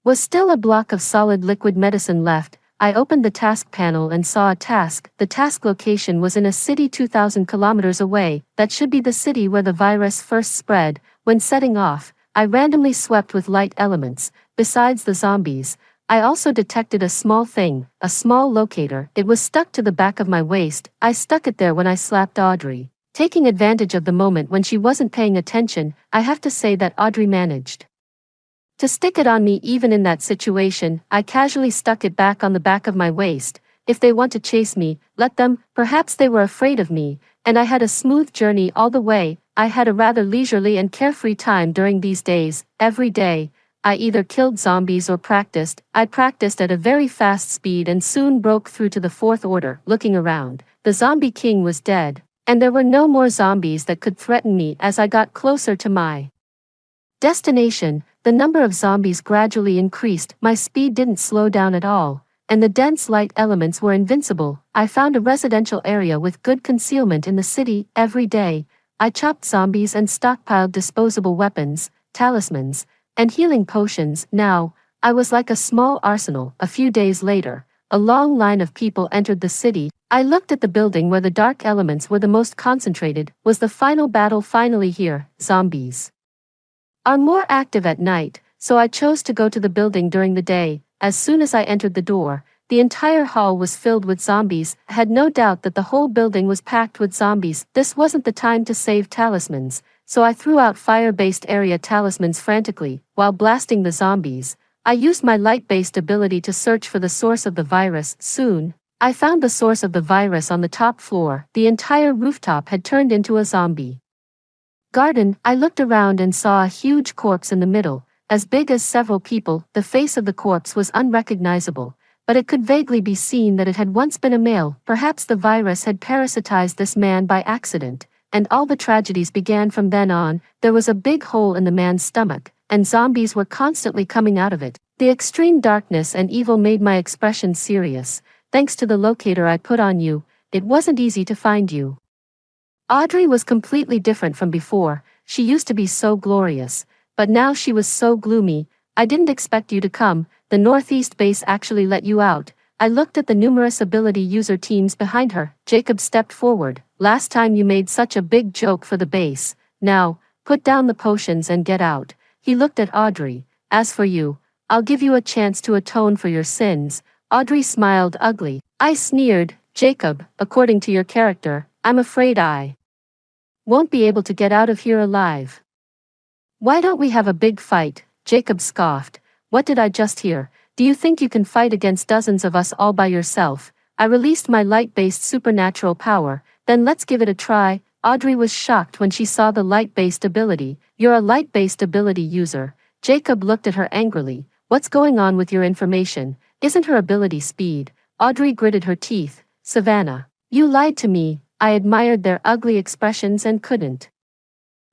was still a block of solid liquid medicine left. I opened the task panel and saw a task. The task location was in a city 2,000 kilometers away. That should be the city where the virus first spread. When setting off, I randomly swept with light elements. Besides the zombies, I also detected a small thing, a small locator. It was stuck to the back of my waist. I stuck it there when I slapped Audrey. Taking advantage of the moment when she wasn't paying attention, I have to say that Audrey managed to stick it on me. Even in that situation, I casually stuck it back on the back of my waist. If they want to chase me, let them. Perhaps they were afraid of me, and I had a smooth journey all the way. I had a rather leisurely and carefree time during these days. Every day, I either killed zombies or practiced. I practiced at a very fast speed and soon broke through to the fourth order. Looking around, the zombie king was dead, and there were no more zombies that could threaten me. As I got closer to my destination, the number of zombies gradually increased. My speed didn't slow down at all, and the dense light elements were invincible. I found a residential area with good concealment in the city. Every day, I chopped zombies and stockpiled disposable weapons, talismans, and healing potions. Now, I was like a small arsenal. A few days later, a long line of people entered the city. I looked at the building where the dark elements were the most concentrated. Was the final battle finally here? Zombies are more active at night, so I chose to go to the building during the day. As soon as I entered the door, the entire hall was filled with zombies. I had no doubt that the whole building was packed with zombies. This wasn't the time to save talismans, so I threw out fire-based area talismans frantically. While blasting the zombies, I used my light-based ability to search for the source of the virus. Soon, I found the source of the virus on the top floor. The entire rooftop had turned into a zombie garden. I looked around and saw a huge corpse in the middle, as big as several people. The face of the corpse was unrecognizable, but it could vaguely be seen that it had once been a male. Perhaps the virus had parasitized this man by accident, and all the tragedies began from then on. There was a big hole in the man's stomach, and zombies were constantly coming out of it. The extreme darkness and evil made my expression serious. Thanks to the locator I put on you, it wasn't easy to find you. Audrey was completely different from before. She used to be so glorious, but now she was so gloomy. I didn't expect you to come. The Northeast base actually let you out. I looked at the numerous ability user teams behind her. Jacob stepped forward. Last time you made such a big joke for the base. Now, put down the potions and get out. He looked at Audrey. As for you, I'll give you a chance to atone for your sins. Audrey smiled ugly. I sneered. Jacob, according to your character, I'm afraid I won't be able to get out of here alive. Why don't we have a big fight? Jacob scoffed. What did I just hear? Do you think you can fight against dozens of us all by yourself? I released my light-based supernatural power. Then let's give it a try. Audrey was shocked when she saw the light-based ability. You're a light-based ability user. Jacob looked at her angrily. What's going on with your information? Isn't her ability speed? Audrey gritted her teeth. Savannah, you lied to me. I admired their ugly expressions and couldn't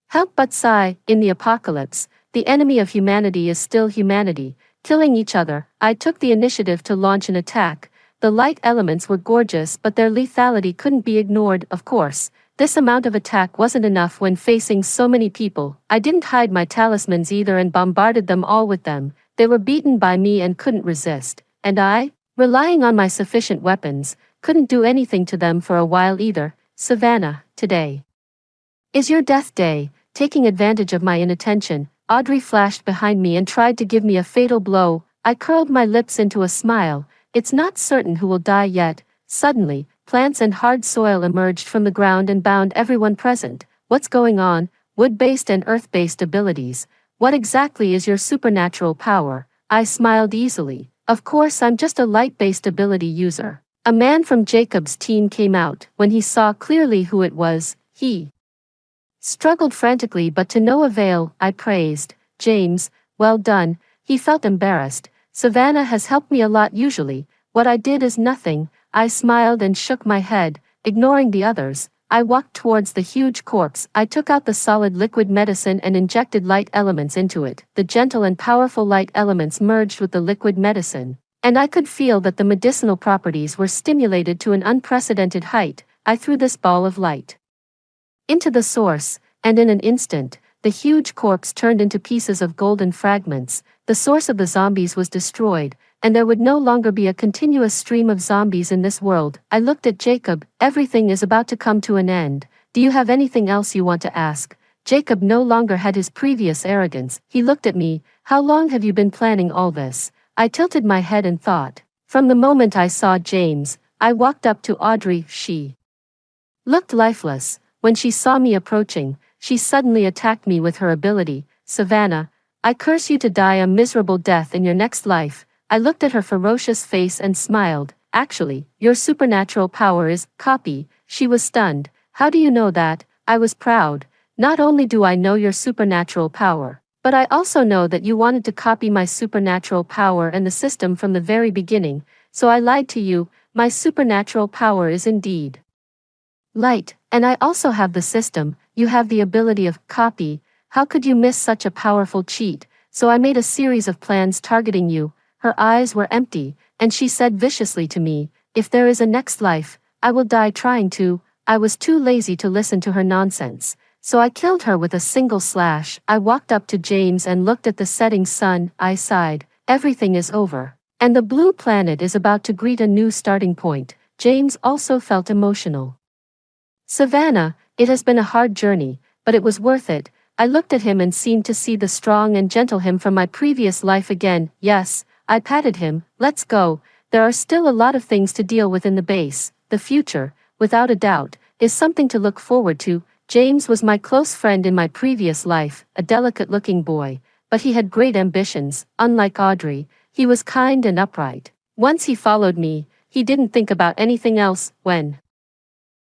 help but sigh. In the apocalypse, the enemy of humanity is still humanity, killing each other. I took the initiative to launch an attack. The light elements were gorgeous, but their lethality couldn't be ignored. Of course, this amount of attack wasn't enough when facing so many people. I didn't hide my talismans either and bombarded them all with them. They were beaten by me and couldn't resist. And I, relying on my sufficient weapons, couldn't do anything to them for a while either. Savannah, today is your death day. Taking advantage of my inattention, Audrey flashed behind me and tried to give me a fatal blow. I curled my lips into a smile. It's not certain who will die yet. Suddenly, plants and hard soil emerged from the ground and bound everyone present. What's going on? Wood-based and earth-based abilities. What exactly is your supernatural power? I smiled easily. Of course, I'm just a light-based ability user. A man from Jacob's team came out. When he saw clearly who it was, he struggled frantically, but to no avail. I praised James. Well done. He felt embarrassed. Savannah has helped me a lot usually. What I did is nothing. I smiled and shook my head, ignoring the others. I walked towards the huge corpse. I took out the solid liquid medicine and injected light elements into it. The gentle and powerful light elements merged with the liquid medicine, and I could feel that the medicinal properties were stimulated to an unprecedented height. I threw this ball of light into the source, and in an instant, the huge corpse turned into pieces of golden fragments. The source of the zombies was destroyed, and there would no longer be a continuous stream of zombies in this world. I looked at Jacob. Everything is about to come to an end. Do you have anything else you want to ask? Jacob no longer had his previous arrogance. He looked at me. How long have you been planning all this? I tilted my head and thought. From the moment I saw James, I walked up to Audrey. She looked lifeless. When she saw me approaching, she suddenly attacked me with her ability. Savannah, I curse you to die a miserable death in your next life. I looked at her ferocious face and smiled. Actually, your supernatural power is copy. She was stunned. How do you know that? I was proud. Not only do I know your supernatural power, but I also know that you wanted to copy my supernatural power and the system from the very beginning, so I lied to you. My supernatural power is indeed light, and I also have the system. You have the ability of copy. How could you miss such a powerful cheat? So I made a series of plans targeting you. Her eyes were empty, and she said viciously to me, if there is a next life, I will die trying to. I was too lazy to listen to her nonsense, so I killed her with a single slash. I walked up to James and looked at the setting sun. I sighed. Everything is over, and the blue planet is about to greet a new starting point. James also felt emotional. Savannah, it has been a hard journey, but it was worth it. I looked at him and seemed to see the strong and gentle him from my previous life again. Yes, I patted him. Let's go. There are still a lot of things to deal with in the base. The future, without a doubt, is something to look forward to. James was my close friend in my previous life, a delicate-looking boy, but he had great ambitions. Unlike Audrey, he was kind and upright. Once he followed me, he didn't think about anything else. When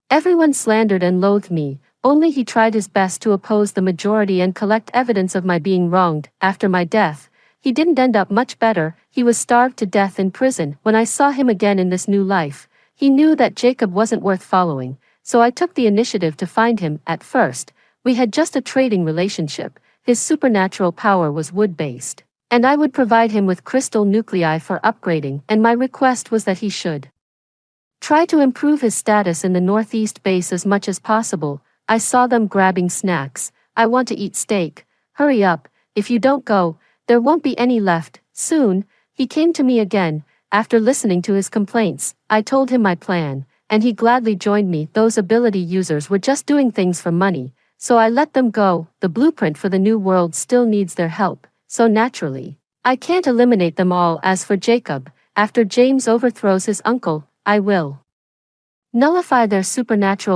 everyone slandered and loathed me, only he tried his best to oppose the majority and collect evidence of my being wronged. After my death, he didn't end up much better. He was starved to death in prison. When I saw him again in this new life, he knew that Jacob wasn't worth following, so I took the initiative to find him. At first, we had just a trading relationship. His supernatural power was wood-based, and I would provide him with crystal nuclei for upgrading, and my request was that he should try to improve his status in the northeast base as much as possible. I saw them grabbing snacks. I want to eat steak. Hurry up. If you don't go, there won't be any left. Soon, he came to me again. After listening to his complaints, I told him my plan, and he gladly joined me. Those ability users were just doing things for money, so I let them go. The blueprint for the new world still needs their help, so naturally, I can't eliminate them all. As for Jacob, after James overthrows his uncle, I will nullify their supernatural